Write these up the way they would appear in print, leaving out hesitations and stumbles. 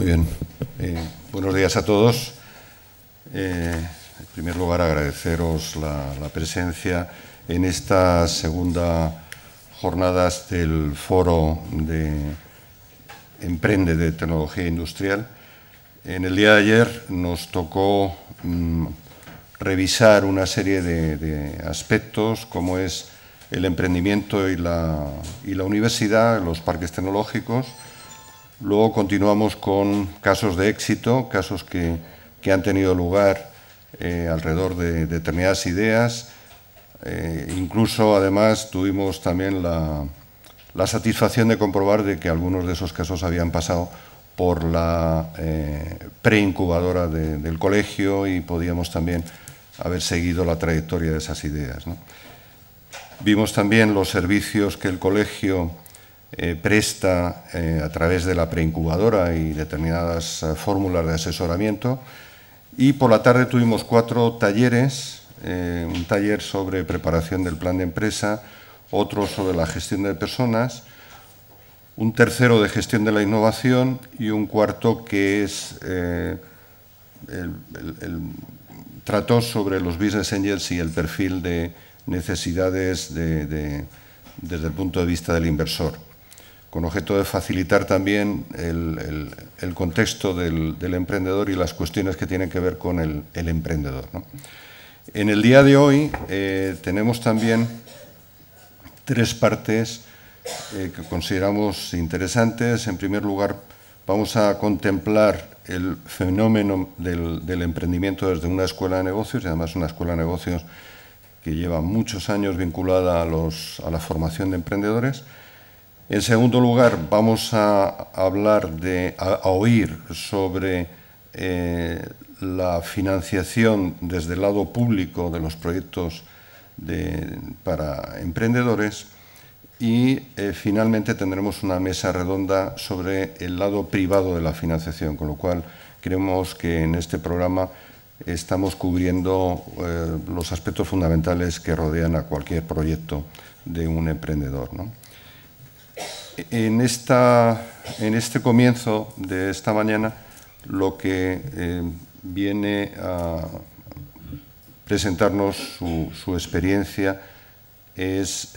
Muy bien. Buenos días a todos. En primer lugar, agradeceros la presencia en esta segunda jornadas del Foro de Emprende de Tecnología Industrial. En el día de ayer nos tocó revisar una serie de aspectos, como es el emprendimiento y la universidad, los parques tecnológicos. Luego continuamos con casos de éxito, casos que han tenido lugar alrededor de determinadas ideas. Incluso, además, tuvimos también la satisfacción de comprobar de que algunos de esos casos habían pasado por la preincubadora del colegio y podíamos también haber seguido la trayectoria de esas ideas, ¿no? Vimos también los servicios que el colegio presta a través de la preincubadora y determinadas fórmulas de asesoramiento. Y por la tarde tuvimos 4 talleres, un taller sobre preparación del plan de empresa, otro sobre la gestión de personas, un tercero de gestión de la innovación y un cuarto que es trató sobre los business angels y el perfil de necesidades desde el punto de vista del inversor, con objeto de facilitar también el contexto del emprendedor y las cuestiones que tienen que ver con el emprendedor, ¿no? En el día de hoy tenemos también 3 partes que consideramos interesantes. En primer lugar, vamos a contemplar el fenómeno del emprendimiento desde una escuela de negocios, y además una escuela de negocios que lleva muchos años vinculada a la formación de emprendedores. En segundo lugar, vamos a hablar a oír sobre la financiación desde el lado público de los proyectos para emprendedores. Y finalmente tendremos una mesa redonda sobre el lado privado de la financiación, con lo cual creemos que en este programa estamos cubriendo los aspectos fundamentales que rodean a cualquier proyecto de un emprendedor, ¿no? En este comienzo de esta mañana, lo que viene a presentarnos su experiencia es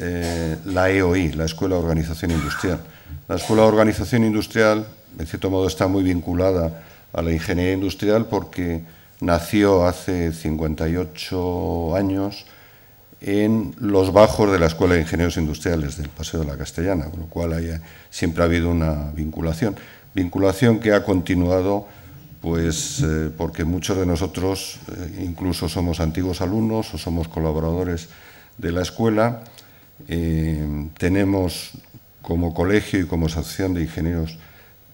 la EOI, la Escuela de Organización Industrial. La Escuela de Organización Industrial, en cierto modo, está muy vinculada a la ingeniería industrial porque nació hace 58 años en los bajos de la Escuela de Ingenieros Industriales del Paseo de la Castellana, con lo cual siempre ha habido una vinculación que ha continuado, pues porque muchos de nosotros incluso somos antiguos alumnos o somos colaboradores de la escuela. Tenemos como colegio y como asociación de ingenieros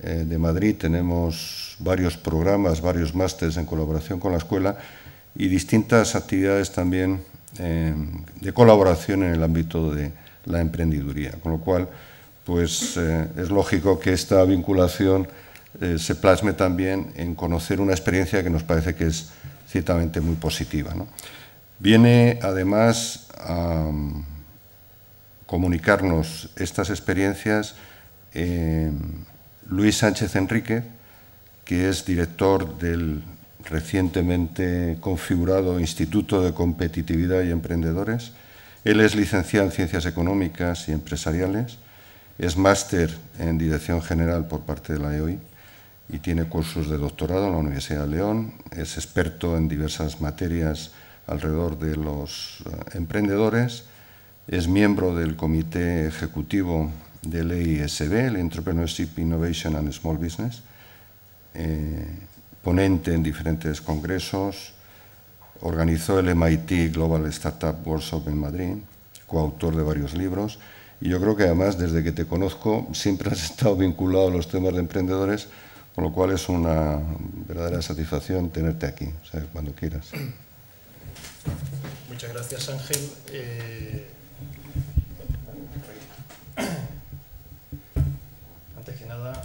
de Madrid, tenemos varios programas, varios másteres en colaboración con la escuela y distintas actividades también de colaboración en el ámbito de la emprendiduría, con lo cual pues es lógico que esta vinculación se plasme también en conocer una experiencia que nos parece que es ciertamente muy positiva, ¿no? Viene además a comunicarnos estas experiencias Luis Sánchez Enríquez, que es director del recientemente configurado Instituto de Competitividad y Emprendedores. Él es licenciado en Ciencias Económicas y Empresariales, es máster en Dirección General por parte de la EOI y tiene cursos de doctorado en la Universidad de León, es experto en diversas materias alrededor de los emprendedores, es miembro del Comité Ejecutivo del EISB, el Entrepreneurship, Innovation and Small Business, ponente en diferentes congresos, organizó el MIT Global Startup Workshop en Madrid, coautor de varios libros, y yo creo que además, desde que te conozco, siempre has estado vinculado a los temas de emprendedores, con lo cual es una verdadera satisfacción tenerte aquí, o sea, cuando quieras. Muchas gracias, Ángel. Antes que nada,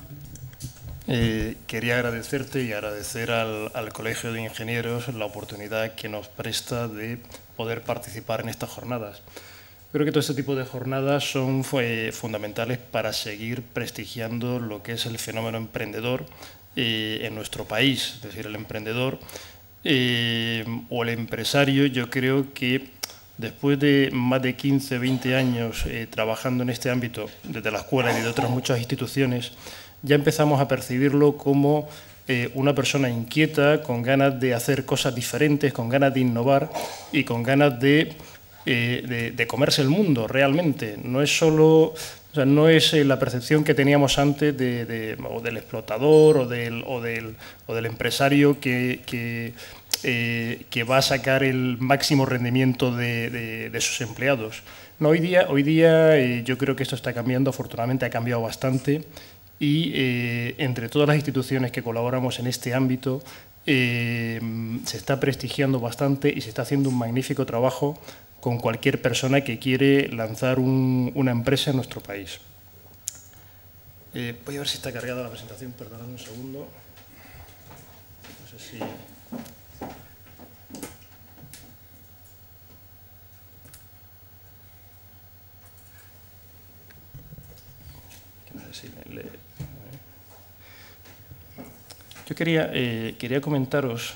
quería agradecerte y agradecer al Colegio de Ingenieros la oportunidad que nos presta de poder participar en estas jornadas. Creo que todo este tipo de jornadas son fundamentales para seguir prestigiando lo que es el fenómeno emprendedor en nuestro país, es decir, el emprendedor o el empresario. Yo creo que después de más de 15, 20 años trabajando en este ámbito, desde la escuela y de otras muchas instituciones, ya empezamos a percibirlo como una persona inquieta, con ganas de hacer cosas diferentes, con ganas de innovar y con ganas de comerse el mundo realmente. No es solo, o sea, no es la percepción que teníamos antes o del explotador o del empresario que va a sacar el máximo rendimiento de sus empleados. No, hoy día yo creo que esto está cambiando, afortunadamente ha cambiado bastante, y entre todas las instituciones que colaboramos en este ámbito se está prestigiando bastante y se está haciendo un magnífico trabajo con cualquier persona que quiere lanzar una empresa en nuestro país. Voy a ver si está cargada la presentación, perdonad un segundo. No sé si... Yo quería comentaros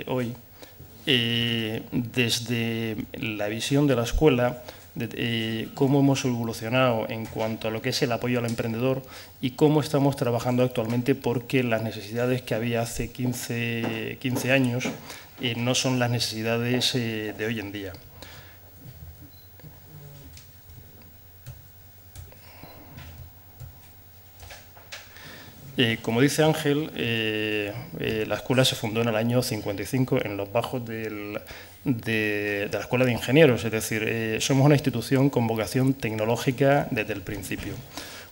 hoy, desde la visión de la escuela, cómo hemos evolucionado en cuanto a lo que es el apoyo al emprendedor y cómo estamos trabajando actualmente, porque las necesidades que había hace 15 años no son las necesidades de hoy en día. Como dice Ángel, la escuela se fundó en el año 55 en los bajos de la Escuela de Ingenieros, es decir, somos una institución con vocación tecnológica desde el principio.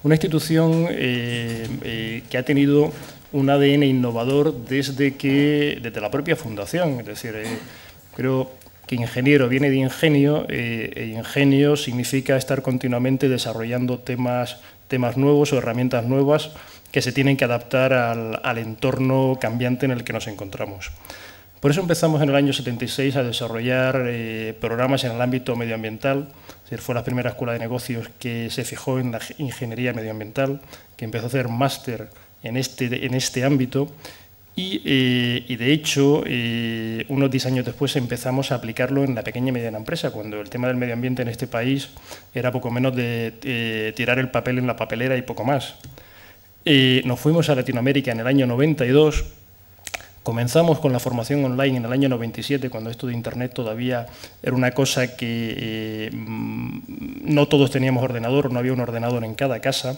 Una institución que ha tenido un ADN innovador desde la propia fundación, es decir, creo que ingeniero viene de ingenio, e ingenio significa estar continuamente desarrollando temas nuevos o herramientas nuevas que se tienen que adaptar al entorno cambiante en el que nos encontramos. Por eso empezamos en el año 76 a desarrollar programas en el ámbito medioambiental. Es decir, fue la primera escuela de negocios que se fijó en la ingeniería medioambiental, que empezó a hacer máster en este ámbito y de hecho, unos 10 años después empezamos a aplicarlo en la pequeña y mediana empresa, cuando el tema del medio ambiente en este país era poco menos de tirar el papel en la papelera y poco más. Nos fuimos a Latinoamérica en el año 92, comenzamos con la formación online en el año 97, cuando esto de Internet todavía era una cosa que no todos teníamos ordenador, no había un ordenador en cada casa,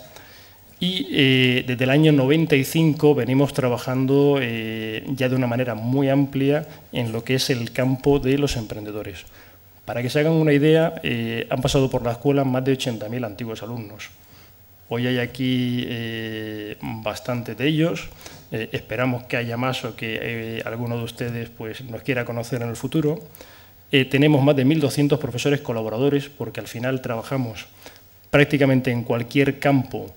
y desde el año 95 venimos trabajando ya de una manera muy amplia en lo que es el campo de los emprendedores. Para que se hagan una idea, han pasado por la escuela más de 80.000 antiguos alumnos. Hoy hay aquí bastantes de ellos, esperamos que haya más o que alguno de ustedes pues, nos quiera conocer en el futuro. Tenemos más de 1.200 profesores colaboradores, porque al final trabajamos prácticamente en cualquier campo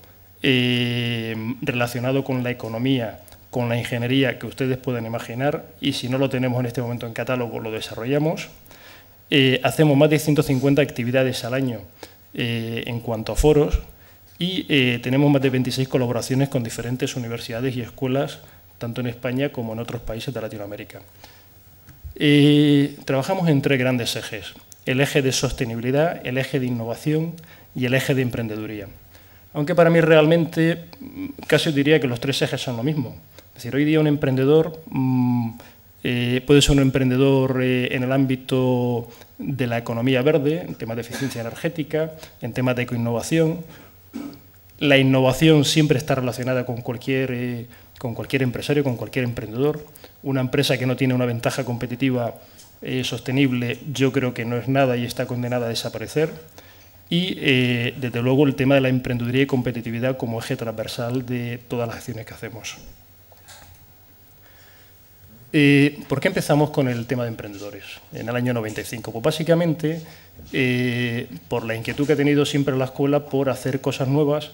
relacionado con la economía, con la ingeniería que ustedes puedan imaginar, y si no lo tenemos en este momento en catálogo, lo desarrollamos. Hacemos más de 150 actividades al año en cuanto a foros, y tenemos más de 26 colaboraciones con diferentes universidades y escuelas, tanto en España como en otros países de Latinoamérica. Trabajamos en 3 grandes ejes: el eje de sostenibilidad, el eje de innovación y el eje de emprendeduría. Aunque para mí realmente casi os diría que los 3 ejes son lo mismo. Es decir, hoy día un emprendedor puede ser un emprendedor en el ámbito de la economía verde, en temas de eficiencia energética, en temas de ecoinnovación. La innovación siempre está relacionada con cualquier empresario, con cualquier emprendedor. Una empresa que no tiene una ventaja competitiva sostenible, yo creo que no es nada y está condenada a desaparecer. Y, desde luego, el tema de la emprendeduría y competitividad como eje transversal de todas las acciones que hacemos. ¿Por qué empezamos con el tema de emprendedores en el año 95? Pues básicamente por la inquietud que ha tenido siempre la escuela por hacer cosas nuevas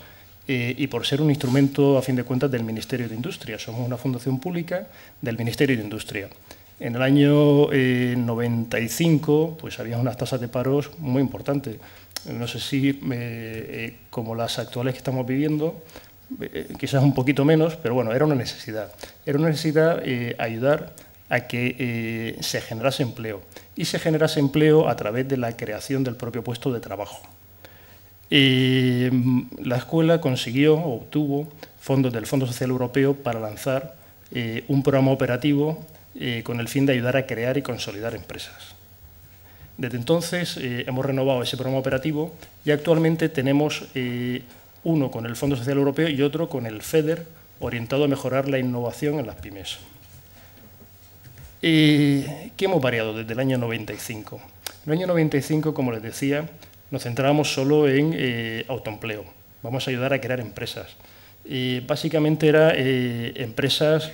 y por ser un instrumento, a fin de cuentas, del Ministerio de Industria. Somos una fundación pública del Ministerio de Industria. En el año 95 pues había unas tasas de paros muy importantes. No sé si como las actuales que estamos viviendo, quizás un poquito menos, pero bueno, era una necesidad. Era una necesidad ayudar a que se generase empleo, y se generase empleo a través de la creación del propio puesto de trabajo. La escuela obtuvo fondos del Fondo Social Europeo para lanzar un programa operativo con el fin de ayudar a crear y consolidar empresas. Desde entonces hemos renovado ese programa operativo y actualmente tenemos uno con el Fondo Social Europeo y otro con el FEDER, orientado a mejorar la innovación en las pymes. ¿Qué hemos variado desde el año 95? En el año 95, como les decía, nos centrábamos solo en autoempleo. Vamos a ayudar a crear empresas. Básicamente eran empresas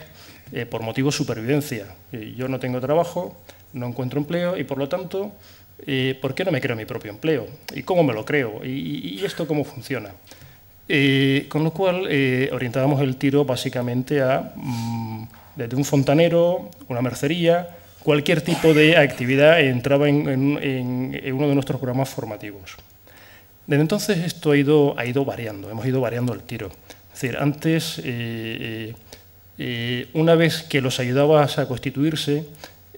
por motivo de supervivencia. Yo no tengo trabajo, no encuentro empleo y, por lo tanto, ¿por qué no me creo mi propio empleo? ¿Y cómo me lo creo? ¿Y esto cómo funciona? Con lo cual, orientábamos el tiro básicamente a desde un fontanero, una mercería, cualquier tipo de actividad entraba en uno de nuestros programas formativos. Desde entonces esto ha ido variando, hemos ido variando el tiro. Es decir, antes, una vez que los ayudabas a constituirse,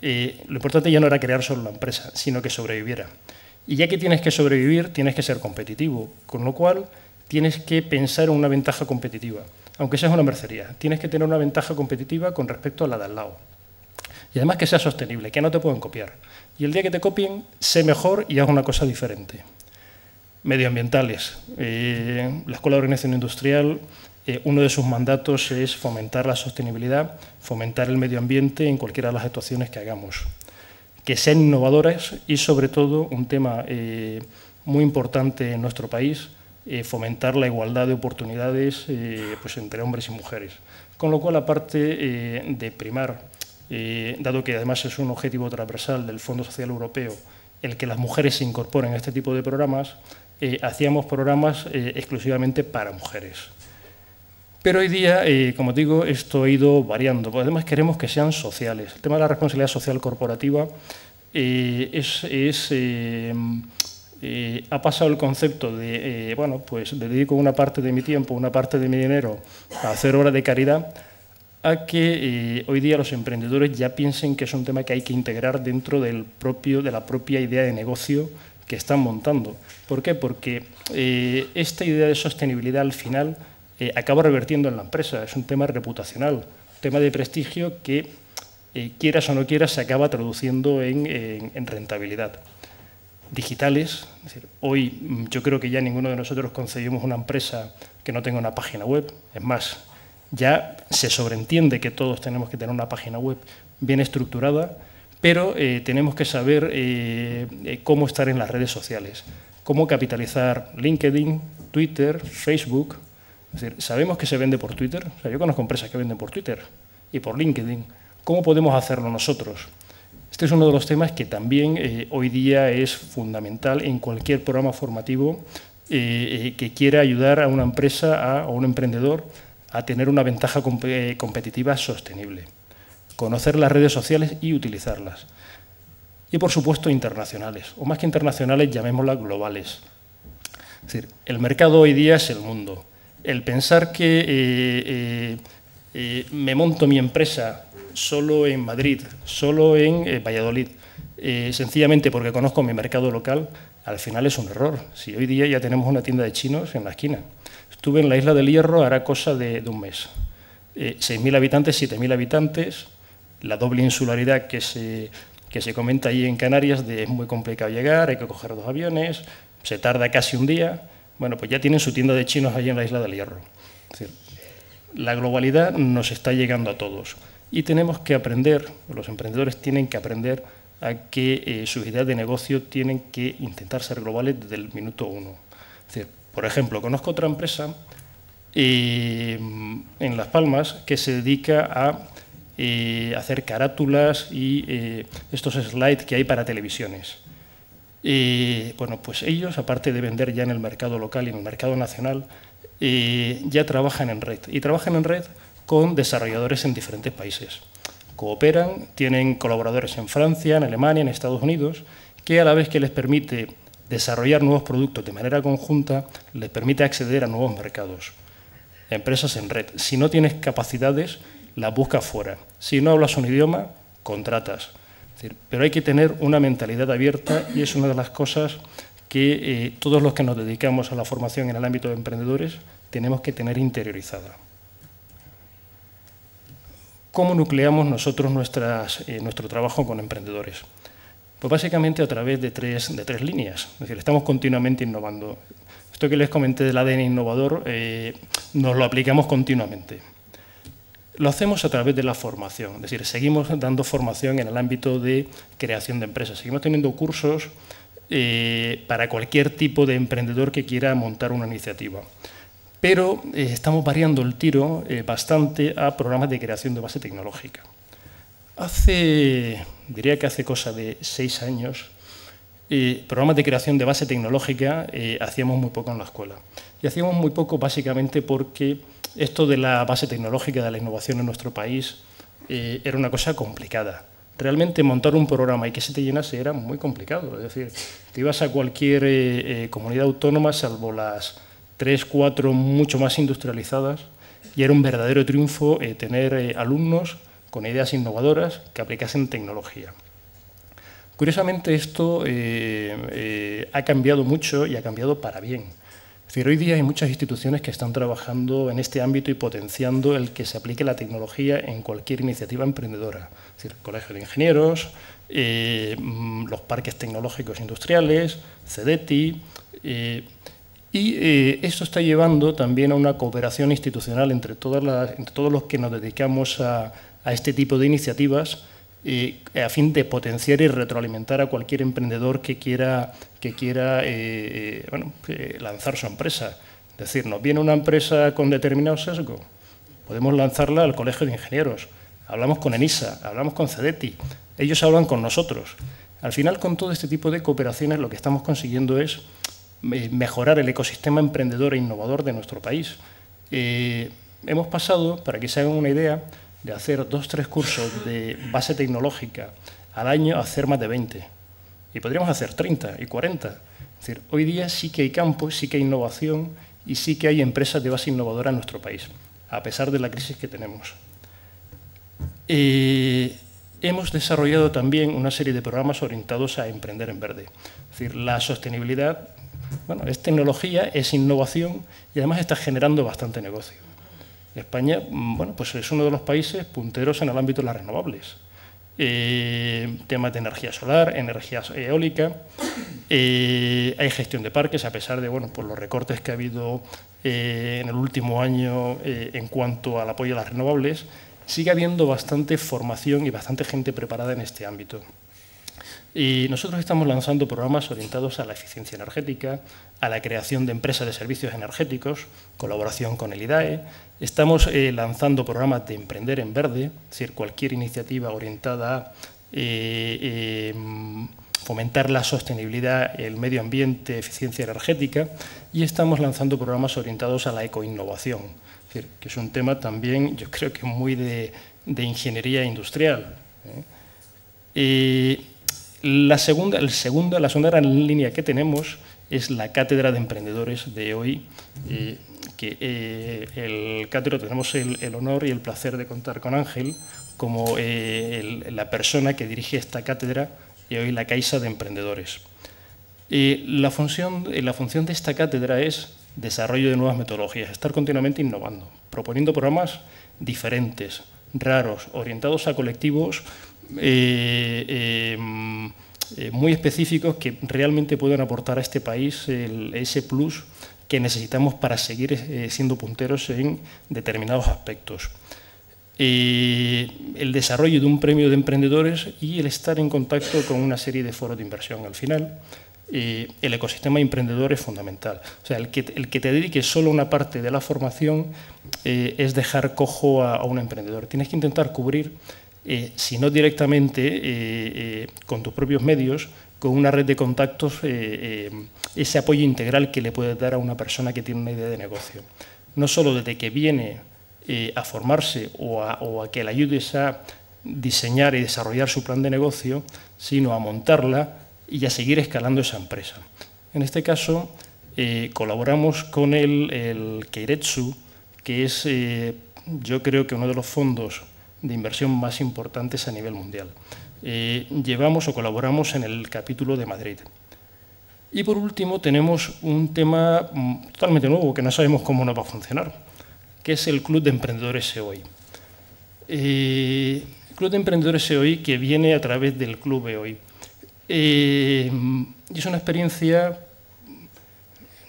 lo importante ya no era crear solo la empresa, sino que sobreviviera. Y ya que tienes que sobrevivir, tienes que ser competitivo, con lo cual tienes que pensar en una ventaja competitiva. Aunque seas una mercería, tienes que tener una ventaja competitiva con respecto a la de al lado. Y además que sea sostenible, que no te pueden copiar. Y el día que te copien, sé mejor y haz una cosa diferente. Medioambientales. La Escuela de Organización Industrial, uno de sus mandatos es fomentar la sostenibilidad, fomentar el medio ambiente en cualquiera de las actuaciones que hagamos. Que sean innovadoras y, sobre todo, un tema muy importante en nuestro país, fomentar la igualdad de oportunidades pues entre hombres y mujeres. Con lo cual, aparte de primar, dado que además es un objetivo transversal del Fondo Social Europeo, el que las mujeres se incorporen a este tipo de programas, hacíamos programas exclusivamente para mujeres. Pero hoy día, como digo, esto ha ido variando. Además, queremos que sean sociales. El tema de la responsabilidad social corporativa ha pasado el concepto de, bueno, pues dedico una parte de mi tiempo, una parte de mi dinero a hacer obras de caridad, a que hoy día los emprendedores ya piensen que es un tema que hay que integrar dentro de la propia idea de negocio que están montando. ¿Por qué? Porque esta idea de sostenibilidad al final acaba revertiendo en la empresa. Es un tema reputacional, un tema de prestigio que, quieras o no quieras, se acaba traduciendo en rentabilidad. Digitales, es decir, hoy yo creo que ya ninguno de nosotros concebimos una empresa que no tenga una página web. Es más, ya se sobreentiende que todos tenemos que tener una página web bien estructurada, pero tenemos que saber cómo estar en las redes sociales, cómo capitalizar LinkedIn, Twitter, Facebook. Es decir, sabemos que se vende por Twitter. O sea, yo conozco empresas que venden por Twitter y por LinkedIn. ¿Cómo podemos hacerlo nosotros? Este es uno de los temas que también hoy día es fundamental en cualquier programa formativo que quiera ayudar a una empresa o a un emprendedor a tener una ventaja competitiva sostenible. Conocer las redes sociales y utilizarlas. Y, por supuesto, internacionales, o más que internacionales, llamémoslas globales. Es decir, el mercado hoy día es el mundo. El pensar que me monto mi empresa solo en Madrid, solo en Valladolid, sencillamente porque conozco mi mercado local, al final es un error. Si hoy día ya tenemos una tienda de chinos en la esquina. Estuve en la Isla del Hierro, hará cosa de un mes. 6.000 habitantes, 7.000 habitantes, la doble insularidad que se comenta ahí en Canarias, es muy complicado llegar, hay que coger 2 aviones, se tarda casi un día. Bueno, pues ya tienen su tienda de chinos allí en la Isla del Hierro. Es decir, la globalidad nos está llegando a todos. Y tenemos que aprender, los emprendedores tienen que aprender a que sus ideas de negocio tienen que intentar ser globales desde el minuto 1. Es decir, por ejemplo, conozco otra empresa en Las Palmas que se dedica a hacer carátulas y estos slides que hay para televisiones. Bueno, pues ellos, aparte de vender ya en el mercado local y en el mercado nacional, ya trabajan en red. Y trabajan en red con desarrolladores en diferentes países. Cooperan, tienen colaboradores en Francia, en Alemania, en Estados Unidos, que a la vez que les permite desarrollar nuevos productos de manera conjunta, les permite acceder a nuevos mercados. empresas en red. Si no tienes capacidades, las buscas fuera. Si no hablas un idioma, contratas. Es decir, pero hay que tener una mentalidad abierta y es una de las cosas que todos los que nos dedicamos a la formación en el ámbito de emprendedores tenemos que tener interiorizada. ¿Cómo nucleamos nosotros nuestro trabajo con emprendedores? Pues básicamente a través de tres líneas. Es decir, estamos continuamente innovando. Esto que les comenté del ADN innovador nos lo aplicamos continuamente. Lo hacemos a través de la formación, es decir, seguimos dando formación en el ámbito de creación de empresas. Seguimos teniendo cursos para cualquier tipo de emprendedor que quiera montar una iniciativa. Pero estamos variando el tiro bastante a programas de creación de base tecnológica. Diría que hace cosa de 6 años, programas de creación de base tecnológica hacíamos muy poco en la escuela. Y hacíamos muy poco básicamente porque esto de la base tecnológica, de la innovación en nuestro país, era una cosa complicada. Realmente montar un programa y que se te llenase era muy complicado. Es decir, te ibas a cualquier comunidad autónoma, salvo las 3, 4 mucho más industrializadas, y era un verdadero triunfo tener alumnos con ideas innovadoras que aplicasen tecnología. Curiosamente, esto ha cambiado mucho y ha cambiado para bien. Es decir, hoy día hay muchas instituciones que están trabajando en este ámbito y potenciando el que se aplique la tecnología en cualquier iniciativa emprendedora. Es decir, el Colegio de Ingenieros, los parques tecnológicos industriales, CEDETI. Esto está llevando también a una cooperación institucional entre todos los que nos dedicamos a este tipo de iniciativas, a fin de potenciar y retroalimentar a cualquier emprendedor que quiera lanzar su empresa. Es decir, nos viene una empresa con determinado sesgo, podemos lanzarla al Colegio de Ingenieros, hablamos con ENISA, hablamos con CEDETI, ellos hablan con nosotros. Al final, con todo este tipo de cooperaciones, lo que estamos consiguiendo es mejorar el ecosistema emprendedor e innovador de nuestro país. Hemos pasado, para que se hagan una idea, de hacer 2 o 3 cursos de base tecnológica al año a hacer más de 20. Y podríamos hacer 30 y 40. Es decir, hoy día sí que hay campos, sí que hay innovación y sí que hay empresas de base innovadora en nuestro país, a pesar de la crisis que tenemos. Hemos desarrollado también una serie de programas orientados a emprender en verde. Es decir, la sostenibilidad, es tecnología, es innovación y además está generando bastante negocio. España, pues es uno de los países punteros en el ámbito de las renovables. Temas de energía solar, energía eólica, hay gestión de parques, a pesar de por los recortes que ha habido en el último año en cuanto al apoyo a las renovables, sigue habiendo bastante formación y bastante gente preparada en este ámbito. Y nosotros estamos lanzando programas orientados a la eficiencia energética, a la creación de empresas de servicios energéticos, colaboración con el IDAE. Estamos lanzando programas de emprender en verde, es decir, cualquier iniciativa orientada a fomentar la sostenibilidad, el medio ambiente, eficiencia energética. Y estamos lanzando programas orientados a la ecoinnovación, es decir, que es un tema también, yo creo que muy de ingeniería industrial. La segunda gran línea que tenemos es la Cátedra de Emprendedores de hoy, que el cátedro tenemos el honor y el placer de contar con Ángel como la persona que dirige esta cátedra y hoy la Caixa de Emprendedores. La función de esta cátedra es desarrollo de nuevas metodologías, estar continuamente innovando, proponiendo programas diferentes, raros, orientados a colectivos muy específicos que realmente pueden aportar a este país ese plus que necesitamos para seguir siendo punteros en determinados aspectos. El desarrollo de un premio de emprendedores y el estar en contacto con una serie de foros de inversión. Al final, el ecosistema emprendedor es fundamental. O sea, el que te dedique solo a una parte de la formación es dejar cojo a un emprendedor. Tienes que intentar cubrir, si no directamente con tus propios medios, con una red de contactos, ese apoyo integral que le puedes dar a una persona que tiene una idea de negocio. No solo desde que viene a formarse o a que le ayudes a diseñar y desarrollar su plan de negocio, sino a montarla y a seguir escalando esa empresa. En este caso, colaboramos con el Keiretsu, que es, yo creo que uno de los fondos de inversión más importantes a nivel mundial. Llevamos o colaboramos en el capítulo de Madrid. Y por último tenemos un tema totalmente nuevo que no sabemos cómo nos va a funcionar, que es el Club de Emprendedores SEOI. El Club de Emprendedores SEOI que viene a través del Club EOI. Y es una experiencia,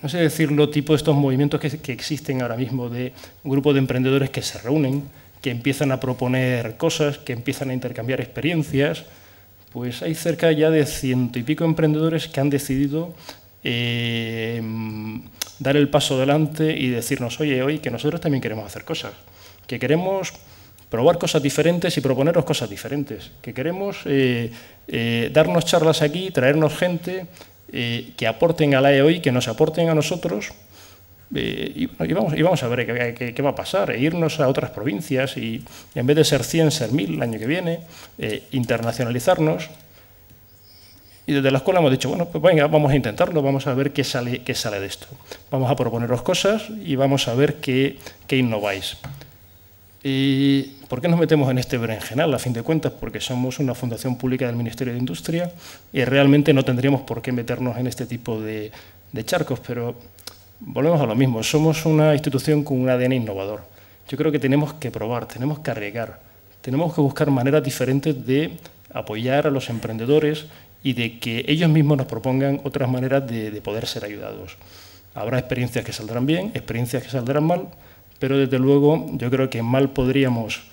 no sé decirlo, tipo estos movimientos que existen ahora mismo de un grupo de emprendedores que se reúnen, que empiezan a proponer cosas, que empiezan a intercambiar experiencias. Pues hay cerca ya de 100 y pico emprendedores que han decidido dar el paso adelante y decirnos, oye, hoy que nosotros también queremos hacer cosas, que queremos probar cosas diferentes y proponeros cosas diferentes, que queremos darnos charlas aquí, traernos gente que aporten a la EOI, que nos aporten a nosotros. Y vamos a ver qué va a pasar, irnos a otras provincias y en vez de ser 100, ser 1000 el año que viene, internacionalizarnos. Y desde la escuela hemos dicho, bueno, pues venga, vamos a intentarlo, vamos a ver qué sale de esto. Vamos a proponeros cosas y vamos a ver qué innováis. ¿Y por qué nos metemos en este berenjenal, a fin de cuentas? Porque somos una fundación pública del Ministerio de Industria y realmente no tendríamos por qué meternos en este tipo de charcos, pero volvemos a lo mismo, somos una institución con un ADN innovador. Yo creo que tenemos que probar, tenemos que arriesgar, tenemos que buscar maneras diferentes de apoyar a los emprendedores y de que ellos mismos nos propongan otras maneras de poder ser ayudados. Habrá experiencias que saldrán bien, experiencias que saldrán mal, pero desde luego yo creo que mal podríamos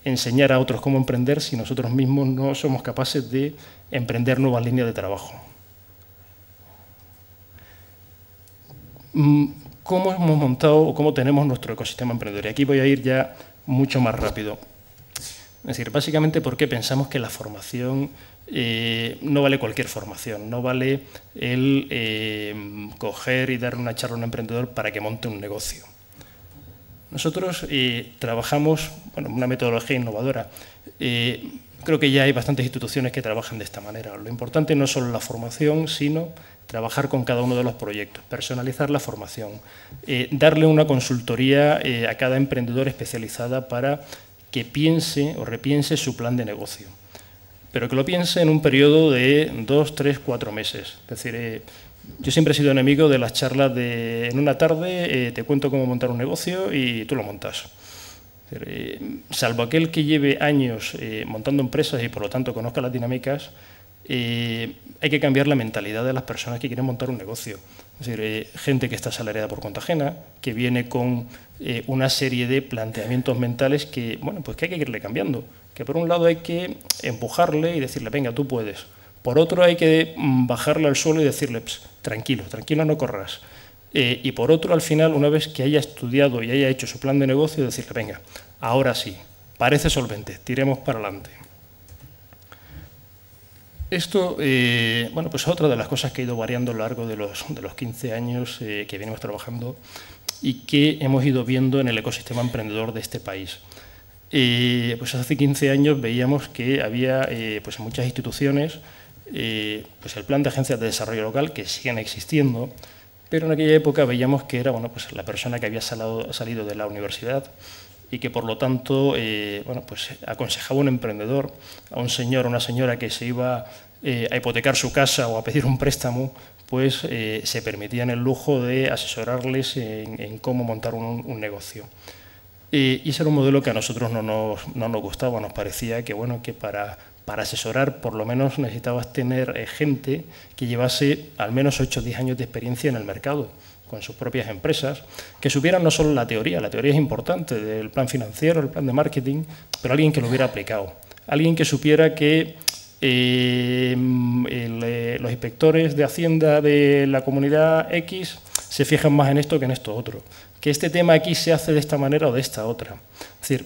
enseñar a otros cómo emprender si nosotros mismos no somos capaces de emprender nuevas líneas de trabajo. ¿Cómo hemos montado o cómo tenemos nuestro ecosistema emprendedor? Y aquí voy a ir ya mucho más rápido. Es decir, básicamente porque pensamos que la formación no vale cualquier formación, no vale el coger y dar una charla a un emprendedor para que monte un negocio. Nosotros trabajamos, bueno, una metodología innovadora. Creo que ya hay bastantes instituciones que trabajan de esta manera. Lo importante no es solo la formación, sino trabajar con cada uno de los proyectos, personalizar la formación, darle una consultoría a cada emprendedor especializada para que piense o repiense su plan de negocio, pero que lo piense en un periodo de 2, 3, 4 meses. Es decir, yo siempre he sido enemigo de las charlas de en una tarde te cuento cómo montar un negocio y tú lo montas. Salvo aquel que lleve años montando empresas y por lo tanto conozca las dinámicas, hay que cambiar la mentalidad de las personas que quieren montar un negocio. Es decir, gente que está asalariada por cuenta ajena, que viene con una serie de planteamientos mentales que, bueno, pues que hay que irle cambiando. Que por un lado hay que empujarle y decirle, venga, tú puedes. Por otro hay que bajarle al suelo y decirle, tranquilo, tranquilo, no corras. Y por otro, al final, una vez que haya estudiado y haya hecho su plan de negocio, decirle, venga, ahora sí, parece solvente, tiremos para adelante. Esto, bueno, pues es otra de las cosas que ha ido variando a lo largo de los 15 años que venimos trabajando y que hemos ido viendo en el ecosistema emprendedor de este país. Pues hace 15 años veíamos que había pues en muchas instituciones pues el plan de agencias de desarrollo local, que siguen existiendo, pero en aquella época veíamos que era, bueno, pues la persona que había salido de la universidad y que por lo tanto bueno, pues aconsejaba a un emprendedor, a un señor o una señora que se iba a hipotecar su casa o a pedir un préstamo, pues se permitían el lujo de asesorarles en cómo montar un negocio. Y ese era un modelo que a nosotros no nos gustaba, nos parecía que, bueno, que para asesorar por lo menos necesitabas tener gente que llevase al menos 8 o 10 años de experiencia en el mercado, con sus propias empresas, que supieran no solo la teoría es importante, del plan financiero, el plan de marketing, pero alguien que lo hubiera aplicado, alguien que supiera que los inspectores de Hacienda de la comunidad X se fijan más en esto que en esto otro, que este tema aquí se hace de esta manera o de esta otra. Es decir,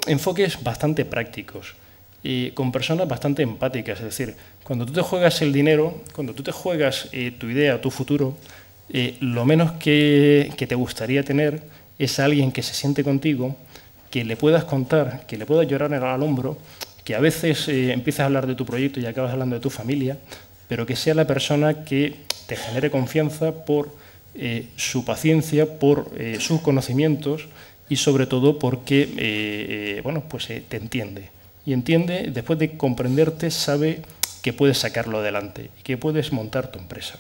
enfoques bastante prácticos y con personas bastante empáticas. Es decir, cuando tú te juegas el dinero, cuando tú te juegas tu idea, tu futuro, lo menos que te gustaría tener es alguien que se siente contigo, que le puedas contar, que le puedas llorar al hombro, que a veces empiezas a hablar de tu proyecto y acabas hablando de tu familia, pero que sea la persona que te genere confianza por su paciencia, por sus conocimientos y sobre todo porque bueno, pues, te entiende. Y entiende, después de comprenderte, sabe que puedes sacarlo adelante y que puedes montar tu empresa.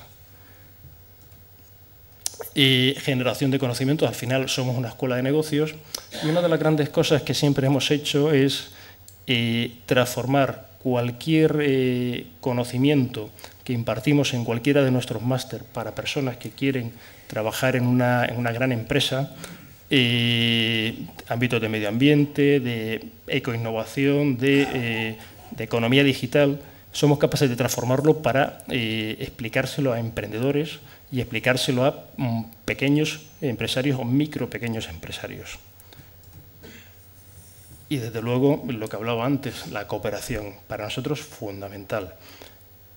Generación de conocimientos, al final somos una escuela de negocios y una de las grandes cosas que siempre hemos hecho es transformar cualquier conocimiento que impartimos en cualquiera de nuestros máster para personas que quieren trabajar en una gran empresa, ámbitos de medio ambiente, de ecoinnovación, de economía digital. Somos capaces de transformarlo para explicárselo a emprendedores y explicárselo a pequeños empresarios o micro pequeños empresarios. Y desde luego, lo que hablaba antes, la cooperación, para nosotros fundamental.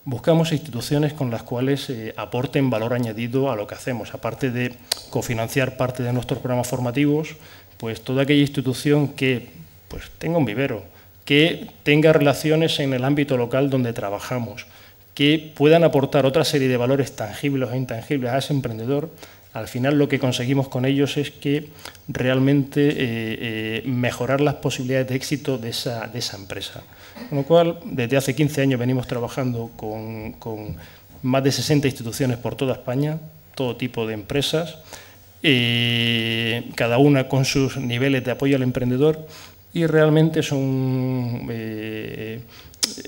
Buscamos instituciones con las cuales aporten valor añadido a lo que hacemos, aparte de cofinanciar parte de nuestros programas formativos, pues toda aquella institución que pues, tenga un vivero, que tenga relaciones en el ámbito local donde trabajamos, que puedan aportar otra serie de valores tangibles o intangibles a ese emprendedor. Al final lo que conseguimos con ellos es que realmente mejorar las posibilidades de éxito de esa empresa. Con lo cual, desde hace 15 años venimos trabajando con más de 60 instituciones por toda España, todo tipo de empresas, cada una con sus niveles de apoyo al emprendedor y realmente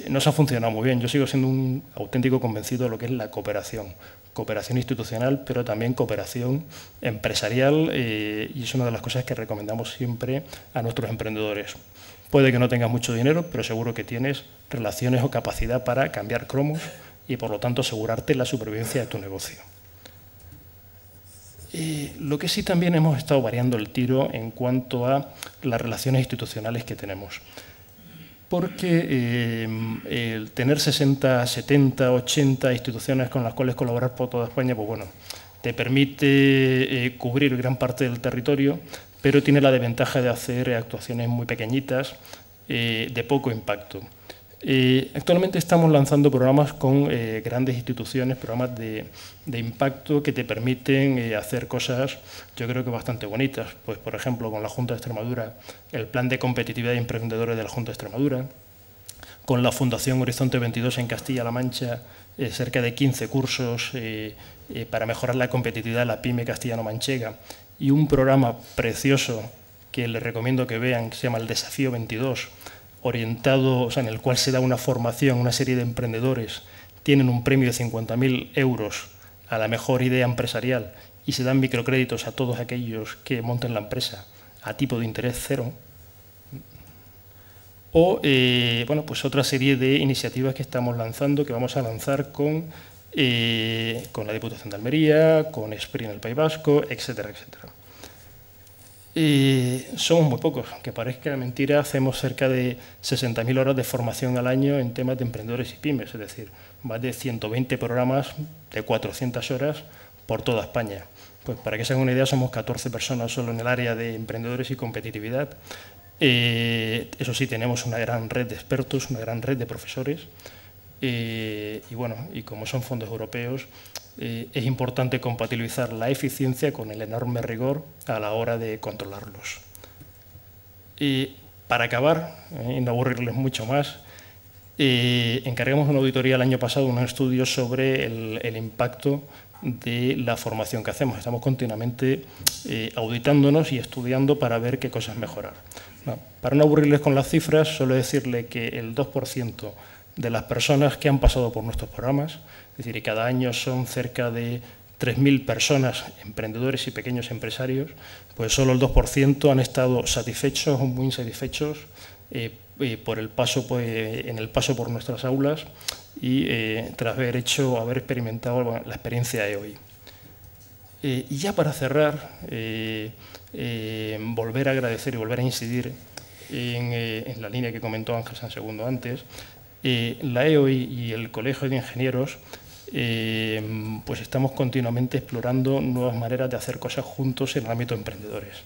nos ha funcionado muy bien. Yo sigo siendo un auténtico convencido de lo que es la cooperación. Cooperación institucional, pero también cooperación empresarial y es una de las cosas que recomendamos siempre a nuestros emprendedores. Puede que no tengas mucho dinero, pero seguro que tienes relaciones o capacidad para cambiar cromos y, por lo tanto, asegurarte la supervivencia de tu negocio. Lo que sí también hemos estado variando el tiro en cuanto a las relaciones institucionales que tenemos. Porque el tener 60, 70, 80 instituciones con las cuales colaborar por toda España, pues bueno, te permite cubrir gran parte del territorio, pero tiene la desventaja de hacer actuaciones muy pequeñitas, de poco impacto. Actualmente estamos lanzando programas con grandes instituciones, programas de impacto que te permiten hacer cosas, yo creo que bastante bonitas. Pues, por ejemplo, con la Junta de Extremadura, el Plan de Competitividad de Emprendedores de la Junta de Extremadura, con la Fundación Horizonte 22 en Castilla-La Mancha, cerca de 15 cursos para mejorar la competitividad de la pyme castellano-manchega y un programa precioso que les recomiendo que vean, que se llama el Desafío 22, orientado, o sea, en el cual se da una formación, una serie de emprendedores tienen un premio de 50.000 euros a la mejor idea empresarial y se dan microcréditos a todos aquellos que monten la empresa a tipo de interés cero. O, bueno, pues otra serie de iniciativas que estamos lanzando, que vamos a lanzar con la Diputación de Almería, con ESPRI en el País Vasco, etcétera, etcétera. Somos muy pocos, aunque parezca mentira, hacemos cerca de 60.000 horas de formación al año en temas de emprendedores y pymes, es decir, más de 120 programas de 400 horas por toda España. Pues para que se hagan una idea, somos 14 personas solo en el área de emprendedores y competitividad. Eso sí, tenemos una gran red de expertos, una gran red de profesores y bueno, y como son fondos europeos, es importante compatibilizar la eficiencia con el enorme rigor a la hora de controlarlos. Y para acabar, y no aburrirles mucho más, encargamos una auditoría el año pasado, un estudio sobre el impacto de la formación que hacemos. Estamos continuamente auditándonos y estudiando para ver qué cosas mejorar. No, para no aburrirles con las cifras, solo decirle que el 2% de las personas que han pasado por nuestros programas, es decir, cada año son cerca de 3.000 personas, emprendedores y pequeños empresarios, pues solo el 2% han estado satisfechos o muy insatisfechos por el paso, en el paso por nuestras aulas y tras haber experimentado la experiencia EOI. Y ya para cerrar, volver a agradecer y volver a incidir en la línea que comentó Ángel Sansegundo antes. La EOI y el Colegio de Ingenieros pues estamos continuamente explorando nuevas maneras de hacer cosas juntos en el ámbito de emprendedores.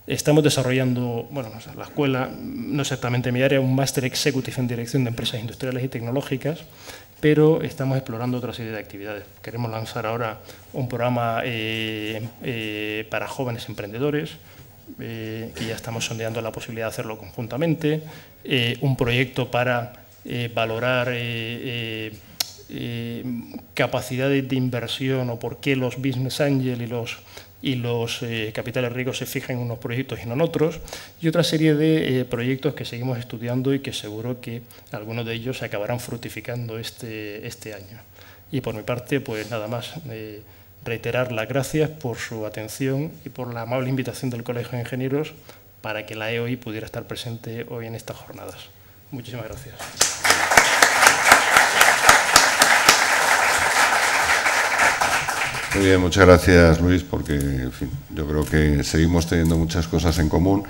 Estamos desarrollando, bueno, la escuela, no exactamente mi área, un Máster Executive en Dirección de Empresas Industriales y Tecnológicas, pero estamos explorando otra serie de actividades. Queremos lanzar ahora un programa para jóvenes emprendedores, que ya estamos sondeando la posibilidad de hacerlo conjuntamente, un proyecto para valorar capacidades de inversión o por qué los business angels y los capitales ricos se fijan en unos proyectos y no en otros, y otra serie de proyectos que seguimos estudiando y que seguro que algunos de ellos se acabarán fructificando este año. Y por mi parte, pues nada más, reiterar las gracias por su atención y por la amable invitación del Colegio de Ingenieros para que la EOI pudiera estar presente hoy en estas jornadas. Muchísimas gracias. Muy bien, muchas gracias, Luis, porque en fin, yo creo que seguimos teniendo muchas cosas en común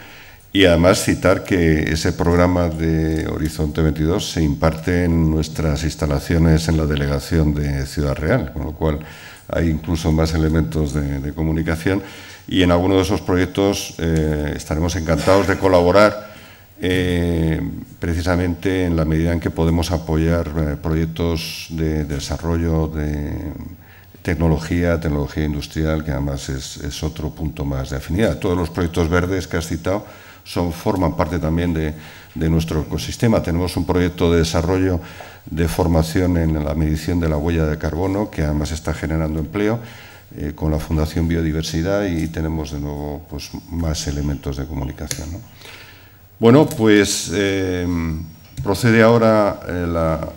y además citar que ese programa de Horizonte 22 se imparte en nuestras instalaciones en la delegación de Ciudad Real, con lo cual hay incluso más elementos de comunicación y en alguno de esos proyectos estaremos encantados de colaborar precisamente en la medida en que podemos apoyar proyectos de desarrollo de tecnología industrial, que además es otro punto más de afinidad. Todos los proyectos verdes que has citado forman parte también de nuestro ecosistema. Tenemos un proyecto de desarrollo de formación en la medición de la huella de carbono, que además está generando empleo, con la Fundación Biodiversidad, y tenemos de nuevo pues, más elementos de comunicación, ¿no? Bueno, pues procede ahora la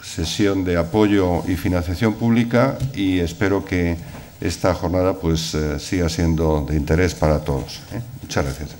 sesión de apoyo y financiación pública y espero que esta jornada pues, siga siendo de interés para todos. Muchas gracias.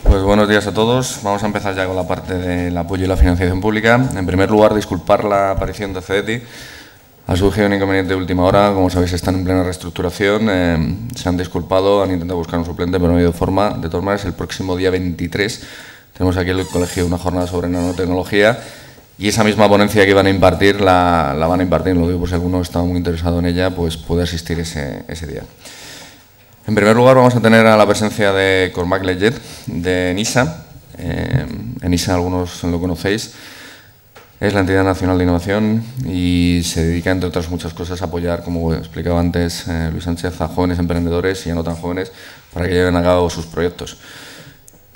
Pues buenos días a todos. Vamos a empezar ya con la parte del apoyo y la financiación pública. En primer lugar, disculpar la aparición de CEDETI. Ha surgido un inconveniente de última hora. Como sabéis, están en plena reestructuración. Se han disculpado, han intentado buscar un suplente, pero no ha habido forma. De todas maneras, el próximo día 23 tenemos aquí en el colegio una jornada sobre nanotecnología y esa misma ponencia que iban a impartir la van a impartir. Lo digo por si alguno estaba muy interesado en ella, pues puede asistir ese día. En primer lugar, vamos a tener a la presencia de Cormac Lletget, de ENISA. ENISA, algunos lo conocéis, es la entidad nacional de innovación y se dedica, entre otras muchas cosas, a apoyar, como explicaba antes Luis Sánchez, a jóvenes emprendedores y a no tan jóvenes para que lleven a cabo sus proyectos.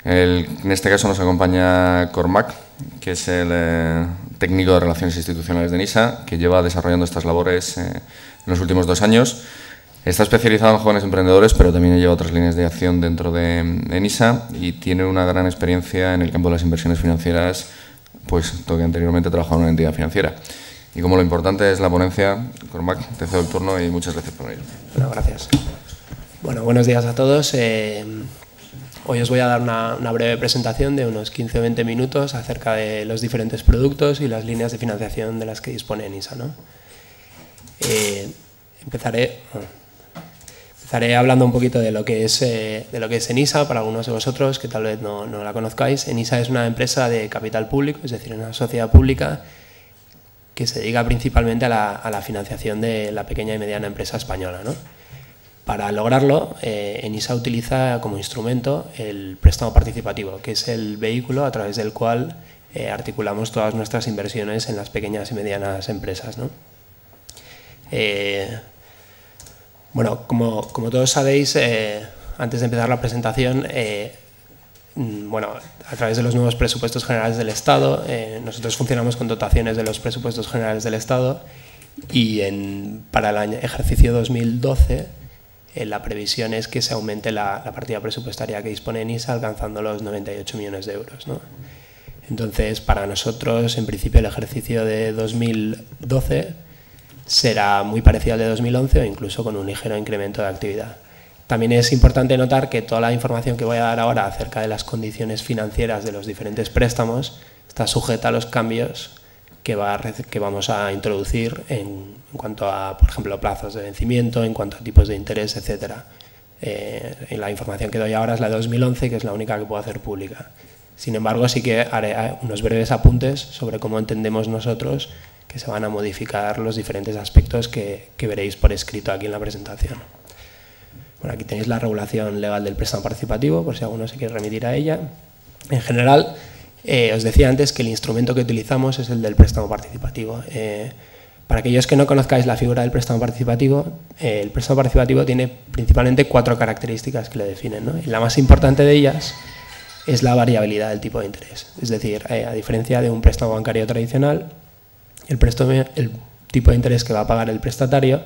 En este caso nos acompaña Cormac, que es el técnico de Relaciones Institucionales de ENISA, que lleva desarrollando estas labores en los últimos 2 años. Está especializado en jóvenes emprendedores, pero también lleva otras líneas de acción dentro de ENISA y tiene una gran experiencia en el campo de las inversiones financieras, puesto que anteriormente trabajaba en una entidad financiera. Y como lo importante es la ponencia, Cormac, te cedo el turno y muchas gracias por venir. Bueno, gracias. Bueno, buenos días a todos. Hoy os voy a dar una breve presentación de unos 15 o 20 minutos acerca de los diferentes productos y las líneas de financiación de las que dispone ENISA, ¿no? Empezaré hablando un poquito de lo que es ENISA para algunos de vosotros que tal vez no la conozcáis. ENISA es una empresa de capital público, es decir, una sociedad pública que se dedica principalmente a la financiación de la pequeña y mediana empresa española, ¿no? Para lograrlo, ENISA utiliza como instrumento el préstamo participativo, que es el vehículo a través del cual articulamos todas nuestras inversiones en las pequeñas y medianas empresas, ¿no? Bueno, como todos sabéis, antes de empezar la presentación, bueno, a través de los nuevos presupuestos generales del Estado, nosotros funcionamos con dotaciones de los presupuestos generales del Estado y para el ejercicio 2012 la previsión es que se aumente la partida presupuestaria que dispone NISA alcanzando los 98 millones de euros, ¿no? Entonces, para nosotros, en principio, el ejercicio de 2012 será muy parecido al de 2011 o incluso con un ligero incremento de actividad. También es importante notar que toda la información que voy a dar ahora acerca de las condiciones financieras de los diferentes préstamos está sujeta a los cambios que vamos a introducir en cuanto a, por ejemplo, plazos de vencimiento, en cuanto a tipos de interés, etc. La información que doy ahora es la de 2011, que es la única que puedo hacer pública. Sin embargo, sí que haré unos breves apuntes sobre cómo entendemos nosotros que se van a modificar los diferentes aspectos que veréis por escrito aquí en la presentación. Bueno, aquí tenéis la regulación legal del préstamo participativo, por si alguno se quiere remitir a ella. En general, os decía antes que el instrumento que utilizamos es el del préstamo participativo. Para aquellos que no conozcáis la figura del préstamo participativo, el préstamo participativo tiene principalmente 4 características que le definen, ¿no? Y la más importante de ellas es la variabilidad del tipo de interés. Es decir, a diferencia de un préstamo bancario tradicional, el tipo de interés que va a pagar el prestatario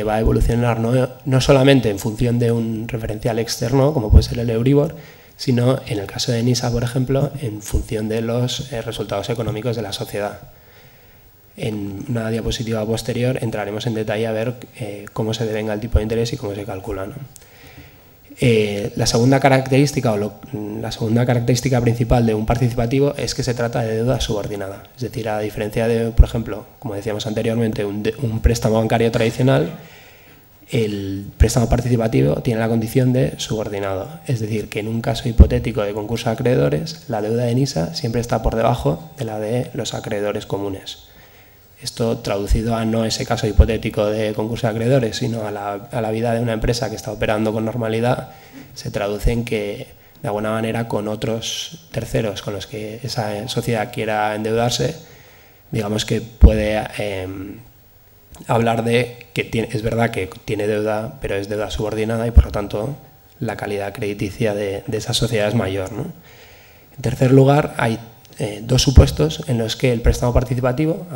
va a evolucionar no solamente en función de un referencial externo, como puede ser el Euribor, sino, en el caso de NISA, por ejemplo, en función de los resultados económicos de la sociedad. En una diapositiva posterior entraremos en detalle a ver cómo se devenga el tipo de interés y cómo se calcula, ¿no? La segunda característica principal de un participativo es que se trata de deuda subordinada. Es decir, a diferencia de, por ejemplo, como decíamos anteriormente, un préstamo bancario tradicional, el préstamo participativo tiene la condición de subordinado. Es decir, que en un caso hipotético de concurso de acreedores, la deuda de NISA siempre está por debajo de la de los acreedores comunes. Esto, traducido a no ese caso hipotético de concurso de acreedores, sino a la vida de una empresa que está operando con normalidad, se traduce en que, de alguna manera, con otros terceros con los que esa sociedad quiera endeudarse, digamos que puede hablar de que es verdad que tiene deuda, pero es deuda subordinada y, por lo tanto, la calidad crediticia de esa sociedad es mayor, ¿no? En tercer lugar, hay 2 supuestos en los que el préstamo participativo,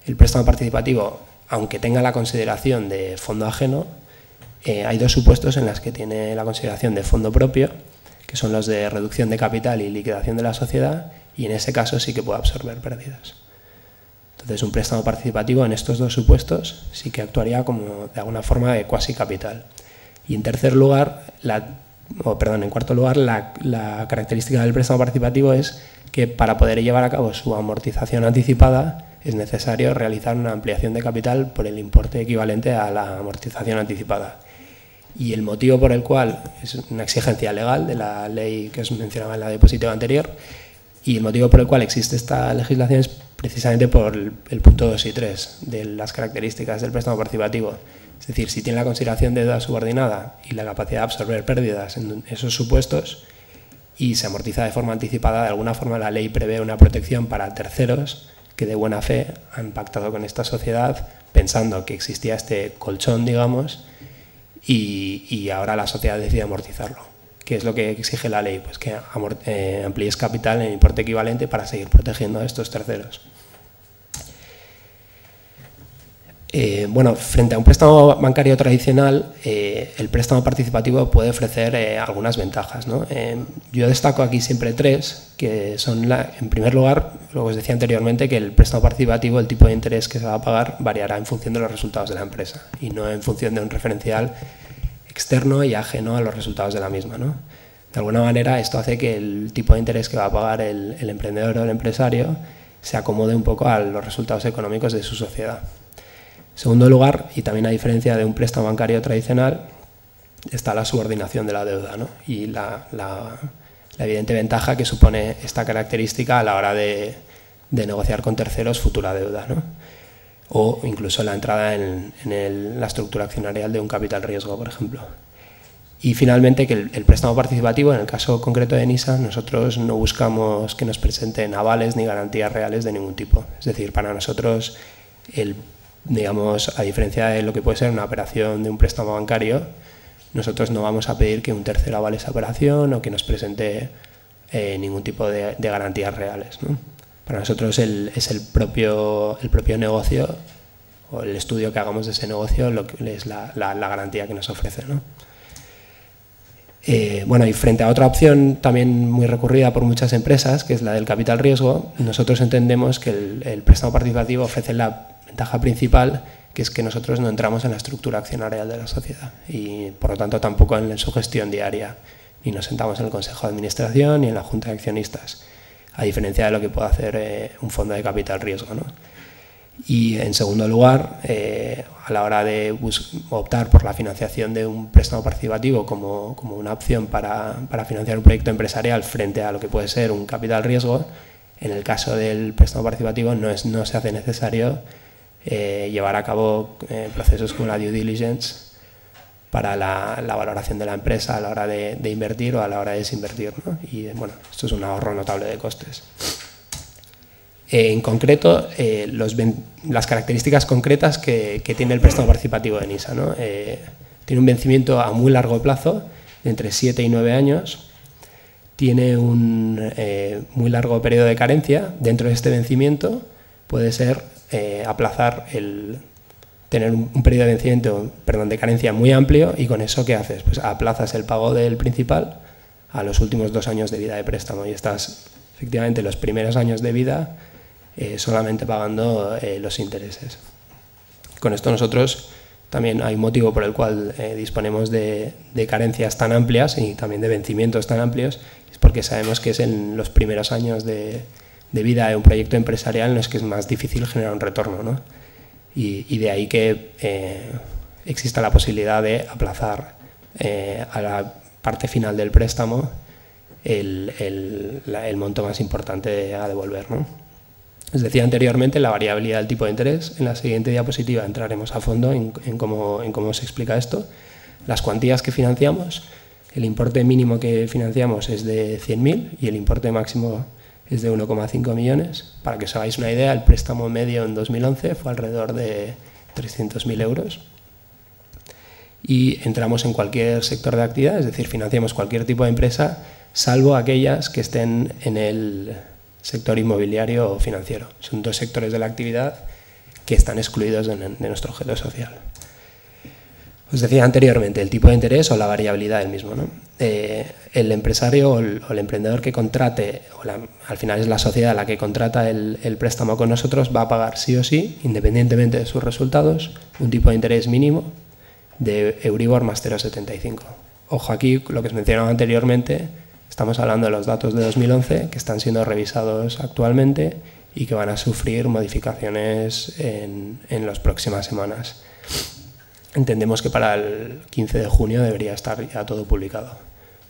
el préstamo participativo, aunque tenga la consideración de fondo ajeno, hay 2 supuestos en los que tiene la consideración de fondo propio, que son los de reducción de capital y liquidación de la sociedad, y en ese caso sí que puede absorber pérdidas. Entonces, un préstamo participativo en estos 2 supuestos sí que actuaría como de alguna forma de cuasi capital. Y en cuarto lugar, la característica del préstamo participativo es que para poder llevar a cabo su amortización anticipada es necesario realizar una ampliación de capital por el importe equivalente a la amortización anticipada. Y el motivo por el cual, es una exigencia legal de la ley que os mencionaba en la diapositiva anterior, y el motivo por el cual existe esta legislación es precisamente por el punto 2 y 3 de las características del préstamo participativo. Es decir, si tiene la consideración de deuda subordinada y la capacidad de absorber pérdidas en esos supuestos y se amortiza de forma anticipada, de alguna forma la ley prevé una protección para terceros que de buena fe han pactado con esta sociedad pensando que existía este colchón, digamos, y ahora la sociedad decide amortizarlo. ¿Qué es lo que exige la ley? Pues que amplíes capital en importe equivalente para seguir protegiendo a estos terceros. Bueno, frente a un préstamo bancario tradicional, el préstamo participativo puede ofrecer algunas ventajas, ¿no? Yo destaco aquí siempre 3, que son, en primer lugar, lo que os decía anteriormente, que el préstamo participativo, el tipo de interés que se va a pagar, variará en función de los resultados de la empresa y no en función de un referencial externo y ajeno a los resultados de la misma, ¿no? De alguna manera, esto hace que el tipo de interés que va a pagar el emprendedor o el empresario se acomode un poco a los resultados económicos de su sociedad. En segundo lugar, y también a diferencia de un préstamo bancario tradicional, está la subordinación de la deuda, ¿no? Y la evidente ventaja que supone esta característica a la hora de negociar con terceros futura deuda, ¿no? O incluso la entrada en la estructura accionarial de un capital riesgo, por ejemplo. Y finalmente que el préstamo participativo, en el caso concreto de NISA, nosotros no buscamos que nos presenten avales ni garantías reales de ningún tipo. Es decir, para nosotros, digamos, a diferencia de lo que puede ser una operación de un préstamo bancario, nosotros no vamos a pedir que un tercero avale esa operación o que nos presente ningún tipo de garantías reales, ¿no? Para nosotros es el propio negocio o el estudio que hagamos de ese negocio lo que es la garantía que nos ofrece, ¿no? Bueno, y frente a otra opción también muy recurrida por muchas empresas, que es la del capital riesgo, nosotros entendemos que el préstamo participativo ofrece la ventaja principal, que es que nosotros no entramos en la estructura accionarial de la sociedad y por lo tanto tampoco en su gestión diaria, ni nos sentamos en el consejo de administración ni en la junta de accionistas, a diferencia de lo que puede hacer un fondo de capital riesgo, ¿no? Y en segundo lugar, a la hora de optar por la financiación de un préstamo participativo como una opción para financiar un proyecto empresarial frente a lo que puede ser un capital riesgo, en el caso del préstamo participativo no se hace necesario llevar a cabo procesos como la due diligence para la valoración de la empresa a la hora de invertir o a la hora de desinvertir, ¿no? Y bueno, esto es un ahorro notable de costes. En concreto, las características concretas que tiene el préstamo participativo de NISA, ¿no? Tiene un vencimiento a muy largo plazo, de entre 7 y 9 años. Tiene un muy largo periodo de carencia. Dentro de este vencimiento puede ser aplazar tener un periodo de vencimiento, de carencia muy amplio, y con eso, ¿qué haces? Pues aplazas el pago del principal a los últimos 2 años de vida de préstamo y estás efectivamente los primeros años de vida solamente pagando los intereses. Con esto nosotros también hay un motivo por el cual disponemos de carencias tan amplias y también de vencimientos tan amplios, es porque sabemos que es en los primeros años de vida de un proyecto empresarial en los que es más difícil generar un retorno, ¿no? Y de ahí que exista la posibilidad de aplazar a la parte final del préstamo el monto más importante a devolver, ¿no? Os decía anteriormente, la variabilidad del tipo de interés. En la siguiente diapositiva entraremos a fondo en cómo se explica esto. Las cuantías que financiamos, el importe mínimo que financiamos es de 100.000 y el importe máximo es de 1,5 millones. Para que os hagáis una idea, el préstamo medio en 2011 fue alrededor de 300.000 euros. Y entramos en cualquier sector de actividad, es decir, financiamos cualquier tipo de empresa, salvo aquellas que estén en el sector inmobiliario o financiero. Son 2 sectores de la actividad que están excluidos de nuestro objeto social. Os decía anteriormente, el tipo de interés o la variabilidad del mismo, ¿no? El empresario o el emprendedor que contrate, al final es la sociedad la que contrata el préstamo con nosotros, va a pagar sí o sí, independientemente de sus resultados, un tipo de interés mínimo de Euribor más 0,75. Ojo, aquí lo que os mencionaba anteriormente, estamos hablando de los datos de 2011 que están siendo revisados actualmente y que van a sufrir modificaciones en las próximas semanas. Entendemos que para el 15 de junio debería estar ya todo publicado.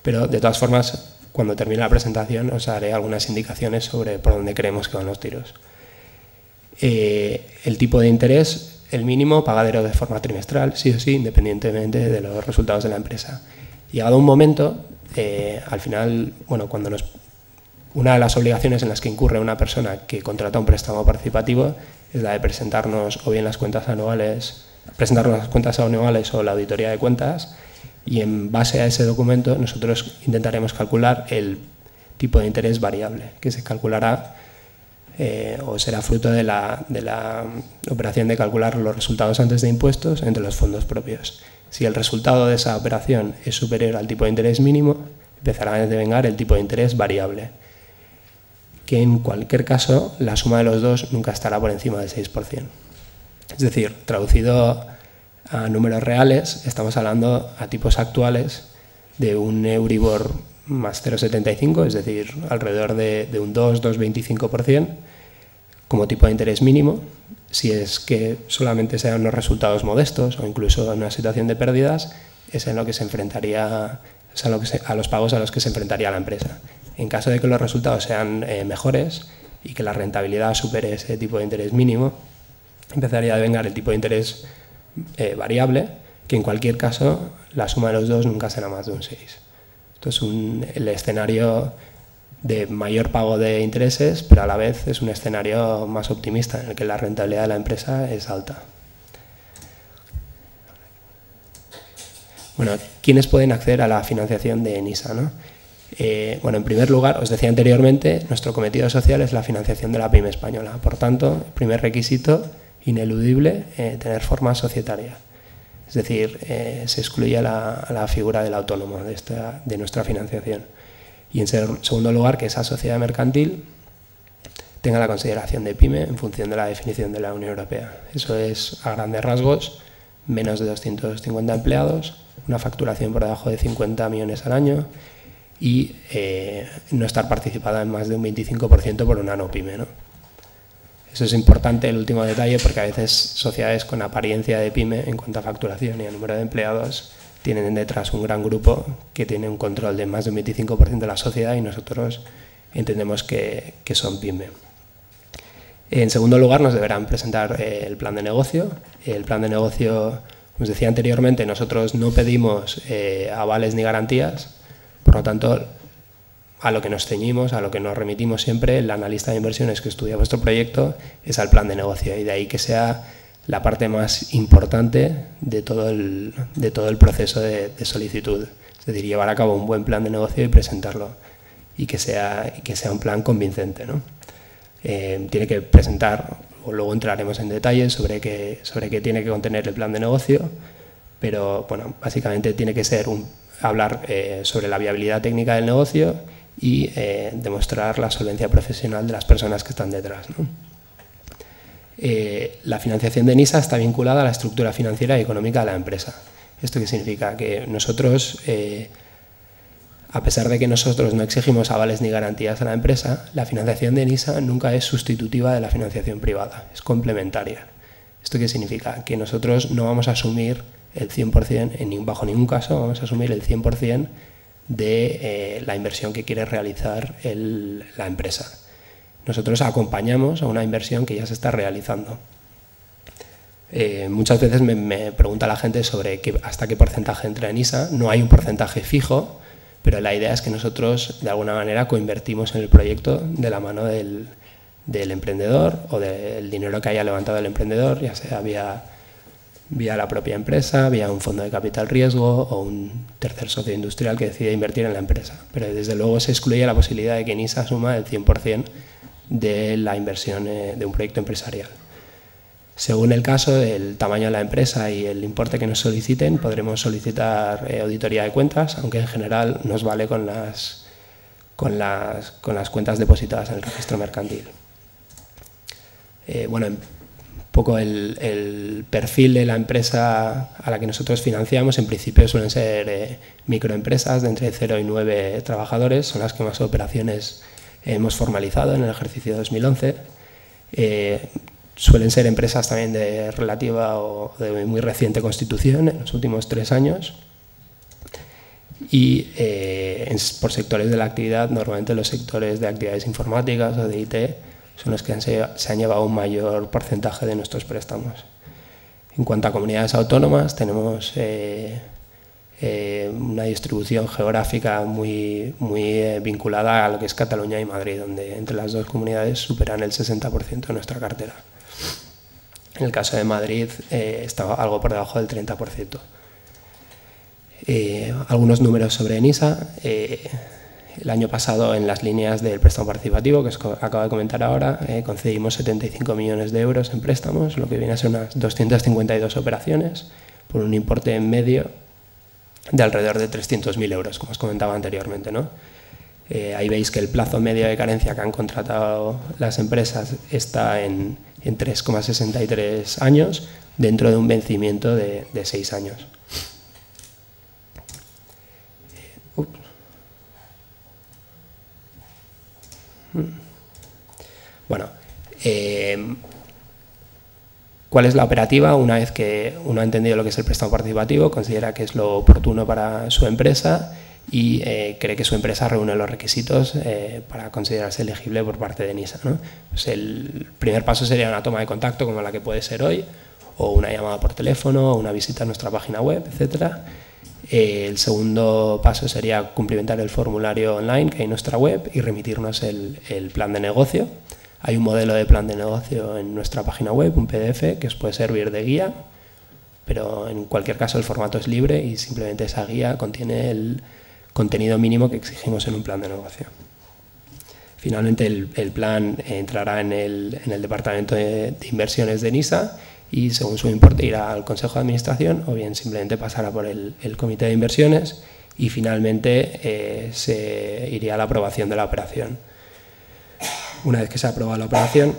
Pero de todas formas, cuando termine la presentación os haré algunas indicaciones sobre por dónde creemos que van los tiros. El tipo de interés, el mínimo, pagadero de forma trimestral, sí o sí, independientemente de los resultados de la empresa. Llegado un momento, al final, bueno, una de las obligaciones en las que incurre una persona que contrata un préstamo participativo es la de presentarnos o bien las cuentas anuales, o la auditoría de cuentas, y en base a ese documento nosotros intentaremos calcular el tipo de interés variable, que se calculará o será fruto de la operación de calcular los resultados antes de impuestos entre los fondos propios. Si el resultado de esa operación es superior al tipo de interés mínimo, empezará a devengar el tipo de interés variable, que en cualquier caso la suma de los dos nunca estará por encima del 6%. Es decir, traducido a números reales, estamos hablando a tipos actuales de un Euribor más 0,75, es decir, alrededor de un 2,25% como tipo de interés mínimo. Si es que solamente sean unos resultados modestos o incluso en una situación de pérdidas, es en lo que se enfrentaría, a los pagos a los que se enfrentaría la empresa. En caso de que los resultados sean mejores y que la rentabilidad supere ese tipo de interés mínimo, empezaría a devengar el tipo de interés variable, que en cualquier caso la suma de los dos nunca será más de un 6. Esto es el escenario de mayor pago de intereses, pero a la vez es un escenario más optimista en el que la rentabilidad de la empresa es alta. Bueno, ¿quiénes pueden acceder a la financiación de ENISA, ¿no? Bueno, en primer lugar, os decía anteriormente, nuestro cometido social es la financiación de la pyme española. Por tanto, el primer requisito ineludible, tener forma societaria. Es decir, se excluye la figura del autónomo de nuestra financiación. Y en segundo lugar, que esa sociedad mercantil tenga la consideración de pyme en función de la definición de la Unión Europea. Eso es, a grandes rasgos, menos de 250 empleados, una facturación por debajo de 50 millones al año y no estar participada en más de un 25% por una no pyme, ¿no? Eso es importante, el último detalle, porque a veces sociedades con apariencia de pyme en cuanto a facturación y a número de empleados tienen detrás un gran grupo que tiene un control de más de un 25% de la sociedad y nosotros entendemos que son pyme. En segundo lugar, nos deberán presentar el plan de negocio. El plan de negocio, como os decía anteriormente, nosotros no pedimos avales ni garantías, por lo tanto, a lo que nos ceñimos, a lo que nos remitimos siempre, el analista de inversiones que estudia vuestro proyecto es al plan de negocio, y de ahí que sea la parte más importante de todo el proceso de solicitud. Es decir, llevar a cabo un buen plan de negocio y presentarlo, y que sea un plan convincente, ¿no? Tiene que presentar, o luego entraremos en detalles sobre qué tiene que contener el plan de negocio, pero bueno, básicamente tiene que ser hablar sobre la viabilidad técnica del negocio y demostrar la solvencia profesional de las personas que están detrás, ¿no? La financiación de ENISA está vinculada a la estructura financiera y económica de la empresa. ¿Esto qué significa? Que nosotros, a pesar de que nosotros no exigimos avales ni garantías a la empresa, la financiación de ENISA nunca es sustitutiva de la financiación privada, es complementaria. ¿Esto qué significa? Que nosotros no vamos a asumir el 100%, bajo ningún caso vamos a asumir el 100% de la inversión que quiere realizar la empresa. Nosotros acompañamos a una inversión que ya se está realizando. Muchas veces me pregunta la gente sobre hasta qué porcentaje entra en ENISA. No hay un porcentaje fijo, pero la idea es que nosotros de alguna manera coinvertimos en el proyecto de la mano del emprendedor o del dinero que haya levantado el emprendedor, ya sea vía la propia empresa, vía un fondo de capital riesgo o un tercer socio industrial que decide invertir en la empresa. Pero desde luego se excluye la posibilidad de que ENISA asuma el 100% de la inversión de un proyecto empresarial. Según el caso, el tamaño de la empresa y el importe que nos soliciten, podremos solicitar auditoría de cuentas, aunque en general nos vale con las cuentas depositadas en el registro mercantil. Bueno, un poco el perfil de la empresa a la que nosotros financiamos, en principio suelen ser microempresas de entre 0 y 9 trabajadores, son las que más operaciones hemos formalizado en el ejercicio 2011. Suelen ser empresas también de relativa o de muy reciente constitución, en los últimos 3 años. Y por sectores de la actividad, normalmente los sectores de actividades informáticas o de IT son los que se han llevado un mayor porcentaje de nuestros préstamos. En cuanto a comunidades autónomas, tenemos una distribución geográfica muy vinculada a lo que es Cataluña y Madrid, donde entre las dos comunidades superan el 60% de nuestra cartera. En el caso de Madrid está algo por debajo del 30%. Algunos números sobre ENISA. El año pasado, en las líneas del préstamo participativo, que os acabo de comentar ahora, concedimos 75 millones de euros en préstamos, lo que viene a ser unas 252 operaciones, por un importe en medio de alrededor de 300.000 euros, como os comentaba anteriormente, ¿no? Ahí veis que el plazo medio de carencia que han contratado las empresas está en 3,63 años, dentro de un vencimiento de 6 años. Bueno, ¿cuál es la operativa? Una vez que uno ha entendido lo que es el préstamo participativo, considera que es lo oportuno para su empresa y cree que su empresa reúne los requisitos para considerarse elegible por parte de ENISA, ¿no? Pues el primer paso sería una toma de contacto como la que puede ser hoy, o una llamada por teléfono, o una visita a nuestra página web, etc. El segundo paso sería cumplimentar el formulario online que hay en nuestra web y remitirnos el plan de negocio. Hay un modelo de plan de negocio en nuestra página web, un PDF, que os puede servir de guía, pero en cualquier caso el formato es libre y simplemente esa guía contiene el contenido mínimo que exigimos en un plan de negocio. Finalmente el plan entrará en el departamento de inversiones de NISA y según su importe irá al Consejo de Administración o bien simplemente pasará por el Comité de Inversiones y finalmente se iría a la aprobación de la operación. Una vez que se ha aprobado la operación,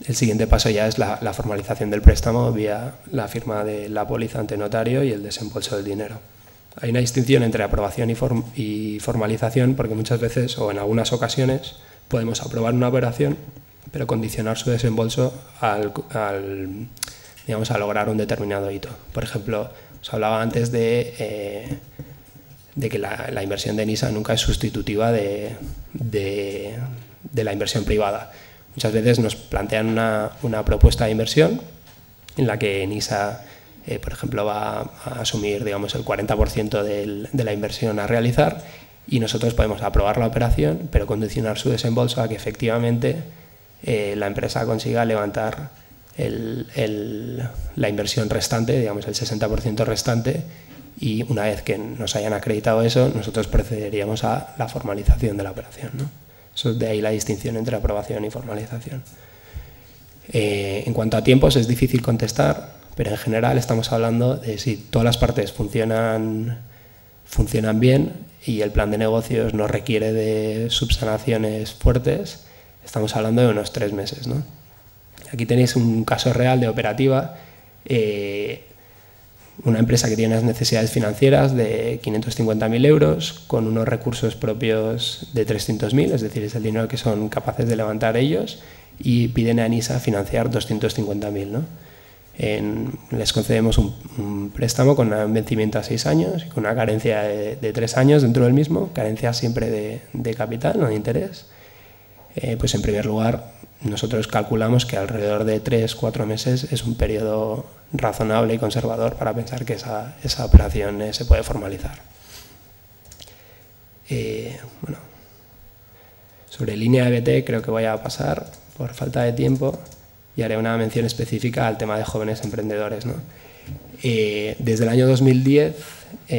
el siguiente paso ya es la formalización del préstamo vía la firma de la póliza ante notario y el desembolso del dinero. Hay una distinción entre aprobación y formalización porque muchas veces o en algunas ocasiones podemos aprobar una operación pero condicionar su desembolso digamos, a lograr un determinado hito. Por ejemplo, os hablaba antes de que la inversión de NISA nunca es sustitutiva de la inversión privada. Muchas veces nos plantean una propuesta de inversión en la que NISA, por ejemplo, va a asumir, digamos, el 40% de la inversión a realizar y nosotros podemos aprobar la operación, pero condicionar su desembolso a que efectivamente la empresa consiga levantar la inversión restante, digamos el 60% restante, y una vez que nos hayan acreditado eso, nosotros procederíamos a la formalización de la operación, ¿no? Eso, de ahí la distinción entre aprobación y formalización. En cuanto a tiempos es difícil contestar, pero en general estamos hablando de si todas las partes funcionan bien y el plan de negocios no requiere de subsanaciones fuertes, estamos hablando de unos 3 meses, ¿no? Aquí tenéis un caso real de operativa, una empresa que tiene unas necesidades financieras de 550.000 euros con unos recursos propios de 300.000, es decir, es el dinero que son capaces de levantar ellos, y piden a NISA financiar 250.000, ¿no? Les concedemos un préstamo con un vencimiento a 6 años y con una carencia de 3 años dentro del mismo, carencia siempre de capital, no de interés. Pues en primer lugar, nosotros calculamos que alrededor de 3-4 meses es un periodo razonable y conservador para pensar que esa operación se puede formalizar. Bueno, sobre línea EBT creo que voy a pasar por falta de tiempo y haré una mención específica al tema de jóvenes emprendedores, ¿no? Desde el año 2010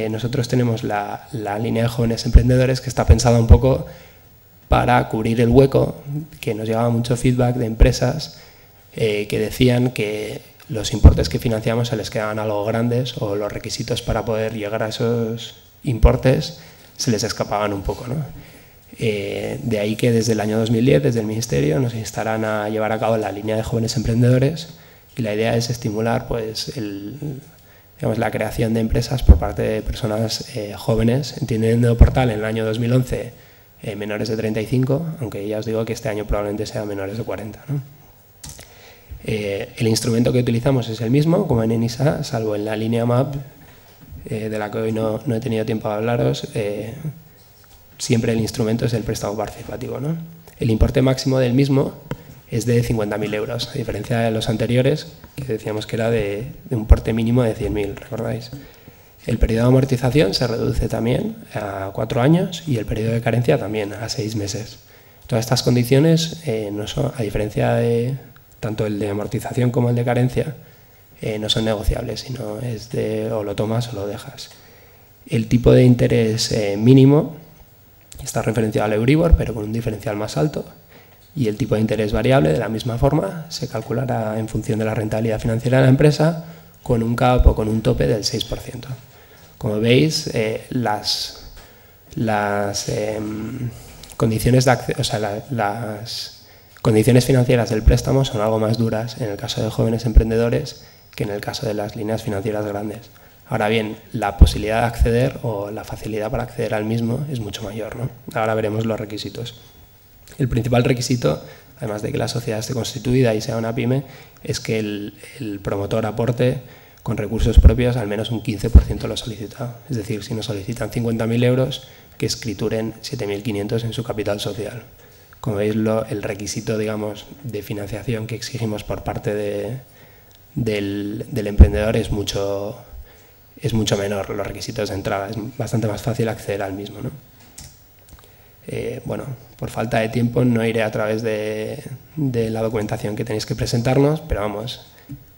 nosotros tenemos la línea de jóvenes emprendedores que está pensada un poco para cubrir el hueco, que nos llegaba mucho feedback de empresas que decían que los importes que financiamos se les quedaban algo grandes o los requisitos para poder llegar a esos importes se les escapaban un poco, ¿no? De ahí que desde el año 2010, desde el Ministerio, nos instaran a llevar a cabo la línea de jóvenes emprendedores y la idea es estimular pues, digamos, la creación de empresas por parte de personas jóvenes. Entendiendo Portal en el año 2011 menores de 35, aunque ya os digo que este año probablemente sean menores de 40, ¿no? El instrumento que utilizamos es el mismo, como en NISA, salvo en la línea MAP, de la que hoy no he tenido tiempo de hablaros. Siempre el instrumento es el préstamo participativo, ¿no? El importe máximo del mismo es de 50.000 euros, a diferencia de los anteriores, que decíamos que era de un importe mínimo de 100.000, ¿recordáis? El periodo de amortización se reduce también a 4 años y el periodo de carencia también a 6 meses. Todas estas condiciones, no son, a diferencia de tanto el de amortización como el de carencia, no son negociables, sino es de o lo tomas o lo dejas. El tipo de interés mínimo está referenciado al Euribor, pero con un diferencial más alto, y el tipo de interés variable, de la misma forma, se calculará en función de la rentabilidad financiera de la empresa con un cap o con un tope del 6%. Como veis, las condiciones de acceso, o sea, las condiciones financieras del préstamo son algo más duras en el caso de jóvenes emprendedores que en el caso de las líneas financieras grandes. Ahora bien, la posibilidad de acceder o la facilidad para acceder al mismo es mucho mayor, ¿no? Ahora veremos los requisitos. El principal requisito, además de que la sociedad esté constituida y sea una pyme, es que el promotor aporte con recursos propios al menos un 15% lo solicitado. Es decir, si nos solicitan 50.000 euros, que escrituren 7.500 en su capital social. Como veis, el requisito, digamos, de financiación que exigimos por parte de del emprendedor es mucho menor, los requisitos de entrada, es bastante más fácil acceder al mismo, ¿no? Bueno, por falta de tiempo no iré a través de la documentación que tenéis que presentarnos, pero vamos,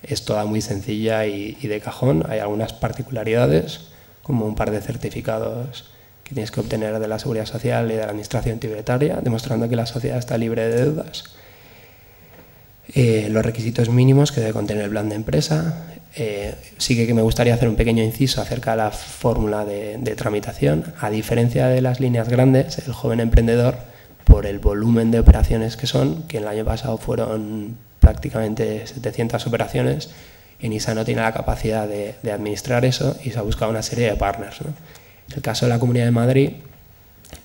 es toda muy sencilla y de cajón. Hay algunas particularidades, como un par de certificados que tienes que obtener de la Seguridad Social y de la Administración Tributaria, demostrando que la sociedad está libre de deudas. Los requisitos mínimos que debe contener el plan de empresa. Sí que me gustaría hacer un pequeño inciso acerca de la fórmula de tramitación. A diferencia de las líneas grandes, el joven emprendedor, por el volumen de operaciones que son, que el año pasado fueron prácticamente 700 operaciones, ENISA no tiene la capacidad de administrar eso y se ha buscado una serie de partners, ¿no? En el caso de la Comunidad de Madrid,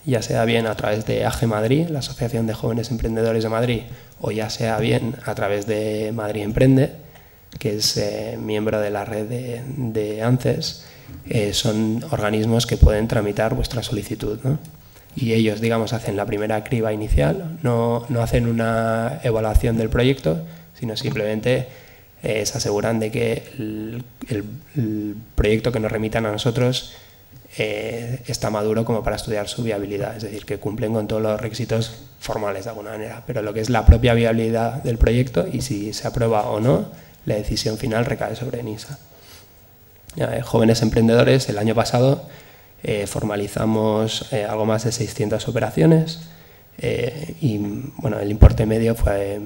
ya sea bien a través de AG Madrid, la Asociación de Jóvenes Emprendedores de Madrid, o ya sea bien a través de Madrid Emprende, que es miembro de la red de ANCES, son organismos que pueden tramitar vuestra solicitud, ¿no? Y ellos, digamos, hacen la primera criba inicial, no hacen una evaluación del proyecto, sino simplemente se aseguran de que el proyecto que nos remitan a nosotros está maduro como para estudiar su viabilidad, es decir, que cumplen con todos los requisitos formales de alguna manera, pero lo que es la propia viabilidad del proyecto y si se aprueba o no, la decisión final recae sobre ENISA. Jóvenes emprendedores, el año pasado formalizamos algo más de 600 operaciones y bueno, el importe medio fue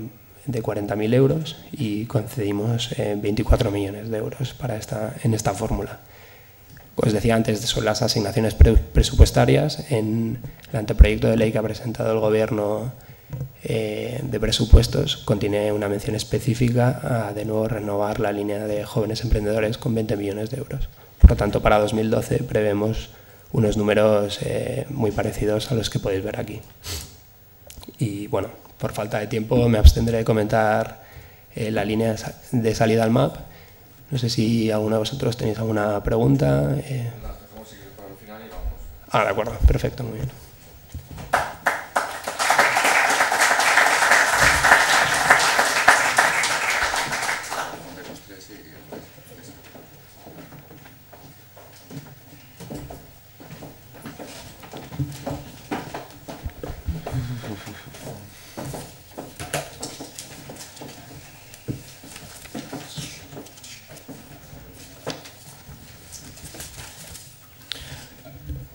de 40.000 euros y concedimos 24 millones de euros en esta fórmula. Os decía antes, son las asignaciones presupuestarias. En el anteproyecto de ley que ha presentado el Gobierno de presupuestos contiene una mención específica a de nuevo renovar la línea de jóvenes emprendedores con 20 millones de euros. Por lo tanto, para 2012 prevemos unos números muy parecidos a los que podéis ver aquí. Y bueno, por falta de tiempo me abstendré de comentar la línea de salida al MAP. No sé si alguno de vosotros tenéis alguna pregunta. De acuerdo, perfecto, muy bien.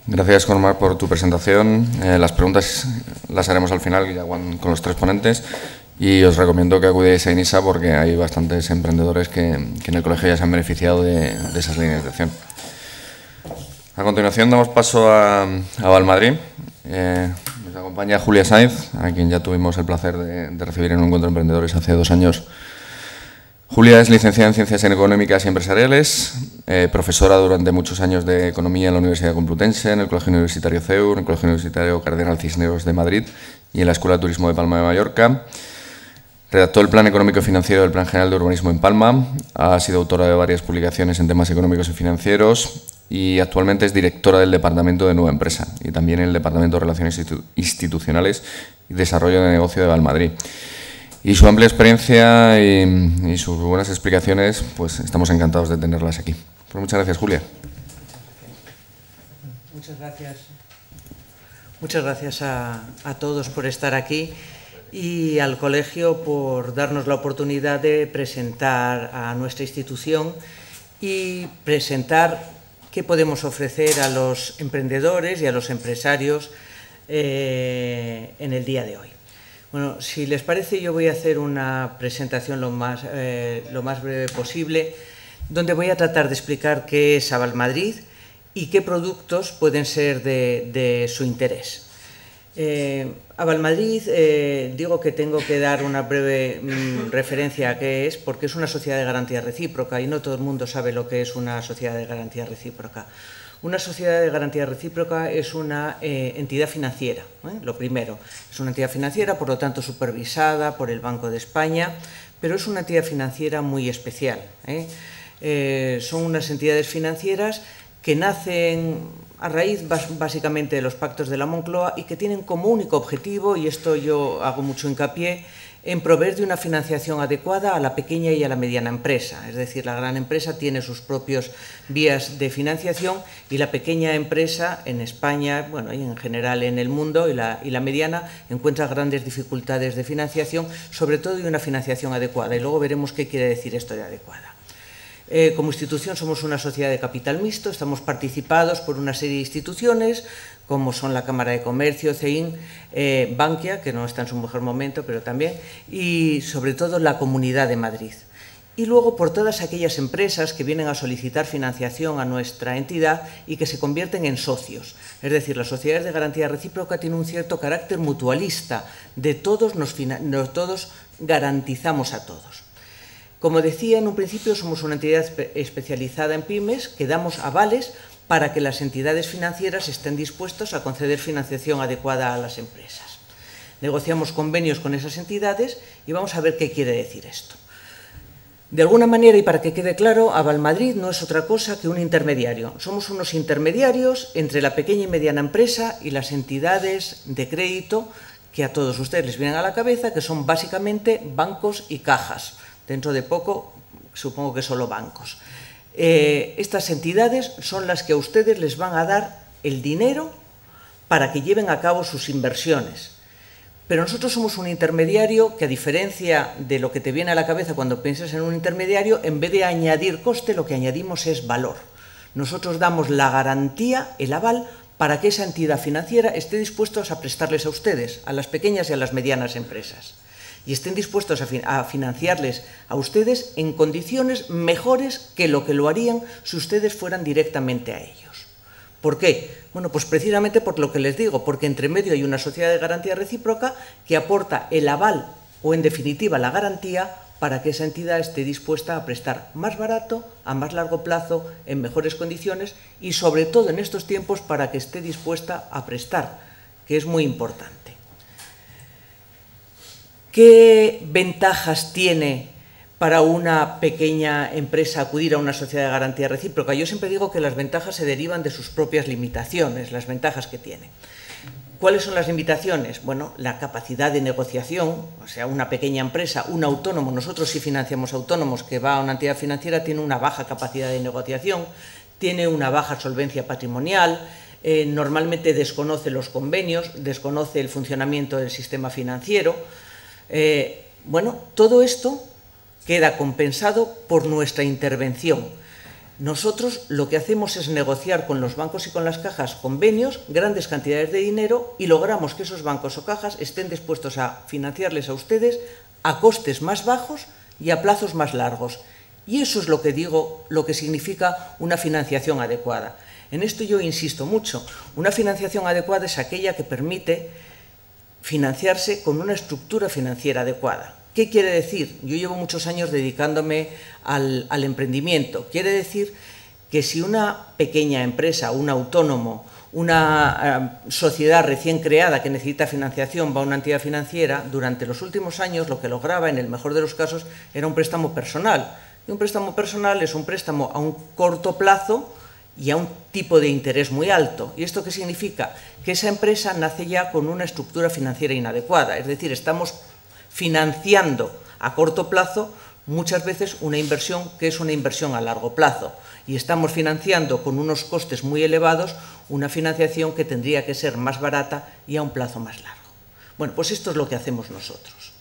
Gracias, Cormac, por tu presentación. Las preguntas las haremos al final ya con los tres ponentes y os recomiendo que acudáis a ENISA porque hay bastantes emprendedores que en el colegio ya se han beneficiado de esas líneas de acción. A continuación damos paso a Valmadrid. Nos acompaña Julia Sainz, a quien ya tuvimos el placer de recibir en un encuentro de emprendedores hace 2 años. Julia es licenciada en Ciencias Económicas y Empresariales, profesora durante muchos años de Economía en la Universidad Complutense, en el Colegio Universitario CEU, en el Colegio Universitario Cardenal Cisneros de Madrid y en la Escuela de Turismo de Palma de Mallorca. Redactó el Plan Económico y Financiero del Plan General de Urbanismo en Palma, ha sido autora de varias publicaciones en temas económicos y financieros y actualmente es directora del Departamento de Nueva Empresa y también en el Departamento de Relaciones Institucionales y Desarrollo de Negocio de Valmadrid. Y su amplia experiencia y sus buenas explicaciones, pues estamos encantados de tenerlas aquí. Pues muchas gracias, Julia. Muchas gracias. Muchas gracias a todos por estar aquí y al colegio por darnos la oportunidad de presentar a nuestra institución y presentar qué podemos ofrecer a los emprendedores y a los empresarios en el día de hoy. Bueno, si les parece, yo voy a hacer una presentación lo más breve posible, donde voy a tratar de explicar qué es Valmadrid y qué productos pueden ser de su interés. A Valmadrid digo que tengo que dar una breve referencia a qué es, porque es una sociedad de garantía recíproca y no todo el mundo sabe lo que es una sociedad de garantía recíproca. Una sociedad de garantía recíproca es una entidad financiera, lo primero. Es una entidad financiera, por lo tanto, supervisada por el Banco de España, pero es una entidad financiera muy especial. Son unas entidades financieras que nacen a raíz básicamente de los pactos de la Moncloa y que tienen como único objetivo, y esto yo hago mucho hincapié, en proveer de una financiación adecuada a la pequeña y a la mediana empresa. Es decir, la gran empresa tiene sus propios vías de financiación y la pequeña empresa en España, bueno, y en general en el mundo, y la mediana encuentra grandes dificultades de financiación, sobre todo de una financiación adecuada. Y luego veremos qué quiere decir esto de adecuada. Como institución somos una sociedad de capital mixto, estamos participados por una serie de instituciones, como son la Cámara de Comercio, CEIN, Bankia, que no está en su mejor momento, pero también, y sobre todo la Comunidad de Madrid. Y luego por todas aquellas empresas que vienen a solicitar financiación a nuestra entidad y que se convierten en socios. Es decir, las sociedades de garantía recíproca tienen un cierto carácter mutualista, de todos todos garantizamos a todos. Como decía en un principio, somos una entidad especializada en pymes que damos avales para que las entidades financieras estén dispuestas a conceder financiación adecuada a las empresas. Negociamos convenios con esas entidades y vamos a ver qué quiere decir esto. De alguna manera, y para que quede claro, Avalmadrid no es otra cosa que un intermediario. Somos unos intermediarios entre la pequeña y mediana empresa y las entidades de crédito que a todos ustedes les vienen a la cabeza, que son básicamente bancos y cajas. Dentro de poco, supongo que solo bancos. Estas entidades son las que a ustedes les van a dar el dinero para que lleven a cabo sus inversiones. Pero nosotros somos un intermediario que, a diferencia de lo que te viene a la cabeza cuando piensas en un intermediario, en vez de añadir coste, lo que añadimos es valor. Nosotros damos la garantía, el aval, para que esa entidad financiera esté dispuesta a prestarles a ustedes, a las pequeñas y a las medianas empresas, y estén dispuestos a financiarles a ustedes en condiciones mejores que lo harían si ustedes fueran directamente a ellos. ¿Por qué? Bueno, pues precisamente por lo que les digo, porque entre medio hay una sociedad de garantía recíproca que aporta el aval o, en definitiva, la garantía para que esa entidad esté dispuesta a prestar más barato, a más largo plazo, en mejores condiciones y, sobre todo en estos tiempos, para que esté dispuesta a prestar, que es muy importante. ¿Qué ventajas tiene para una pequeña empresa acudir a una sociedad de garantía recíproca? Yo siempre digo que las ventajas se derivan de sus propias limitaciones, las ventajas que tiene. ¿Cuáles son las limitaciones? Bueno, la capacidad de negociación, o sea, una pequeña empresa, un autónomo, nosotros sí financiamos autónomos, que va a una entidad financiera, tiene una baja capacidad de negociación, tiene una baja solvencia patrimonial, normalmente desconoce los convenios, desconoce el funcionamiento del sistema financiero. Bueno, todo esto queda compensado por nuestra intervención. Nosotros lo que hacemos es negociar con los bancos y con las cajas convenios, grandes cantidades de dinero, y logramos que esos bancos o cajas estén dispuestos a financiarles a ustedes a costes más bajos y a plazos más largos. Y eso es lo que digo, lo que significa una financiación adecuada. En esto yo insisto mucho. Una financiación adecuada es aquella que permite financiarse con una estructura financiera adecuada. ¿Qué quiere decir? Yo llevo muchos años dedicándome al emprendimiento. Quiere decir que si una pequeña empresa, un autónomo, una sociedad recién creada que necesita financiación va a una entidad financiera, durante los últimos años lo que lograba, en el mejor de los casos, era un préstamo personal. Y un préstamo personal es un préstamo a un corto plazo y a un tipo de interés muy alto. ¿Y esto qué significa? Que esa empresa nace ya con una estructura financiera inadecuada. Es decir, estamos financiando a corto plazo muchas veces una inversión que es una inversión a largo plazo, y estamos financiando con unos costes muy elevados una financiación que tendría que ser más barata y a un plazo más largo. Bueno, pues esto es lo que hacemos nosotros.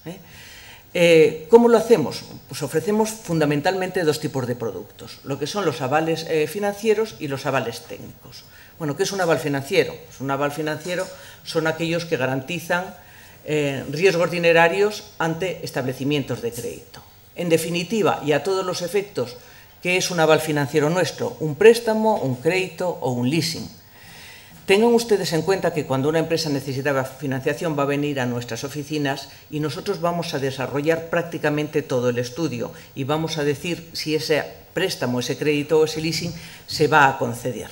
¿Cómo lo hacemos? Pues ofrecemos fundamentalmente dos tipos de productos, lo que son los avales financieros y los avales técnicos. Bueno, ¿qué es un aval financiero? Pues un aval financiero son aquellos que garantizan riesgos dinerarios ante establecimientos de crédito. En definitiva, y a todos los efectos, ¿qué es un aval financiero nuestro? Un préstamo, un crédito o un leasing. Tengan ustedes en cuenta que cuando una empresa necesita financiación va a venir a nuestras oficinas y nosotros vamos a desarrollar prácticamente todo el estudio y vamos a decir si ese préstamo, ese crédito o ese leasing se va a conceder.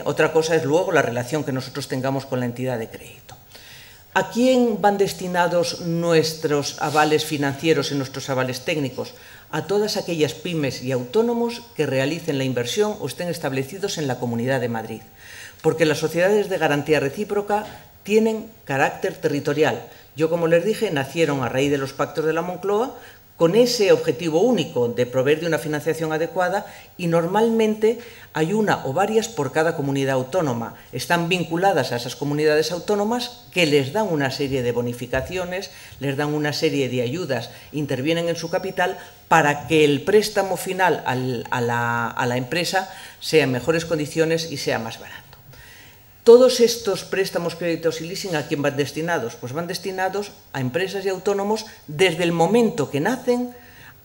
Otra cosa es luego la relación que nosotros tengamos con la entidad de crédito. ¿A quién van destinados nuestros avales financieros y nuestros avales técnicos? A todas aquellas pymes y autónomos que realicen la inversión o estén establecidos en la Comunidad de Madrid. Porque las sociedades de garantía recíproca tienen carácter territorial. Yo, como les dije, nacieron a raíz de los pactos de la Moncloa con ese objetivo único de proveer de una financiación adecuada, y normalmente hay una o varias por cada comunidad autónoma. Están vinculadas a esas comunidades autónomas que les dan una serie de bonificaciones, les dan una serie de ayudas, intervienen en su capital para que el préstamo final a la empresa sea en mejores condiciones y sea más barato. Todos estos préstamos, créditos y leasing, ¿a quién van destinados? Pues van destinados a empresas y autónomos desde el momento que nacen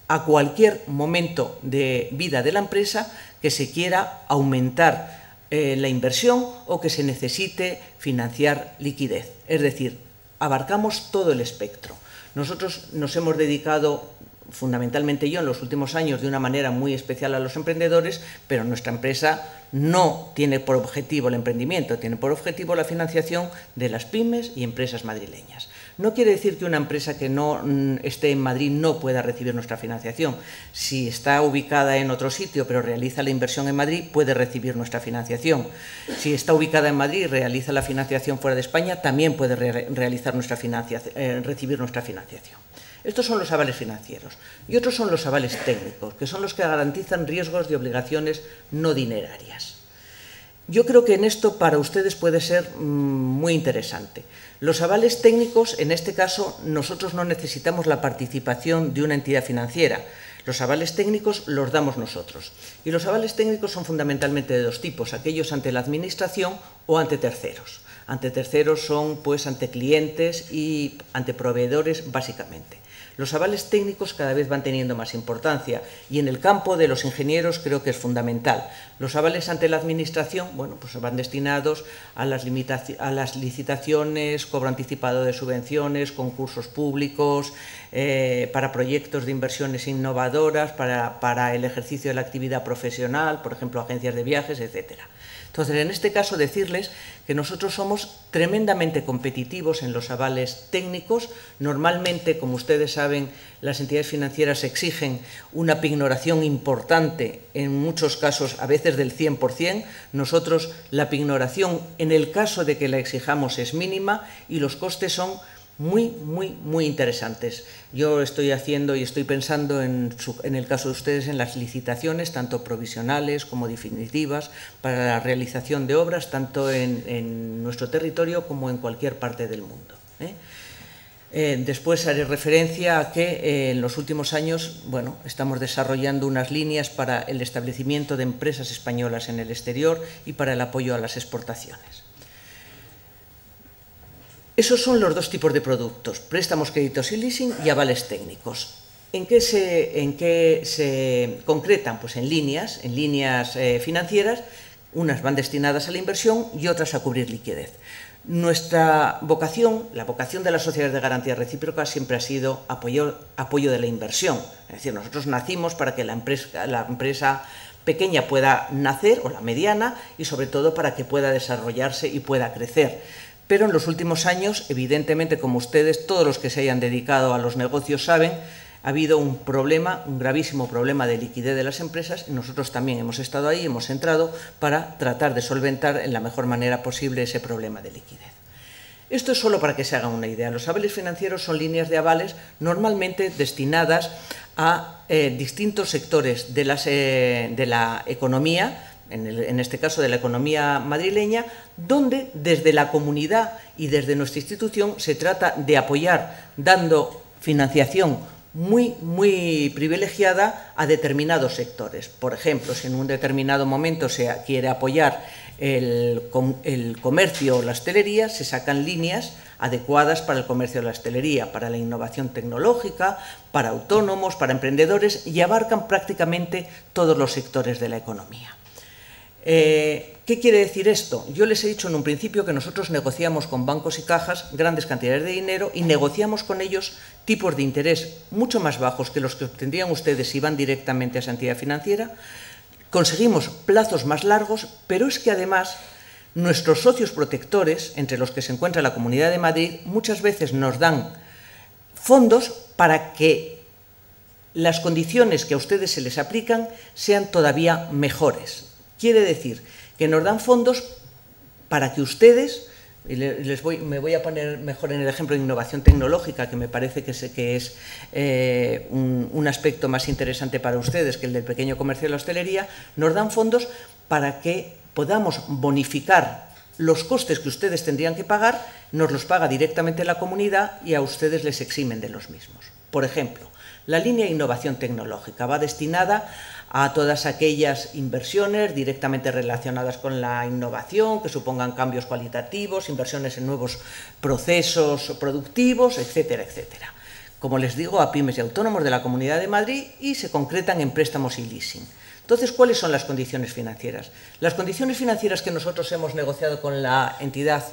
a cualquier momento de vida de la empresa que se quiera aumentar la inversión o que se necesite financiar liquidez. Es decir, abarcamos todo el espectro. Nosotros nos hemos dedicado, fundamentalmente yo, en los últimos años de una manera muy especial a los emprendedores, pero nuestra empresa no tiene por objetivo el emprendimiento, tiene por objetivo la financiación de las pymes y empresas madrileñas. No quiere decir que una empresa que no esté en Madrid no pueda recibir nuestra financiación. Si está ubicada en otro sitio pero realiza la inversión en Madrid, puede recibir nuestra financiación. Si está ubicada en Madrid y realiza la financiación fuera de España, también puede realizar recibir nuestra financiación. Estos son los avales financieros. Y otros son los avales técnicos, que son los que garantizan riesgos de obligaciones no dinerarias. Yo creo que en esto para ustedes puede ser muy interesante. Los avales técnicos, en este caso, nosotros no necesitamos la participación de una entidad financiera. Los avales técnicos los damos nosotros. Y los avales técnicos son fundamentalmente de dos tipos, aquellos ante la administración o ante terceros. Ante terceros son, pues, ante clientes y ante proveedores, básicamente. Los avales técnicos cada vez van teniendo más importancia y en el campo de los ingenieros creo que es fundamental. Los avales ante la administración, bueno, pues van destinados a las licitaciones, cobro anticipado de subvenciones, concursos públicos, para proyectos de inversiones innovadoras, para el ejercicio de la actividad profesional, por ejemplo, agencias de viajes, etcétera. Entonces, en este caso, decirles que nosotros somos tremendamente competitivos en los avales técnicos. Normalmente, como ustedes saben, las entidades financieras exigen una pignoración importante, en muchos casos a veces del 100%. Nosotros la pignoración, en el caso de que la exijamos, es mínima y los costes son muy interesantes. Yo estoy haciendo y estoy pensando en el caso de ustedes en las licitaciones, tanto provisionales como definitivas, para la realización de obras, tanto en nuestro territorio como en cualquier parte del mundo. Después haré referencia a que en los últimos años, bueno, estamos desarrollando unas líneas para el establecimiento de empresas españolas en el exterior y para el apoyo a las exportaciones. Esos son los dos tipos de productos, préstamos, créditos y leasing y avales técnicos. ¿En qué se concretan? Pues en líneas financieras, unas van destinadas a la inversión y otras a cubrir liquidez. Nuestra vocación, la vocación de las sociedades de garantía recíproca siempre ha sido apoyo de la inversión. Es decir, nosotros nacimos para que la empresa pequeña pueda nacer, o la mediana, y sobre todo para que pueda desarrollarse y pueda crecer. Pero en los últimos años, evidentemente, como ustedes, todos los que se hayan dedicado a los negocios saben, ha habido un problema, un gravísimo problema de liquidez de las empresas, y nosotros también hemos estado ahí, hemos entrado para tratar de solventar en la mejor manera posible ese problema de liquidez. Esto es solo para que se hagan una idea. Los avales financieros son líneas de avales normalmente destinadas a distintos sectores de la economía, en este caso de la economía madrileña, donde desde la comunidad y desde nuestra institución se trata de apoyar dando financiación muy privilegiada a determinados sectores. Por ejemplo, si en un determinado momento se quiere apoyar el comercio o la hostelería, se sacan líneas adecuadas para el comercio o la hostelería, para la innovación tecnológica, para autónomos, para emprendedores, y abarcan prácticamente todos los sectores de la economía. ¿Qué quiere decir esto? Yo les he dicho en un principio que nosotros negociamos con bancos y cajas grandes cantidades de dinero y negociamos con ellos tipos de interés mucho más bajos que los que obtendrían ustedes si van directamente a esa entidad financiera. Conseguimos plazos más largos, pero es que además nuestros socios protectores, entre los que se encuentra la Comunidad de Madrid, muchas veces nos dan fondos para que las condiciones que a ustedes se les aplican sean todavía mejores. Quiere decir que nos dan fondos para que ustedes y me voy a poner mejor en el ejemplo de innovación tecnológica, que me parece que es un aspecto más interesante para ustedes que el del pequeño comercio y la hostelería, nos dan fondos para que podamos bonificar los costes que ustedes tendrían que pagar, nos los paga directamente la comunidad y a ustedes les eximen de los mismos. Por ejemplo, la línea de innovación tecnológica va destinada a todas aquellas inversiones directamente relacionadas con la innovación, que supongan cambios cualitativos, inversiones en nuevos procesos productivos, etcétera, etcétera. Como les digo, a pymes y autónomos de la Comunidad de Madrid, y se concretan en préstamos y leasing. Entonces, ¿cuáles son las condiciones financieras? Las condiciones financieras que nosotros hemos negociado con la entidad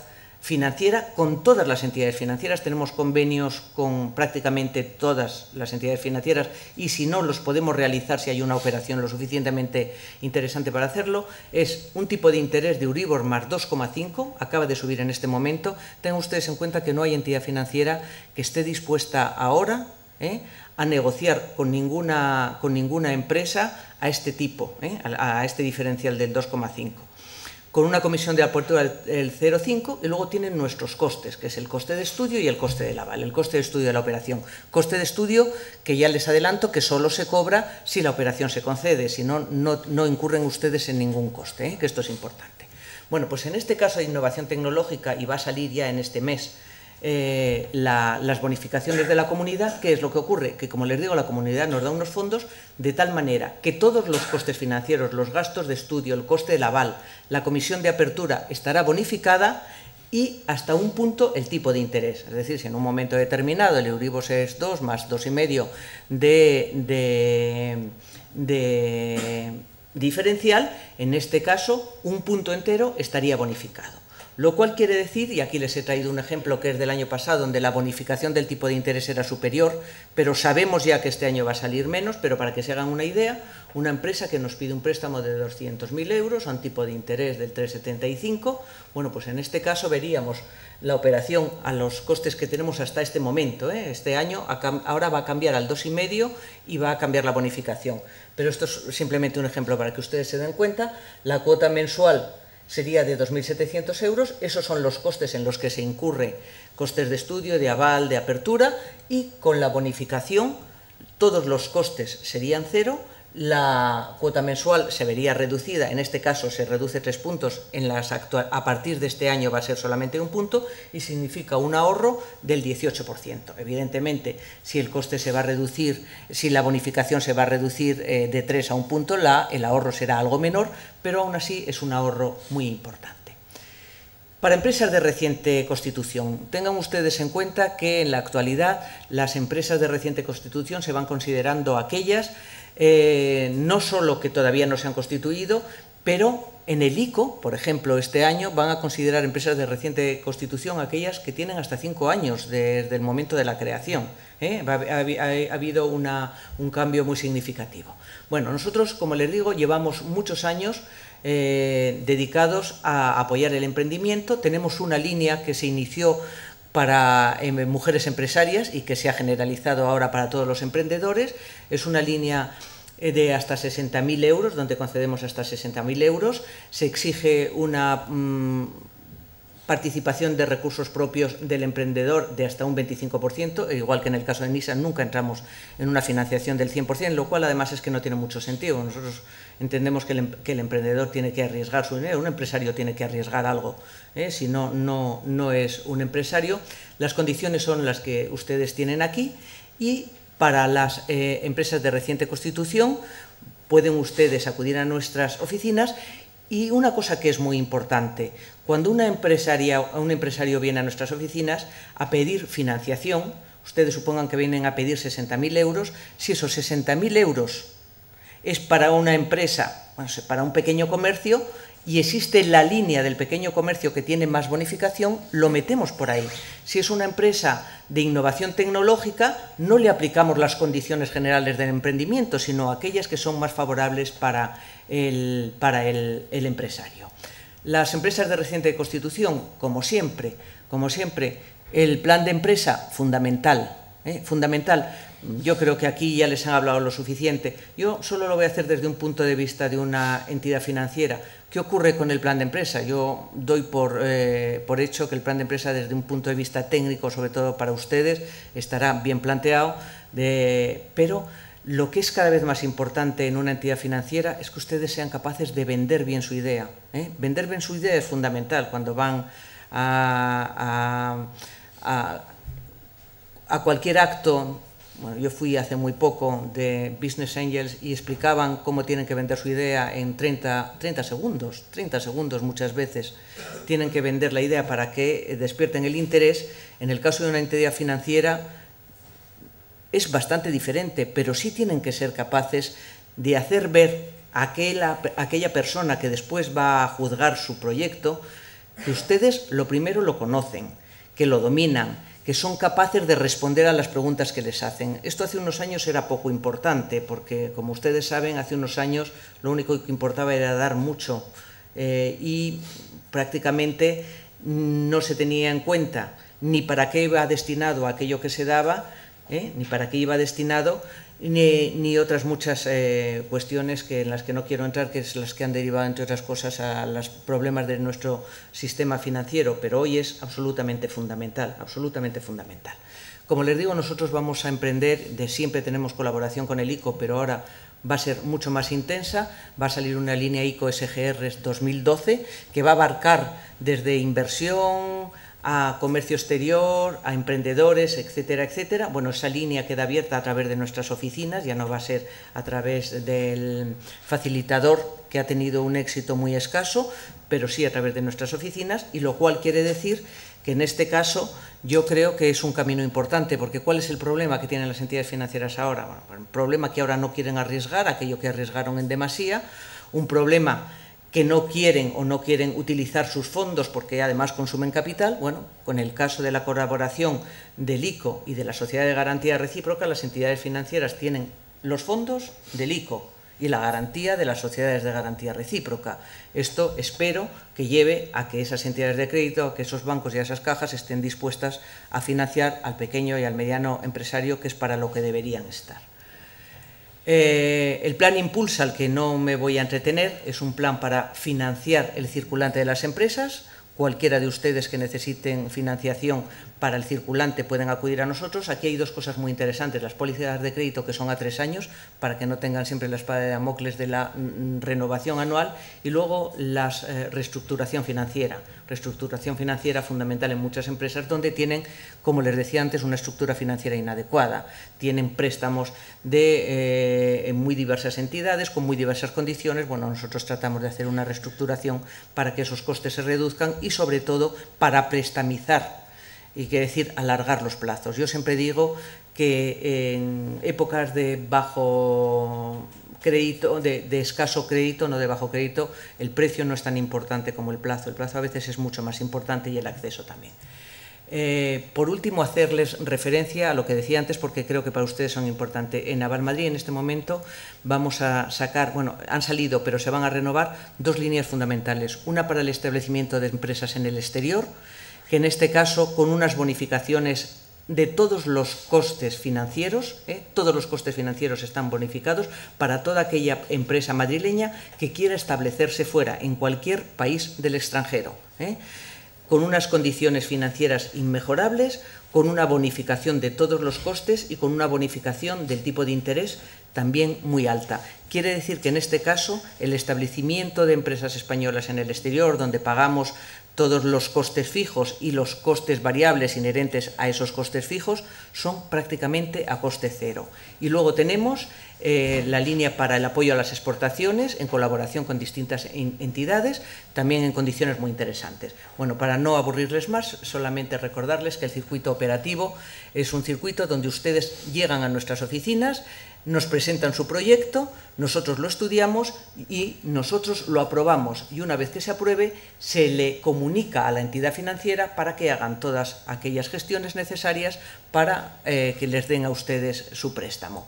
financiera, con todas las entidades financieras, tenemos convenios con prácticamente todas las entidades financieras, y si no, los podemos realizar si hay una operación lo suficientemente interesante para hacerlo. Es un tipo de interés de Euribor más 2,5, acaba de subir en este momento. Tengan ustedes en cuenta que no hay entidad financiera que esté dispuesta ahora a negociar con ninguna empresa a este tipo, a este diferencial del 2,5. Con una comisión de apertura del 0,5, y luego tienen nuestros costes, que es el coste de estudio y el coste del aval. El coste de estudio de la operación. Coste de estudio que ya les adelanto que solo se cobra si la operación se concede, si no, no incurren ustedes en ningún coste, que esto es importante. Bueno, pues en este caso de innovación tecnológica, y va a salir ya en este mes, las bonificaciones de la comunidad, ¿qué es lo que ocurre? Que, como les digo, la comunidad nos da unos fondos de tal manera que todos los costes financieros, los gastos de estudio, el coste del aval, la comisión de apertura estará bonificada, y hasta un punto el tipo de interés. Es decir, si en un momento determinado el Euribor es 2 más 2,5 de diferencial, en este caso un punto entero estaría bonificado. Lo cual quiere decir, y aquí les he traído un ejemplo que es del año pasado, donde la bonificación del tipo de interés era superior, pero sabemos ya que este año va a salir menos, pero para que se hagan una idea, una empresa que nos pide un préstamo de 200.000 euros a un tipo de interés del 3,75, bueno, pues en este caso veríamos la operación a los costes que tenemos hasta este momento, este año, ahora va a cambiar al 2,5 y va a cambiar la bonificación. Pero esto es simplemente un ejemplo para que ustedes se den cuenta. La cuota mensual sería de 2.700 euros, esos son los costes en los que se incurre, costes de estudio, de aval, de apertura, y con la bonificación todos los costes serían cero, la cuota mensual se vería reducida, en este caso se reduce 3 puntos, a partir de este año va a ser solamente 1 punto, y significa un ahorro del 18%. Evidentemente, si el coste se va a reducir, si la bonificación se va a reducir de 3 a 1 punto, el ahorro será algo menor, pero aún así es un ahorro muy importante. Para empresas de reciente constitución, tengan ustedes en cuenta que en la actualidad las empresas de reciente constitución se van considerando aquellas no solo que todavía no se han constituido, pero en el ICO, por ejemplo, este año van a considerar empresas de reciente constitución aquellas que tienen hasta 5 años desde el momento de la creación. Ha habido un cambio muy significativo. Bueno, nosotros, como les digo, llevamos muchos años dedicados a apoyar el emprendimiento. Tenemos una línea que se inició para mujeres empresarias y que se ha generalizado ahora para todos los emprendedores. Es una línea de hasta 60.000 euros, donde concedemos hasta 60.000 euros. Se exige una participación de recursos propios del emprendedor de hasta un 25%, igual que en el caso de NISA nunca entramos en una financiación del 100%, lo cual además es que no tiene mucho sentido. Nosotros entendemos que el emprendedor tiene que arriesgar su dinero, un empresario tiene que arriesgar algo, si no, no es un empresario. Las condiciones son las que ustedes tienen aquí, y para las empresas de reciente constitución pueden ustedes acudir a nuestras oficinas. Y una cosa que es muy importante, cuando un empresario viene a nuestras oficinas a pedir financiación, ustedes supongan que vienen a pedir 60.000 euros, si esos 60.000 euros es para una empresa, para un pequeño comercio, y existe la línea del pequeño comercio que tiene más bonificación, lo metemos por ahí. Si es una empresa de innovación tecnológica, no le aplicamos las condiciones generales del emprendimiento, sino aquellas que son más favorables para el empresario. Las empresas de reciente constitución, como siempre, el plan de empresa, fundamental, yo creo que aquí ya les han hablado lo suficiente. Yo solo lo voy a hacer desde un punto de vista de una entidad financiera. ¿Qué ocurre con el plan de empresa? Yo doy por hecho que el plan de empresa, desde un punto de vista técnico, sobre todo para ustedes, estará bien planteado, pero lo que es cada vez más importante en una entidad financiera es que ustedes sean capaces de vender bien su idea. Vender bien su idea es fundamental cuando van a cualquier acto. Bueno, yo fui hace muy poco de Business Angels y explicaban cómo tienen que vender su idea en 30 segundos muchas veces. Tienen que vender la idea para que despierten el interés. En el caso de una entidad financiera es bastante diferente, pero sí tienen que ser capaces de hacer ver a aquella persona que después va a juzgar su proyecto que ustedes lo primero lo conocen, que lo dominan, que son capaces de responder a las preguntas que les hacen. Esto hace unos años era poco importante, porque, como ustedes saben, hace unos años lo único que importaba era dar mucho y prácticamente no se tenía en cuenta ni para qué iba destinado aquello que se daba, ni para qué iba destinado, ni otras muchas cuestiones en las que no quiero entrar, que es las que han derivado, entre otras cosas, a los problemas de nuestro sistema financiero, pero hoy es absolutamente fundamental, absolutamente fundamental. Como les digo, nosotros vamos a emprender, siempre tenemos colaboración con el ICO, pero ahora va a ser mucho más intensa. Va a salir una línea ICO SGR 2012 que va a abarcar desde inversión a comercio exterior, a emprendedores, etcétera, etcétera. Bueno, esa línea queda abierta a través de nuestras oficinas, ya no va a ser a través del facilitador, que ha tenido un éxito muy escaso, pero sí a través de nuestras oficinas, y lo cual quiere decir que en este caso yo creo que es un camino importante, porque ¿cuál es el problema que tienen las entidades financieras ahora? Bueno, el problema que ahora no quieren arriesgar, aquello que arriesgaron en demasía, un problema que no quieren o no quieren utilizar sus fondos porque además consumen capital. Bueno, con el caso de la colaboración del ICO y de la Sociedad de Garantía Recíproca, las entidades financieras tienen los fondos del ICO y la garantía de las sociedades de garantía recíproca. Esto espero que lleve a que esas entidades de crédito, a que esos bancos y a esas cajas estén dispuestas a financiar al pequeño y al mediano empresario, que es para lo que deberían estar. El plan Impulsa, al que no me voy a entretener, es un plan para financiar el circulante de las empresas. Cualquiera de ustedes que necesiten financiación para el circulante pueden acudir a nosotros. Aquí hay dos cosas muy interesantes: las pólizas de crédito, que son a 3 años, para que no tengan siempre la espada de Damocles de la renovación anual, y luego la reestructuración financiera. Reestructuración financiera fundamental en muchas empresas donde tienen, como les decía antes, una estructura financiera inadecuada. Tienen préstamos de muy diversas entidades, con muy diversas condiciones. Bueno, nosotros tratamos de hacer una reestructuración para que esos costes se reduzcan y, sobre todo, para prestamizar, y quiere decir alargar los plazos. Yo siempre digo que en épocas de bajo crédito, de escaso crédito, no de bajo crédito, el precio no es tan importante como el plazo. El plazo a veces es mucho más importante, y el acceso también. Por último, hacerles referencia a lo que decía antes, porque creo que para ustedes son importantes. En Navalmadrid, en este momento, vamos a sacar, bueno, han salido, pero se van a renovar 2 líneas fundamentales. Una para el establecimiento de empresas en el exterior, que en este caso, con unas bonificaciones de todos los costes financieros, todos los costes financieros están bonificados para toda aquella empresa madrileña que quiera establecerse fuera, en cualquier país del extranjero, con unas condiciones financieras inmejorables, con una bonificación de todos los costes y con una bonificación del tipo de interés también muy alta. Quiere decir que en este caso el establecimiento de empresas españolas en el exterior, donde pagamos todos los costes fijos y los costes variables inherentes a esos costes fijos, son prácticamente a coste cero. Y luego tenemos la línea para el apoyo a las exportaciones, en colaboración con distintas entidades, también en condiciones muy interesantes. Bueno, para no aburrirles más, solamente recordarles que el circuito operativo es un circuito donde ustedes llegan a nuestras oficinas, nos presentan su proyecto, nosotros lo estudiamos y nosotros lo aprobamos, y una vez que se apruebe se le comunica a la entidad financiera para que hagan todas aquellas gestiones necesarias para que les den a ustedes su préstamo.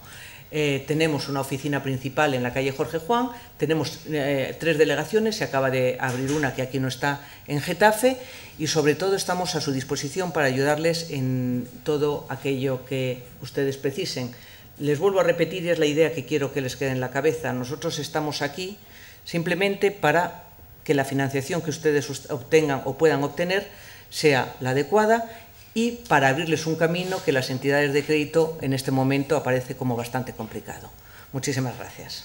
tenemos una oficina principal en la calle Jorge Juan, tenemos 3 delegaciones, se acaba de abrir una que aquí no está, en Getafe, y sobre todo estamos a su disposición para ayudarles en todo aquello que ustedes precisen. Les vuelvo a repetir, y es la idea que quiero que les quede en la cabeza, nosotros estamos aquí simplemente para que la financiación que ustedes obtengan o puedan obtener sea la adecuada y para abrirles un camino que las entidades de crédito en este momento aparece como bastante complicado. Muchísimas gracias.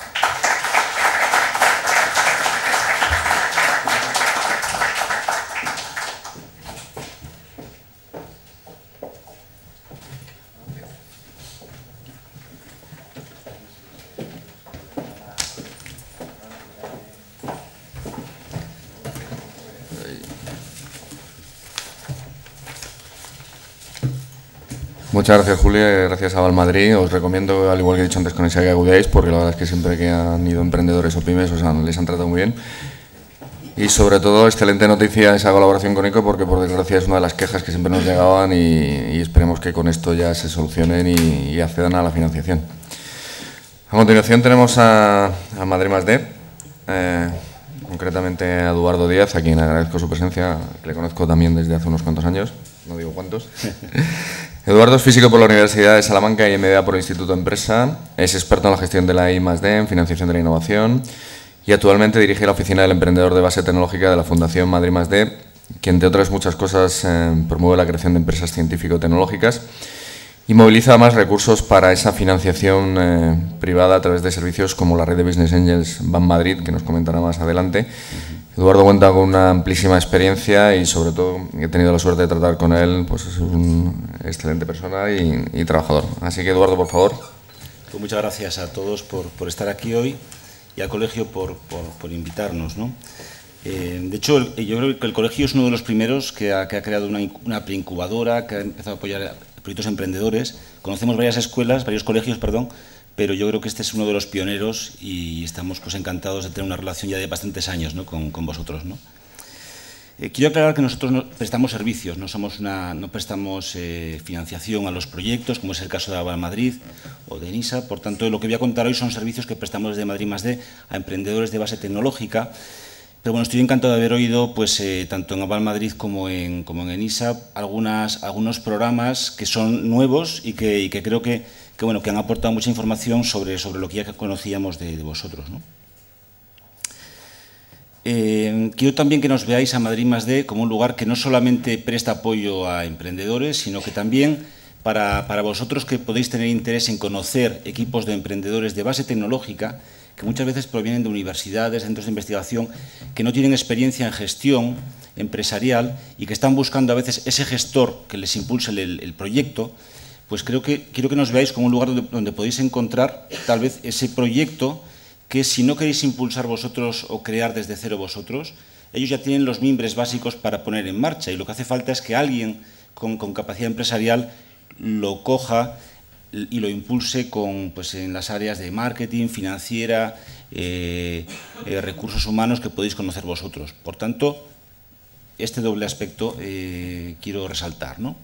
Muchas gracias, Julia, gracias a Valmadrid. Os recomiendo, al igual que he dicho antes con esa, que acudéis, porque la verdad es que siempre que han ido emprendedores o pymes les han tratado muy bien. Y sobre todo, excelente noticia esa colaboración con ICO, porque por desgracia es una de las quejas que siempre nos llegaban y esperemos que con esto ya se solucionen y accedan a la financiación. A continuación tenemos a Madrid+D, concretamente a Eduardo Díaz, a quien agradezco su presencia, que le conozco también desde hace unos cuantos años, no digo cuántos. Eduardo es físico por la Universidad de Salamanca y MBA por el Instituto Empresa, es experto en la gestión de la I+D, en financiación de la innovación y actualmente dirige la oficina del emprendedor de base tecnológica de la Fundación Madrid+D, que entre otras muchas cosas promueve la creación de empresas científico-tecnológicas y moviliza más recursos para esa financiación privada a través de servicios como la red de Business Angels Ban Madrid, que nos comentará más adelante. Eduardo cuenta con una amplísima experiencia y sobre todo he tenido la suerte de tratar con él, pues es una excelente persona y trabajador. Así que Eduardo, por favor. Pues muchas gracias a todos por estar aquí hoy y al colegio por invitarnos, ¿no? De hecho, yo creo que el colegio es uno de los primeros que ha creado una preincubadora, que ha empezado a apoyar proyectos emprendedores. Conocemos varios colegios, pero yo creo que este es uno de los pioneros y estamos pues encantados de tener una relación ya de bastantes años, ¿no? con vosotros, ¿no? Quiero aclarar que nosotros no prestamos servicios, no prestamos financiación a los proyectos, como es el caso de Aval Madrid o de ENISA. Por tanto, lo que voy a contar hoy son servicios que prestamos desde Madrid+D a emprendedores de base tecnológica. Pero bueno, estoy encantado de haber oído, pues, tanto en Aval Madrid como en ENISA, algunos programas que son nuevos y que creo que han aportado mucha información sobre lo que ya conocíamos de vosotros, ¿no? Quiero también que nos veáis a Madrid+D como un lugar que no solamente presta apoyo a emprendedores, sino que también para vosotros que podéis tener interés en conocer equipos de emprendedores de base tecnológica, que muchas veces provienen de universidades, centros de investigación, que no tienen experiencia en gestión empresarial y que están buscando a veces ese gestor que les impulse el proyecto, pues quiero que nos veáis como un lugar donde podéis encontrar tal vez ese proyecto que si no queréis impulsar vosotros o crear desde cero vosotros, ellos ya tienen los mimbres básicos para poner en marcha y lo que hace falta es que alguien con capacidad empresarial lo coja y lo impulse pues en las áreas de marketing, financiera, recursos humanos que podéis conocer vosotros. Por tanto, este doble aspecto quiero resaltar, ¿no?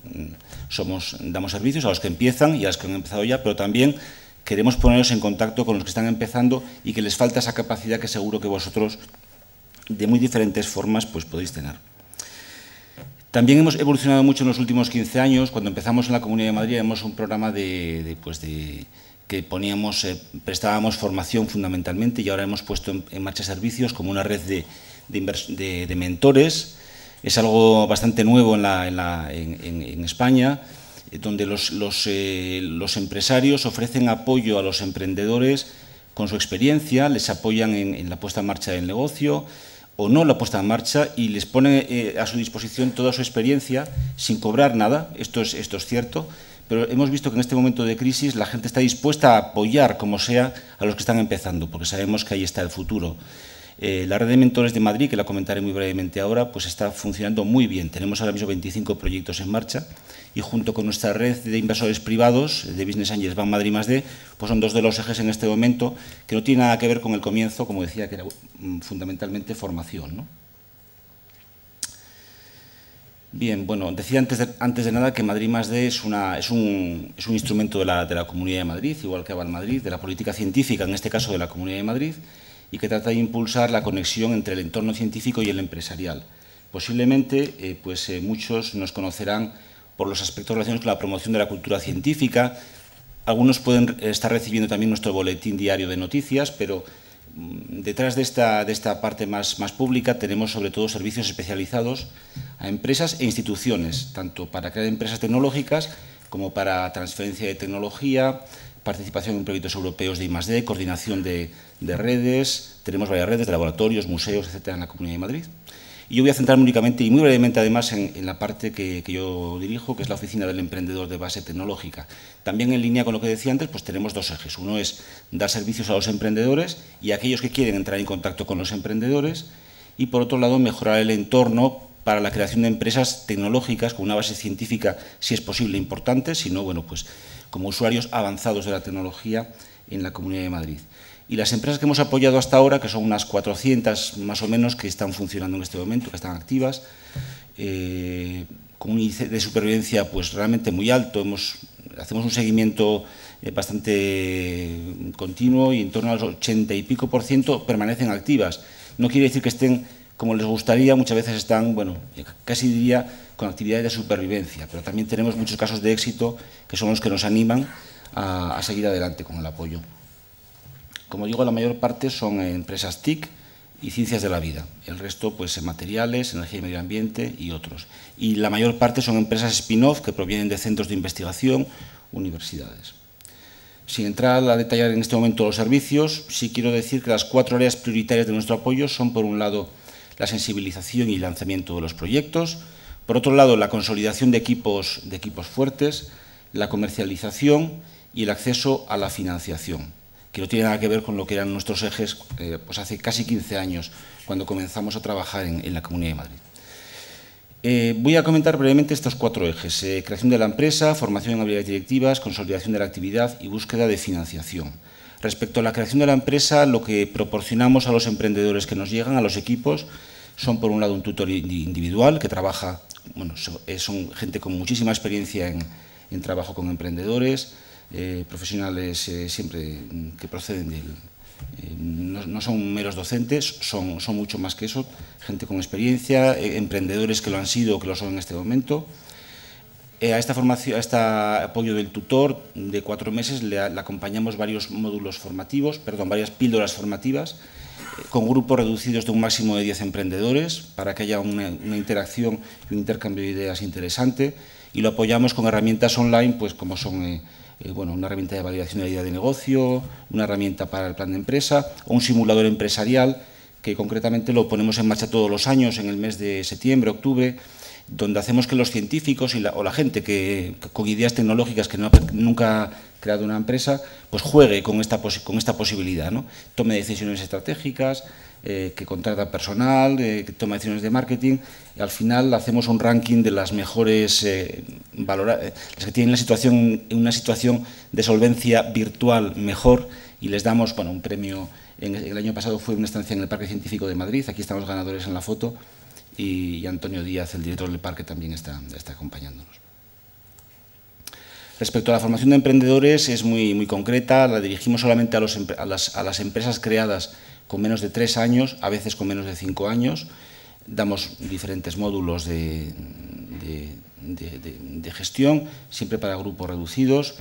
Damos servicios a los que empiezan y a los que han empezado ya, pero también queremos poneros en contacto con los que están empezando y que les falta esa capacidad que seguro que vosotros, de muy diferentes formas, pues podéis tener. También hemos evolucionado mucho en los últimos 15 años. Cuando empezamos en la Comunidad de Madrid, teníamos un programa que prestábamos formación fundamentalmente y ahora hemos puesto en marcha servicios como una red de mentores. Es algo bastante nuevo en España, donde los empresarios ofrecen apoyo a los emprendedores con su experiencia, les apoyan en la puesta en marcha del negocio o no la puesta en marcha y les pone a su disposición toda su experiencia sin cobrar nada. Esto es cierto, pero hemos visto que en este momento de crisis la gente está dispuesta a apoyar como sea a los que están empezando, porque sabemos que ahí está el futuro. La red de mentores de Madrid, que la comentaré muy brevemente ahora, pues está funcionando muy bien. Tenemos ahora mismo 25 proyectos en marcha y junto con nuestra red de inversores privados, de Business Angels Ban Madrid+D, pues son dos de los ejes en este momento que no tienen nada que ver con el comienzo, como decía, que era fundamentalmente formación, ¿no? Bien, bueno, decía antes de nada que Madrid +D es un instrumento de la Comunidad de Madrid, igual que Avalmadrid, de la política científica, en este caso de la Comunidad de Madrid, y que trata de impulsar la conexión entre el entorno científico y el empresarial. Posiblemente, muchos nos conocerán por los aspectos relacionados con la promoción de la cultura científica. Algunos pueden estar recibiendo también nuestro boletín diario de noticias, pero detrás de esta parte más pública tenemos sobre todo servicios especializados a empresas e instituciones, tanto para crear empresas tecnológicas como para transferencia de tecnología, participación en proyectos europeos de I+D, coordinación de redes. Tenemos varias redes de laboratorios, museos, etcétera, en la Comunidad de Madrid. Y yo voy a centrarme únicamente y muy brevemente, además, en la parte que yo dirijo, que es la Oficina del Emprendedor de Base Tecnológica. También en línea con lo que decía antes, pues tenemos dos ejes. Uno es dar servicios a los emprendedores y a aquellos que quieren entrar en contacto con los emprendedores. Y, por otro lado, mejorar el entorno para la creación de empresas tecnológicas con una base científica, si es posible, importante, si no, bueno, pues como usuarios avanzados de la tecnología en la Comunidad de Madrid. Y las empresas que hemos apoyado hasta ahora, que son unas 400 más o menos, que están funcionando en este momento, que están activas, con un índice de supervivencia pues realmente muy alto. Hacemos un seguimiento bastante continuo y en torno al 80 y pico % permanecen activas. No quiere decir que estén como les gustaría, muchas veces están, bueno, casi diría, con actividades de supervivencia, pero también tenemos muchos casos de éxito que son los que nos animan a seguir adelante con el apoyo. Como digo, la mayor parte son empresas TIC y ciencias de la vida. El resto, pues, en materiales, energía y medio ambiente y otros. Y la mayor parte son empresas spin-off que provienen de centros de investigación, universidades. Sin entrar a detallar en este momento los servicios, sí quiero decir que las 4 áreas prioritarias de nuestro apoyo son, por un lado, la sensibilización y lanzamiento de los proyectos, por otro lado, la consolidación de equipos fuertes, la comercialización y el acceso a la financiación, que no tiene nada que ver con lo que eran nuestros ejes pues hace casi 15 años, cuando comenzamos a trabajar en la Comunidad de Madrid. Voy a comentar brevemente estos 4 ejes: creación de la empresa, formación en habilidades directivas, consolidación de la actividad y búsqueda de financiación. Respecto a la creación de la empresa, lo que proporcionamos a los emprendedores que nos llegan, a los equipos, son, por un lado, un tutor individual que trabaja, bueno, son gente con muchísima experiencia en trabajo con emprendedores, profesionales siempre que proceden no son meros docentes, son mucho más que eso, gente con experiencia, emprendedores que lo han sido o que lo son en este momento. A esta formación, a este apoyo del tutor de 4 meses le acompañamos varios módulos formativos, varias píldoras formativas, con grupos reducidos de un máximo de 10 emprendedores para que haya una interacción y un intercambio de ideas interesante, y lo apoyamos con herramientas online, pues como son una herramienta de validación de la idea de negocio, una herramienta para el plan de empresa o un simulador empresarial que concretamente lo ponemos en marcha todos los años en el mes de septiembre, octubre, donde hacemos que los científicos o la gente que con ideas tecnológicas que nunca ha creado una empresa, pues juegue con esta posibilidad, ¿no? Tome decisiones estratégicas, que contrata personal, que toma decisiones de marketing, y al final hacemos un ranking de las mejores, las que tienen una situación de solvencia virtual mejor, y les damos un premio. El año pasado fue una estancia en el Parque Científico de Madrid, aquí están los ganadores en la foto, y Antonio Díaz, el director del parque, también está acompañándonos. Respecto a la formación de emprendedores, es muy concreta, la dirigimos solamente a las empresas creadas con menos de 3 años, a veces con menos de 5 años. Damos diferentes módulos de gestión, siempre para grupos reducidos.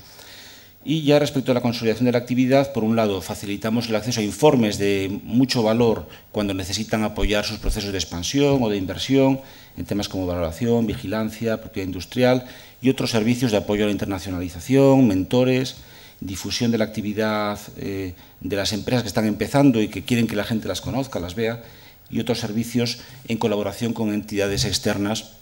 Y ya respecto a la consolidación de la actividad, por un lado, facilitamos el acceso a informes de mucho valor cuando necesitan apoyar sus procesos de expansión o de inversión en temas como valoración, vigilancia, propiedad industrial y otros servicios de apoyo a la internacionalización, mentores, difusión de la actividad de las empresas que están empezando y que quieren que la gente las conozca, las vea, y otros servicios en colaboración con entidades externas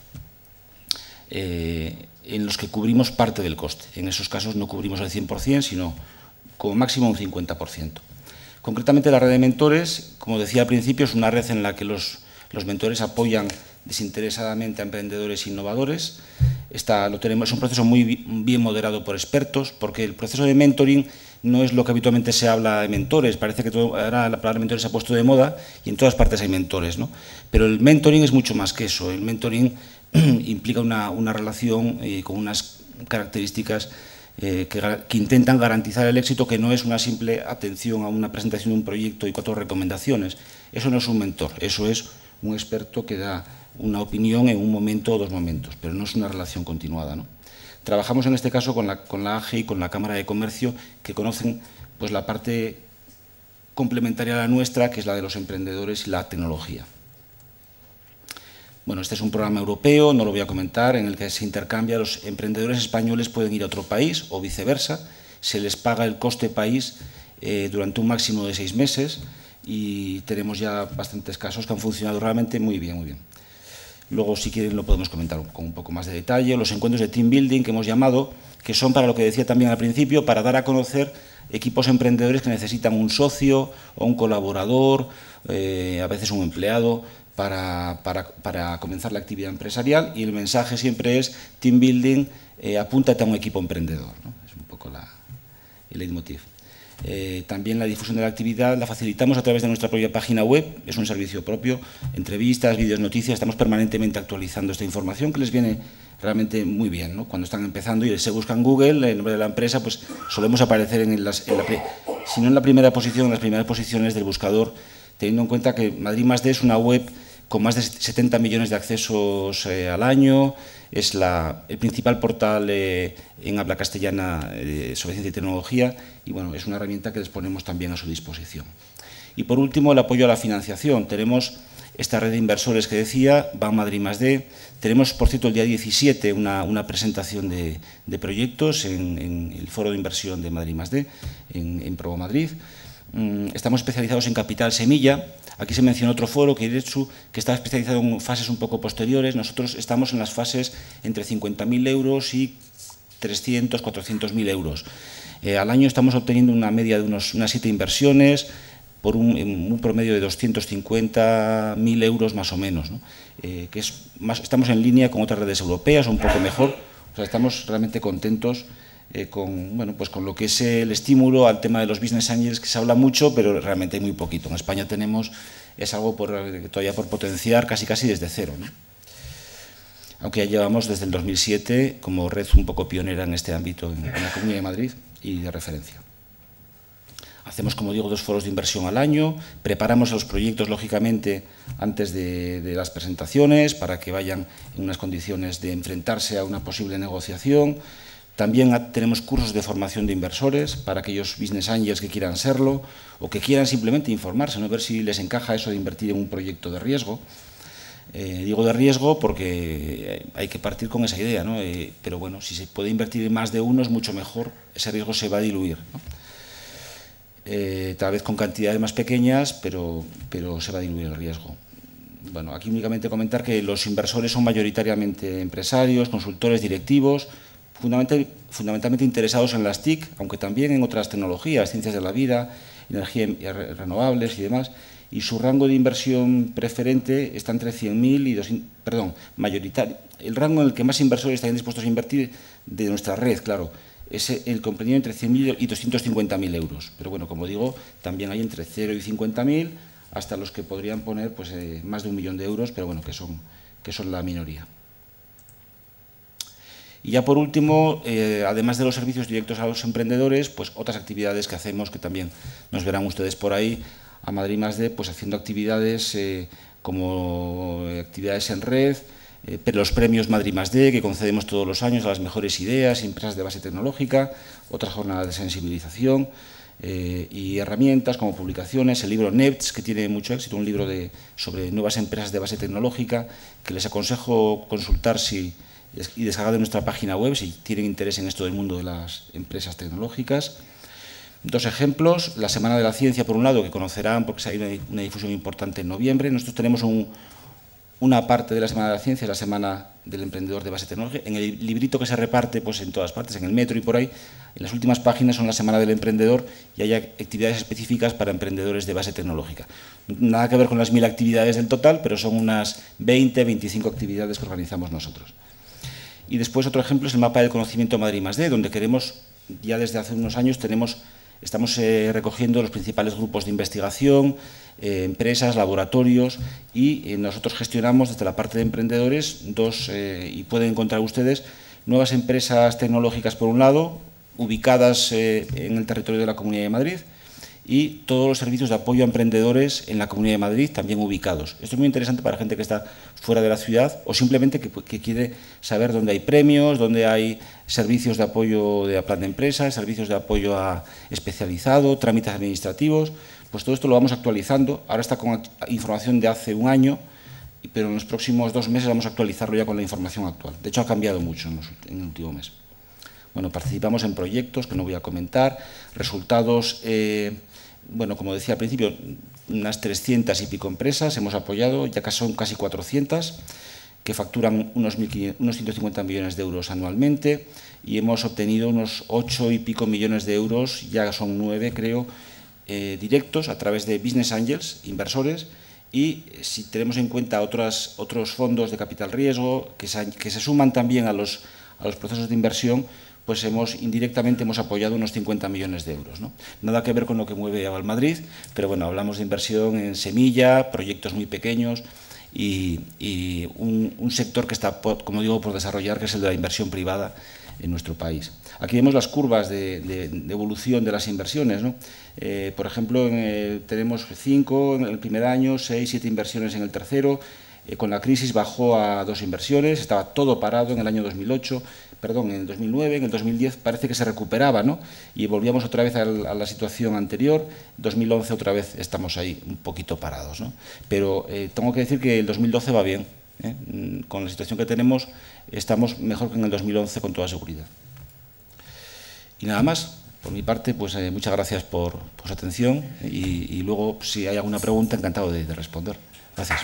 en los que cubrimos parte del coste. En esos casos no cubrimos el 100%, sino como máximo un 50%. Concretamente, la red de mentores, como decía al principio, es una red en la que los mentores apoyan desinteresadamente a emprendedores innovadores. Es un proceso muy bien moderado por expertos, porque el proceso de mentoring no es lo que habitualmente se habla de mentores. Parece que ahora la palabra mentores se ha puesto de moda y en todas partes hay mentores, ¿no? Pero el mentoring es mucho más que eso. El mentoring implica una relación con unas características que intentan garantizar el éxito, que no es una simple atención a una presentación de un proyecto y 4 recomendaciones. Eso no es un mentor, eso es un experto que da una opinión en un momento o 2 momentos, pero no es una relación continuada, ¿no? Trabajamos en este caso con la AGE y con la Cámara de Comercio, que conocen pues, la parte complementaria a la nuestra, que es la de los emprendedores y la tecnología. Bueno, este es un programa europeo, no lo voy a comentar, en el que se intercambia. Los emprendedores españoles pueden ir a otro país o viceversa, se les paga el coste país durante un máximo de 6 meses y tenemos ya bastantes casos que han funcionado realmente muy bien, muy bien. Luego, si quieren, lo podemos comentar con un poco más de detalle. Los encuentros de team building que hemos llamado, que son para lo que decía también al principio, para dar a conocer equipos emprendedores que necesitan un socio o un colaborador, a veces un empleado, para comenzar la actividad empresarial, y el mensaje siempre es team building, apúntate a un equipo emprendedor, ¿no? Es un poco el leitmotiv. También la difusión de la actividad la facilitamos a través de nuestra propia página web, es un servicio propio, entrevistas, vídeos, noticias, estamos permanentemente actualizando esta información que les viene realmente muy bien, ¿no? Cuando están empezando y se busca en Google el nombre de la empresa, pues solemos aparecer si no en la primera posición, en las primeras posiciones del buscador, teniendo en cuenta que Madrid +D es una web con más de 70 millones de accesos al año, es el principal portal en habla castellana sobre ciencia y tecnología, y bueno, es una herramienta que les ponemos también a su disposición. Y por último, el apoyo a la financiación. Tenemos esta red de inversores que decía, Ban Madrid +D. Tenemos, por cierto, el día 17 una presentación de proyectos en el Foro de Inversión de Madrid +D, en Provo Madrid. Estamos especializados en capital semilla. Aquí se mencionó otro foro, Keiretsu, que está especializado en fases un poco posteriores. Nosotros estamos en las fases entre 50.000 euros y 300, 400.000 euros. Al año estamos obteniendo una media de unas 7 inversiones por un promedio de 250.000 euros más o menos, ¿no? Estamos en línea con otras redes europeas, un poco mejor. O sea, estamos realmente contentos con lo que es el estímulo al tema de los business angels, que se habla mucho, pero realmente hay muy poquito. En España es algo todavía por potenciar casi desde cero, ¿no? Aunque ya llevamos desde el 2007 como red un poco pionera en este ámbito en la Comunidad de Madrid y de referencia. Hacemos, como digo, 2 foros de inversión al año, preparamos los proyectos, lógicamente, antes de las presentaciones, para que vayan en unas condiciones de enfrentarse a una posible negociación. También tenemos cursos de formación de inversores para aquellos business angels que quieran serlo o que quieran simplemente informarse, ¿no? Ver si les encaja eso de invertir en un proyecto de riesgo. Digo de riesgo porque hay que partir con esa idea, ¿no? Pero bueno, si se puede invertir en más de uno es mucho mejor, ese riesgo se va a diluir, ¿no? Tal vez con cantidades más pequeñas, pero se va a diluir el riesgo. Bueno, aquí únicamente comentar que los inversores son mayoritariamente empresarios, consultores, directivos, fundamentalmente interesados en las TIC, aunque también en otras tecnologías, ciencias de la vida, energías renovables y demás, y su rango de inversión preferente está entre 100.000 y 200, mayoritario. El rango en el que más inversores están dispuestos a invertir de nuestra red, claro, es el comprendido entre 100.000 y 250.000 euros. Pero bueno, como digo, también hay entre 0 y 50.000, hasta los que podrían poner pues, más de 1 millón de euros, pero bueno, que son la minoría. Y ya por último, además de los servicios directos a los emprendedores, pues otras actividades que hacemos, que también nos verán ustedes por ahí, a Madrid +D, pues haciendo actividades como actividades en red, pero los premios Madrid +D, que concedemos todos los años a las mejores ideas, empresas de base tecnológica, otras jornadas de sensibilización y herramientas como publicaciones, el libro NEPTS, que tiene mucho éxito, un libro sobre nuevas empresas de base tecnológica, que les aconsejo consultar y descargar de nuestra página web si tienen interés en esto del mundo de las empresas tecnológicas. 2 ejemplos, la Semana de la Ciencia, por un lado, que conocerán porque hay una difusión importante en noviembre. Nosotros tenemos una parte de la Semana de la Ciencia, la Semana del Emprendedor de Base Tecnológica. En el librito que se reparte pues, en todas partes, en el metro y por ahí, en las últimas páginas son la Semana del Emprendedor y hay actividades específicas para emprendedores de base tecnológica. Nada que ver con las 1000 actividades del total, pero son unas 20, 25 actividades que organizamos nosotros. Y después otro ejemplo es el mapa del conocimiento Madrid +D, donde queremos, ya desde hace unos años, tenemos Estamos recogiendo los principales grupos de investigación, empresas, laboratorios, y nosotros gestionamos desde la parte de emprendedores y pueden encontrar ustedes nuevas empresas tecnológicas por un lado, ubicadas en el territorio de la Comunidad de Madrid, y todos los servicios de apoyo a emprendedores en la Comunidad de Madrid también ubicados. Esto es muy interesante para gente que está fuera de la ciudad o simplemente que quiere saber dónde hay premios, dónde hay servicios de apoyo de plan de empresa, servicios de apoyo especializado, trámites administrativos. Pues todo esto lo vamos actualizando. Ahora está con información de hace un año, pero en los próximos 2 meses vamos a actualizarlo ya con la información actual. De hecho, ha cambiado mucho en el último mes. Bueno, participamos en proyectos que no voy a comentar, resultados, bueno, como decía al principio, unas 300 y pico empresas hemos apoyado, ya que son casi 400, que facturan unos 150 millones de euros anualmente, y hemos obtenido unos 8 y pico millones de euros, ya son 9 creo, directos a través de Business Angels, inversores, y si tenemos en cuenta otros fondos de capital riesgo que se suman también a los procesos de inversión, pues indirectamente hemos apoyado unos 50 millones de euros, ¿no? Nada que ver con lo que mueve Aval Madrid, pero bueno, hablamos de inversión en semilla, proyectos muy pequeños y un sector que está, como digo, por desarrollar, que es el de la inversión privada en nuestro país. Aquí vemos las curvas de evolución de las inversiones, ¿no? Por ejemplo, tenemos 5 en el primer año, 6, 7 inversiones en el tercero. Con la crisis bajó a 2 inversiones, estaba todo parado en el año 2008, perdón, en el 2009, en el 2010 parece que se recuperaba, ¿no? Y volvíamos otra vez a la situación anterior. 2011 otra vez estamos ahí un poquito parados, ¿no? Pero tengo que decir que el 2012 va bien, ¿eh? Con la situación que tenemos estamos mejor que en el 2011 con toda seguridad. Y nada más, por mi parte, pues muchas gracias por su atención y luego, si hay alguna pregunta, encantado de responder. Gracias.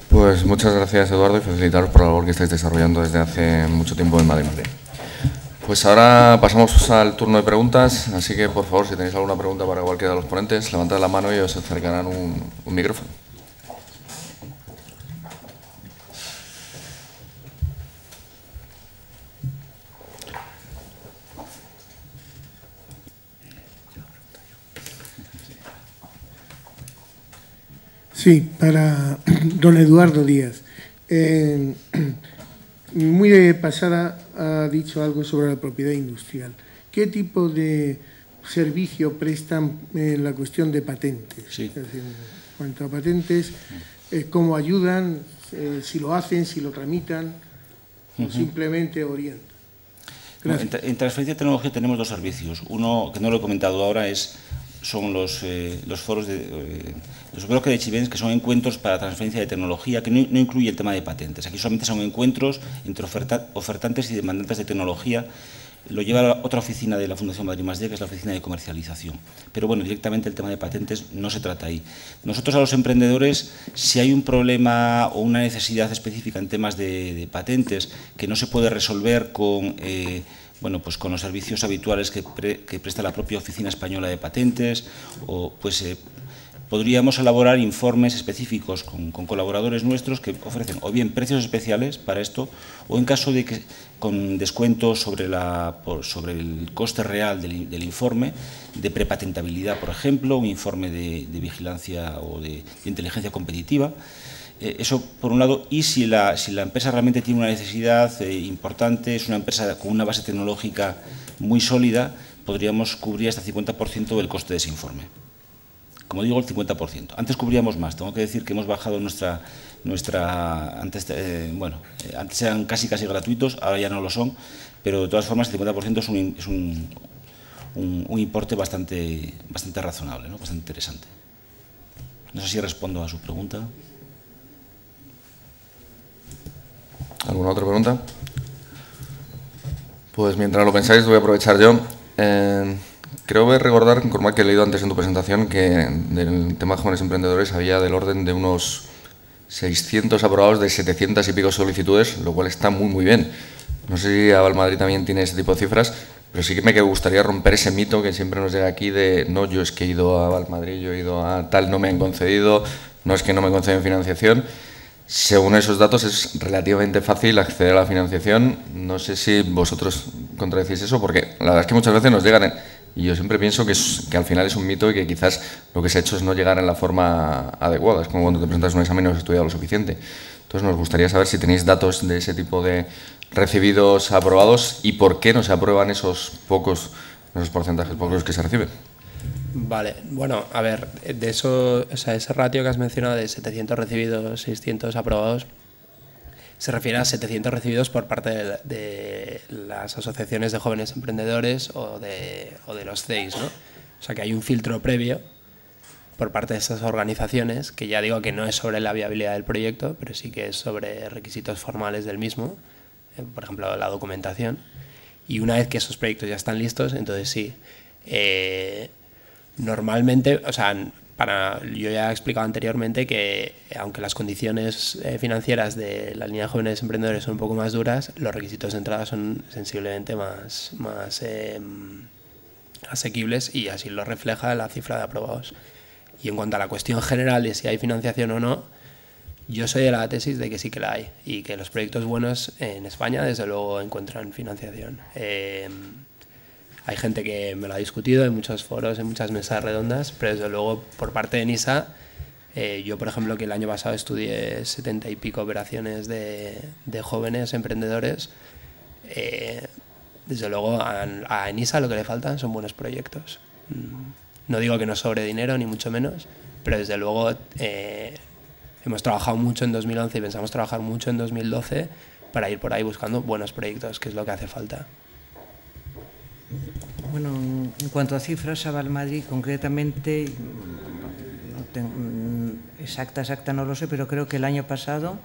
Pues muchas gracias, Eduardo, y felicitaros por la labor que estáis desarrollando desde hace mucho tiempo en Madrid. Pues ahora pasamos al turno de preguntas, así que por favor, si tenéis alguna pregunta para cualquiera de los ponentes, levantad la mano y os acercarán un micrófono. Sí, para don Eduardo Díaz. Muy de pasada ha dicho algo sobre la propiedad industrial. ¿Qué tipo de servicio prestan en la cuestión de patentes? Sí. Es decir, en cuanto a patentes, ¿cómo ayudan? Si lo hacen, si lo tramitan, o simplemente orientan. Gracias. En transferencia de tecnología tenemos 2 servicios. Uno, que no lo he comentado ahora, son los foros los bloques de Chivens, que son encuentros para transferencia de tecnología, que no incluye el tema de patentes. Aquí solamente son encuentros entre ofertantes y demandantes de tecnología. Lo lleva otra oficina de la Fundación Madrid +D, que es la oficina de comercialización. Pero bueno, directamente el tema de patentes no se trata ahí. Nosotros a los emprendedores, si hay un problema o una necesidad específica en temas de patentes que no se puede resolver con bueno, pues con los servicios habituales que presta la propia Oficina Española de Patentes, o pues podríamos elaborar informes específicos con colaboradores nuestros que ofrecen o bien precios especiales para esto, o en caso de que con descuentos sobre el coste real del informe, de prepatentabilidad, por ejemplo, un informe de vigilancia o de inteligencia competitiva. Eso por un lado, y si la empresa realmente tiene una necesidad importante, es una empresa con una base tecnológica muy sólida, podríamos cubrir hasta el 50% del coste de ese informe. Como digo, el 50%. Antes cubríamos más. Tengo que decir que hemos bajado antes eran casi gratuitos, ahora ya no lo son, pero de todas formas el 50% es un importe bastante razonable, ¿no? Bastante interesante. No sé si respondo a su pregunta. ¿Alguna otra pregunta? Pues mientras lo pensáis, voy a aprovechar yo. Creo recordar, que he leído antes en tu presentación, que del tema de jóvenes emprendedores había del orden de unos 600 aprobados de 700 y pico solicitudes, lo cual está muy bien. No sé si Aval Madrid también tiene ese tipo de cifras, pero sí que me gustaría romper ese mito que siempre nos llega aquí de no, yo es que he ido a Aval Madrid, yo he ido a tal, no me han concedido, no es que no me conceden financiación. Según esos datos es relativamente fácil acceder a la financiación. No sé si vosotros contradecís eso, porque la verdad es que muchas veces nos llegan, y yo siempre pienso que al final es un mito y que quizás lo que se ha hecho es no llegar en la forma adecuada. Es como cuando te presentas un examen y no has estudiado lo suficiente. Entonces nos gustaría saber si tenéis datos de ese tipo de recibidos aprobados y por qué no se aprueban esos porcentajes pocos que se reciben. Vale, bueno, a ver, de eso, o sea, ese ratio que has mencionado de 700 recibidos, 600 aprobados, se refiere a 700 recibidos por parte de las asociaciones de jóvenes emprendedores o de los CEIs, ¿no? O sea, que hay un filtro previo por parte de estas organizaciones, que ya digo que no es sobre la viabilidad del proyecto, pero sí que es sobre requisitos formales del mismo, por ejemplo, la documentación. Y una vez que esos proyectos ya están listos, entonces sí. Normalmente, o sea, yo ya he explicado anteriormente que aunque las condiciones financieras de la línea de jóvenes emprendedores son un poco más duras, los requisitos de entrada son sensiblemente más asequibles y así lo refleja la cifra de aprobados. Y en cuanto a la cuestión general de si hay financiación o no, yo soy de la tesis de que sí que la hay y que los proyectos buenos en España desde luego encuentran financiación. Hay gente que me lo ha discutido en muchos foros, en muchas mesas redondas, pero desde luego por parte de NISA, yo por ejemplo que el año pasado estudié 70 y pico operaciones de jóvenes emprendedores, desde luego a NISA lo que le faltan son buenos proyectos. No digo que nos sobre dinero, ni mucho menos, pero desde luego hemos trabajado mucho en 2011 y pensamos trabajar mucho en 2012 para ir por ahí buscando buenos proyectos, que es lo que hace falta. Bueno, en cuanto a cifras, Aval Madrid concretamente, exacta no lo sé, pero creo que el año pasado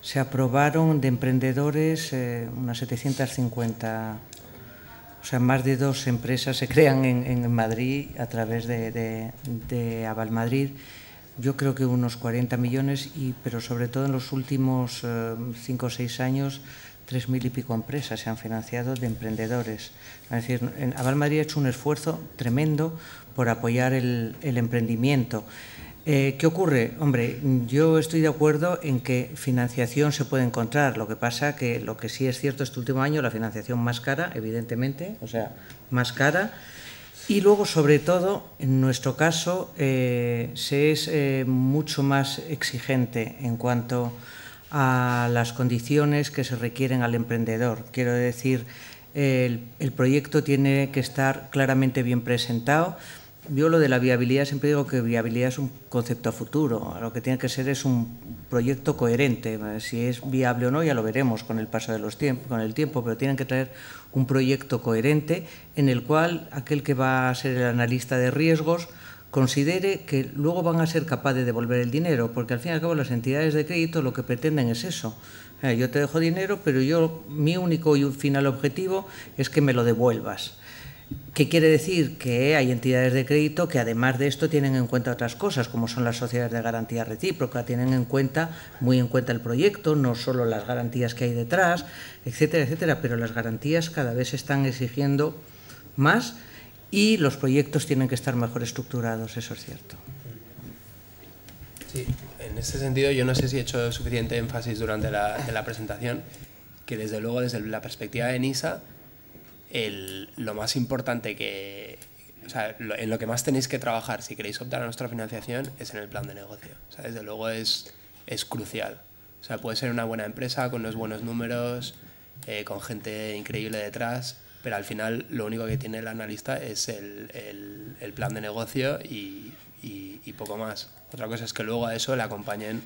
se aprobaron de emprendedores unas 750, o sea, más de 2 empresas se crean en Madrid a través de Aval Madrid. Yo creo que unos 40 millones, pero sobre todo en los últimos 5 o 6 años, 3.000 y pico empresas se han financiado de emprendedores. Es decir, Aval Madrid ha hecho un esfuerzo tremendo por apoyar el emprendimiento. ¿Qué ocurre? Hombre, yo estoy de acuerdo en que financiación se puede encontrar. Lo que pasa que lo que sí es cierto este último año, la financiación más cara, evidentemente, o sea, más cara. Y luego, sobre todo, en nuestro caso, se es mucho más exigente en cuanto a las condiciones que se requieren al emprendedor. Quiero decir, el proyecto tiene que estar claramente bien presentado. Yo lo de la viabilidad siempre digo que viabilidad es un concepto a futuro. Lo que tiene que ser es un proyecto coherente. Si es viable o no ya lo veremos con el paso de los tiempos, con el tiempo, pero tienen que traer un proyecto coherente en el cual aquel que va a ser el analista de riesgos considere que luego van a ser capaces de devolver el dinero, porque al fin y al cabo las entidades de crédito lo que pretenden es eso. Yo te dejo dinero, pero mi único y final objetivo es que me lo devuelvas. ¿Qué quiere decir? Que hay entidades de crédito que además de esto tienen en cuenta otras cosas, como son las sociedades de garantía recíproca, tienen muy en cuenta el proyecto, no solo las garantías que hay detrás, etcétera, etcétera, pero las garantías cada vez se están exigiendo más y los proyectos tienen que estar mejor estructurados, eso es cierto. Sí, en este sentido yo no sé si he hecho suficiente énfasis durante la presentación, que desde luego desde la perspectiva de NISA, lo más importante o sea, en lo que más tenéis que trabajar si queréis optar a nuestra financiación es en el plan de negocio. O sea, desde luego es crucial. O sea, puede ser una buena empresa con unos buenos números, con gente increíble detrás, pero al final lo único que tiene el analista es el plan de negocio y poco más. Otra cosa es que luego a eso le acompañen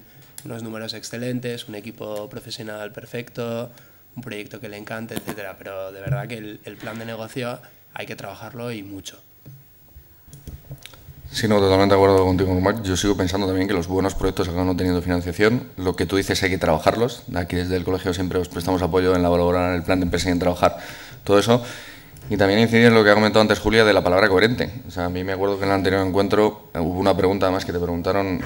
unos números excelentes, un equipo profesional perfecto, un proyecto que le encante, etcétera. Pero de verdad que el plan de negocio hay que trabajarlo y mucho. Sí, no, totalmente de acuerdo contigo, Marc. Yo sigo pensando también que los buenos proyectos acaban no teniendo financiación. Lo que tú dices hay que trabajarlos. Aquí desde el colegio siempre os prestamos apoyo en elaborar el plan de empresa y en trabajar todo eso. Y también incidir en lo que ha comentado antes Julia de la palabra coherente. O sea, a mí me acuerdo que en el anterior encuentro hubo una pregunta además que te preguntaron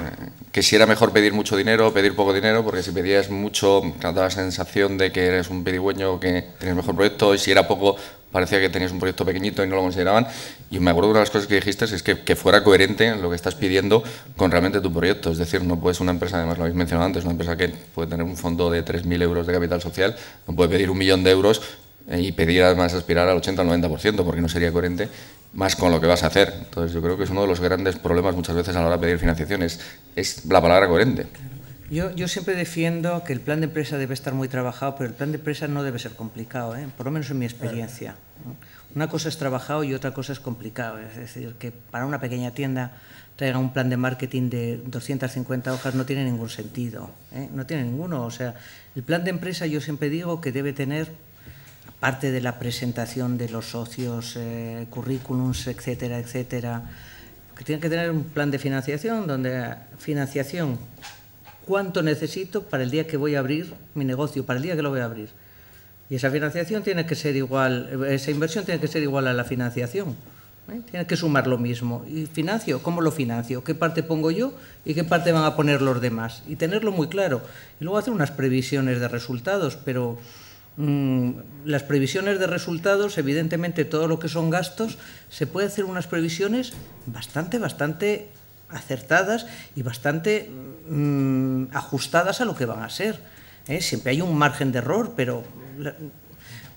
que si era mejor pedir mucho dinero o pedir poco dinero, porque si pedías mucho daba la sensación de que eres un pedigüeño, que tenías mejor proyecto, y si era poco parecía que tenías un proyecto pequeñito y no lo consideraban. Y me acuerdo de una de las cosas que dijiste es que fuera coherente lo que estás pidiendo con realmente tu proyecto. Es decir, no puedes una empresa, además lo habéis mencionado antes, una empresa que puede tener un fondo de 3.000 euros de capital social, no puede pedir 1 millón de euros y pedir además aspirar al 80 o al 90%, porque no sería coherente más con lo que vas a hacer. Entonces yo creo que es uno de los grandes problemas muchas veces a la hora de pedir financiación, es la palabra coherente. Yo siempre defiendo que el plan de empresa debe estar muy trabajado, pero el plan de empresa no debe ser complicado, por lo menos en mi experiencia. Una cosa es trabajado y otra cosa es complicado. Es decir, que para una pequeña tienda traiga un plan de marketing de 250 hojas no tiene ningún sentido, no tiene ninguno. O sea, el plan de empresa yo siempre digo que debe tener, aparte de la presentación de los socios, currículums, etcétera, etcétera, que tiene que tener un plan de financiación donde financiación, cuánto necesito para el día que voy a abrir mi negocio, para el día que lo voy a abrir. Y esa financiación tiene que ser igual, esa inversión tiene que ser igual a la financiación. Tiene que sumar lo mismo. ¿Y financio? ¿Cómo lo financio? ¿Qué parte pongo yo y qué parte van a poner los demás? Y tenerlo muy claro. Y luego hacer unas previsiones de resultados, pero las previsiones de resultados, evidentemente todo lo que son gastos, se puede hacer unas previsiones bastante acertadas y bastante ajustadas a lo que van a ser. Siempre hay un margen de error, pero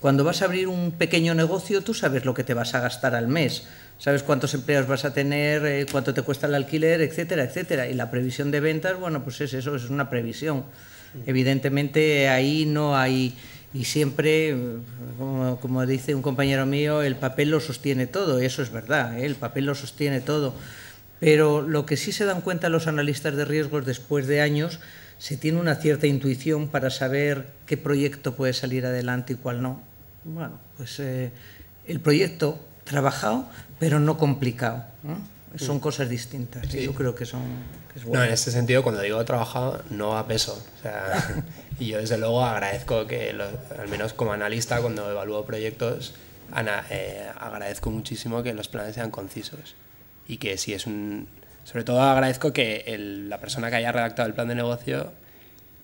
cuando vas a abrir un pequeño negocio tú sabes lo que te vas a gastar al mes, sabes cuántos empleados vas a tener, cuánto te cuesta el alquiler, etcétera, etcétera. Y la previsión de ventas, bueno, pues es eso, es una previsión. Evidentemente ahí no hay... Y siempre, como dice un compañero mío, el papel lo sostiene todo, y eso es verdad, el papel lo sostiene todo. Pero lo que sí se dan cuenta los analistas de riesgos después de años, se tiene una cierta intuición para saber qué proyecto puede salir adelante y cuál no. Bueno, pues el proyecto trabajado, pero no complicado, ¿no? Son cosas distintas, sí. Yo creo que son... Que es bueno. No, en este sentido, cuando digo trabajado, no a peso. O sea, y yo desde luego agradezco que, al menos como analista, cuando evalúo proyectos, agradezco muchísimo que los planes sean concisos. Y que si es un... Sobre todo agradezco que la persona que haya redactado el plan de negocio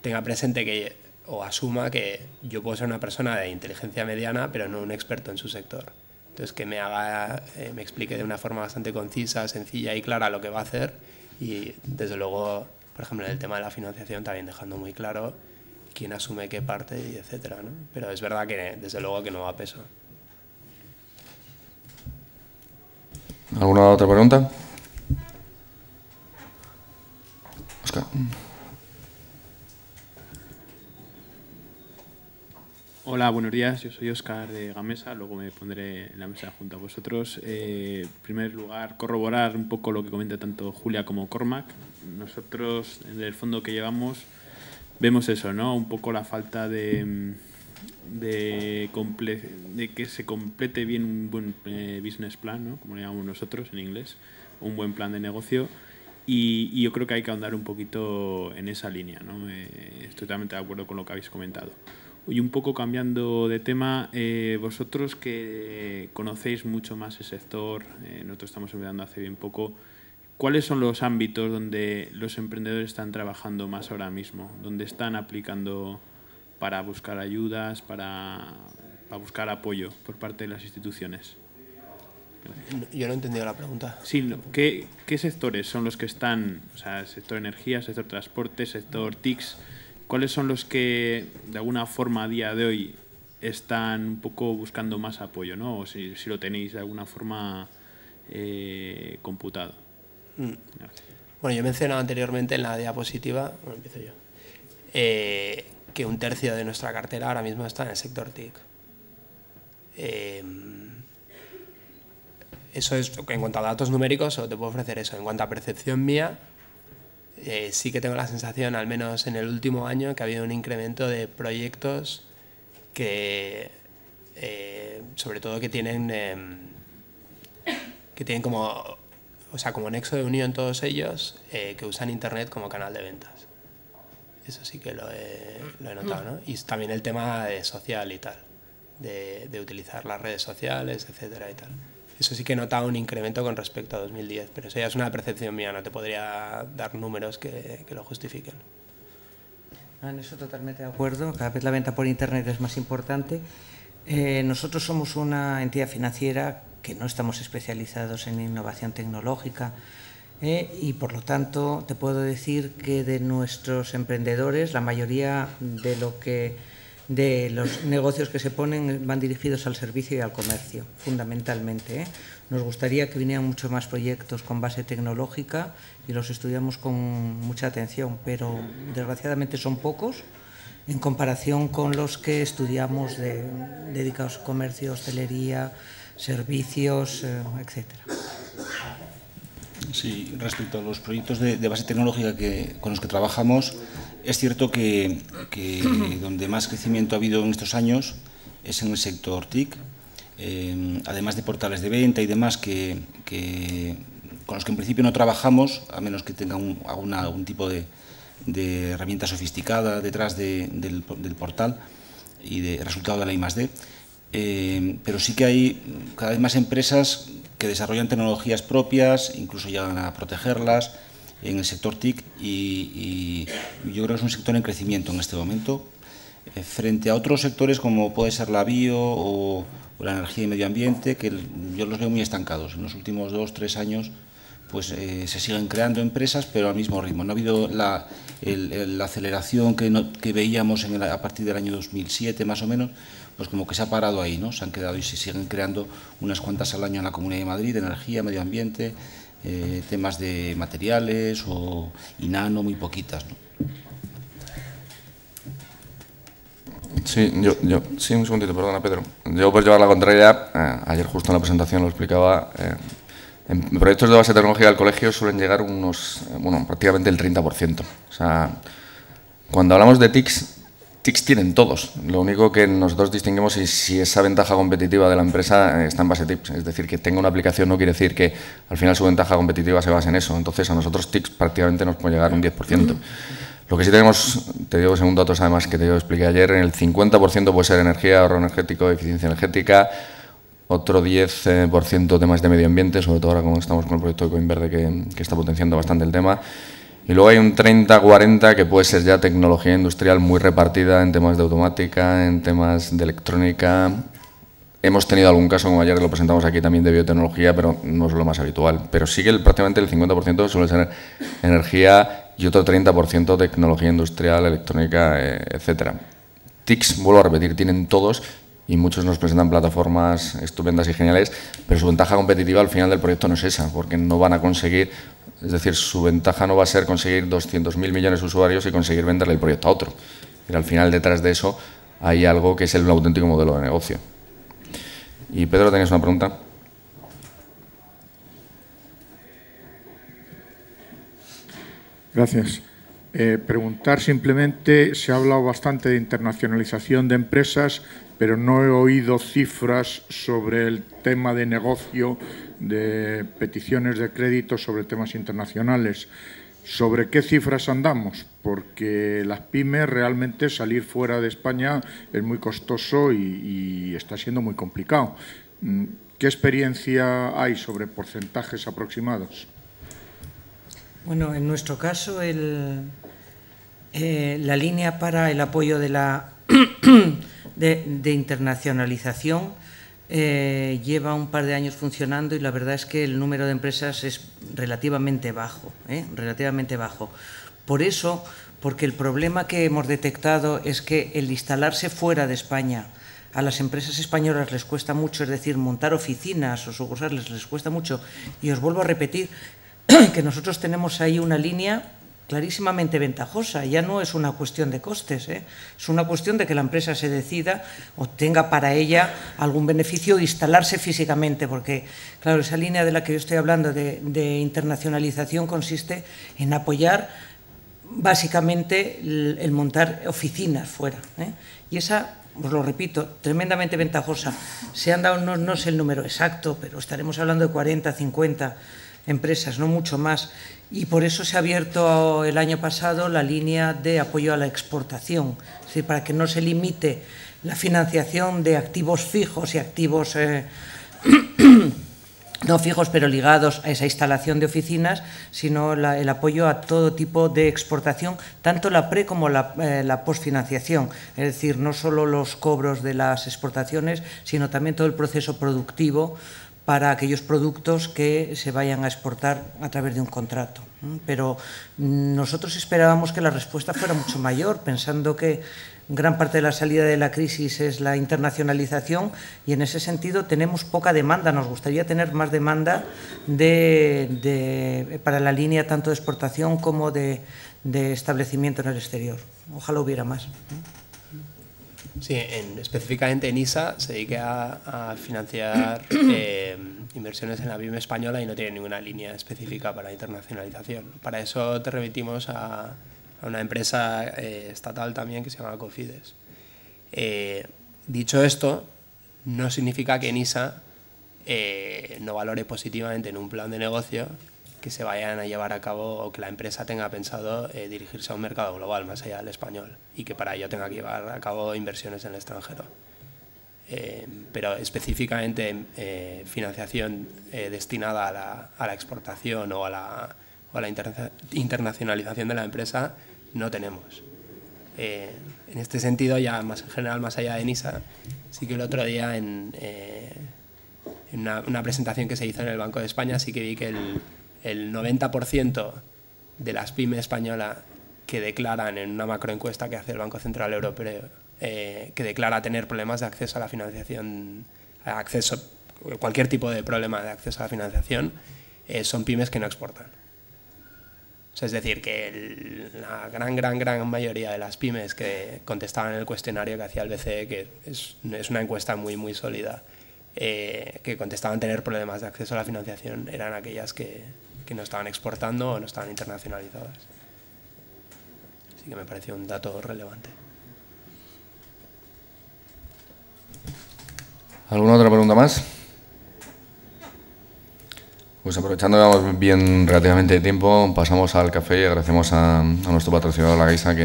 tenga presente que, o asuma que yo puedo ser una persona de inteligencia mediana, pero no un experto en su sector. Entonces que me explique de una forma bastante concisa, sencilla y clara lo que va a hacer, y desde luego, por ejemplo, en el tema de la financiación también dejando muy claro quién asume qué parte y etcétera, ¿no? Pero es verdad que desde luego que no va a peso. ¿Alguna otra pregunta? Óscar. Hola, buenos días. Yo soy Óscar de Gamesa, luego me pondré en la mesa junto a vosotros. En primer lugar, corroborar un poco lo que comenta tanto Julia como Cormac. Nosotros, en el fondo que llevamos, vemos eso, ¿no? Un poco la falta de que se complete bien un buen business plan, ¿no? Como le llamamos nosotros en inglés, un buen plan de negocio. Y yo creo que hay que ahondar un poquito en esa línea, ¿no? Estoy totalmente de acuerdo con lo que habéis comentado. Y un poco cambiando de tema, vosotros que conocéis mucho más el sector, nosotros estamos empezando hace bien poco, ¿cuáles son los ámbitos donde los emprendedores están trabajando más ahora mismo? ¿Dónde están aplicando para buscar ayudas, para buscar apoyo por parte de las instituciones? Yo no he entendido la pregunta. Sí, ¿qué sectores son los que están, o sea, sector energía, sector transporte, sector TICs? ¿Cuáles son los que, de alguna forma, a día de hoy están un poco buscando más apoyo, ¿no? O si lo tenéis de alguna forma computado. Bueno, yo he mencionado anteriormente en la diapositiva, bueno, empiezo yo, que 1/3 de nuestra cartera ahora mismo está en el sector TIC. Eso es, en cuanto a datos numéricos, solo te puedo ofrecer eso. En cuanto a percepción mía, sí que tengo la sensación, al menos en el último año, que ha habido un incremento de proyectos que, sobre todo, que tienen como, o sea, como nexo de unión todos ellos, que usan Internet como canal de ventas. Eso sí que lo he notado, ¿no? Y también el tema social y tal, de utilizar las redes sociales, etcétera y tal. eso sí que he notado un incremento con respecto a 2010, pero eso ya es una percepción mía, no te podría dar números que lo justifiquen. En eso totalmente de acuerdo, cada vez la venta por Internet es más importante. Nosotros somos una entidad financiera que no estamos especializados en innovación tecnológica y por lo tanto te puedo decir que de nuestros emprendedores la mayoría de los negocios que se ponen van dirigidos al servicio y al comercio, fundamentalmente. Nos gustaría que vinieran muchos más proyectos con base tecnológica y los estudiamos con mucha atención, pero desgraciadamente son pocos en comparación con los que estudiamos dedicados a comercio, hostelería, servicios, etcétera. Sí, respecto a los proyectos de base tecnológica con los que trabajamos, es cierto que donde más crecimiento ha habido en estos años es en el sector TIC, además de portales de venta y demás con los que en principio no trabajamos, a menos que tengan algún tipo de herramienta sofisticada detrás del portal y de resultado de la I+D. Pero sí que hay cada vez más empresas que desarrollan tecnologías propias, incluso llegan a protegerlas en el sector TIC y yo creo que es un sector en crecimiento en este momento, frente a otros sectores como puede ser la bio o la energía y medio ambiente, que yo los veo muy estancados. En los últimos 2 o 3 años pues se siguen creando empresas, pero al mismo ritmo. No ha habido la aceleración que veíamos a partir del año 2007 más o menos, pues como que se ha parado ahí, ¿no? Se han quedado y se siguen creando unas cuantas al año en la Comunidad de Madrid, de energía, medio ambiente, temas de materiales y nano, muy poquitas, ¿no? Sí, sí, un segundito, perdona, Pedro. Yo, por llevar la contraria, ayer justo en la presentación lo explicaba, en proyectos de base tecnológica del colegio suelen llegar prácticamente el 30%. O sea, cuando hablamos de TICs tienen todos. Lo único que nosotros distinguimos es si esa ventaja competitiva de la empresa está en base TICs. Es decir, que tenga una aplicación no quiere decir que al final su ventaja competitiva se base en eso. Entonces, a nosotros TICs prácticamente nos puede llegar un 10%. Lo que sí tenemos, te digo según datos además que te expliqué ayer, en el 50% puede ser energía, ahorro energético, eficiencia energética, otro 10% temas de medio ambiente, sobre todo ahora como estamos con el proyecto de Coinverde que está potenciando bastante el tema. Y luego hay un 30-40 que puede ser ya tecnología industrial muy repartida en temas de automática, en temas de electrónica. Hemos tenido algún caso, como ayer lo presentamos aquí, también de biotecnología, pero no es lo más habitual. Pero sí que prácticamente el 50% suele ser energía y otro 30% tecnología industrial, electrónica, etcétera. TICs, vuelvo a repetir, tienen todos y muchos nos presentan plataformas estupendas y geniales, pero su ventaja competitiva al final del proyecto no es esa, porque no van a conseguir, es decir, su ventaja no va a ser conseguir 200.000 millones de usuarios y conseguir venderle el proyecto a otro. Pero al final detrás de eso hay algo que es el auténtico modelo de negocio. Y Pedro, ¿tenías una pregunta? Gracias. Preguntar simplemente, se ha hablado bastante de internacionalización de empresas, pero no he oído cifras sobre el tema de negocio, de peticiones de crédito sobre temas internacionales. ¿Sobre qué cifras andamos? Porque las pymes realmente salir fuera de España es muy costoso y está siendo muy complicado. ¿Qué experiencia hay sobre porcentajes aproximados? Bueno, en nuestro caso, la línea para el apoyo de internacionalización lleva un par de años funcionando y la verdad es que el número de empresas es relativamente bajo, relativamente bajo. Por eso, porque el problema que hemos detectado es que el instalarse fuera de España a las empresas españolas les cuesta mucho, es decir, montar oficinas o sucursales les cuesta mucho, y os vuelvo a repetir que nosotros tenemos ahí una línea clarísimamente ventajosa. Ya no es una cuestión de costes, es una cuestión de que la empresa se decida o tenga para ella algún beneficio de instalarse físicamente, porque, claro, esa línea de la que yo estoy hablando de internacionalización consiste en apoyar básicamente el montar oficinas fuera, y esa, os lo repito, tremendamente ventajosa. Se han dado, no sé el número exacto, pero estaremos hablando de 40, 50 empresas, no mucho más, y por eso se ha abierto el año pasado la línea de apoyo a la exportación, es decir, para que no se limite la financiación de activos fijos y activos no fijos, pero ligados a esa instalación de oficinas, sino el apoyo a todo tipo de exportación, tanto la pre como la postfinanciación. Es decir, no solo los cobros de las exportaciones, sino también todo el proceso productivo para aquellos productos que se vayan a exportar a través de un contrato. Pero nosotros esperábamos que la respuesta fuera mucho mayor, pensando que gran parte de la salida de la crisis es la internacionalización y en ese sentido tenemos poca demanda. Nos gustaría tener más demanda para la línea tanto de exportación como de establecimiento en el exterior. Ojalá hubiera más. Sí, específicamente ENISA se dedica a financiar inversiones en la PYME española y no tiene ninguna línea específica para internacionalización. Para eso te remitimos a una empresa estatal también que se llama Cofides. Dicho esto, no significa que ENISA no valore positivamente en un plan de negocio que se vayan a llevar a cabo o que la empresa tenga pensado dirigirse a un mercado global más allá del español y que para ello tenga que llevar a cabo inversiones en el extranjero. Pero específicamente financiación destinada a la exportación o a la internacionalización de la empresa no tenemos. En este sentido, ya más en general, más allá de ENISA, sí que el otro día en una presentación que se hizo en el Banco de España sí que vi que el 90% de las pymes españolas que declaran en una macroencuesta que hace el Banco Central Europeo, que declara tener problemas de acceso a la financiación, cualquier tipo de problema de acceso a la financiación, son pymes que no exportan. O sea, es decir, que la gran mayoría de las pymes que contestaban en el cuestionario que hacía el BCE, que es una encuesta muy sólida, que contestaban tener problemas de acceso a la financiación, eran aquellas que no estaban exportando o no estaban internacionalizadas. Así que me pareció un dato relevante. ¿Alguna otra pregunta más? Pues aprovechando que vamos bien relativamente de tiempo, pasamos al café y agradecemos a nuestro patrocinador, la Caixa,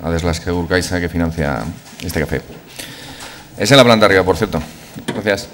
a Deslasquegur Caixa, que financia este café. Es en la planta arriba, por cierto. Gracias.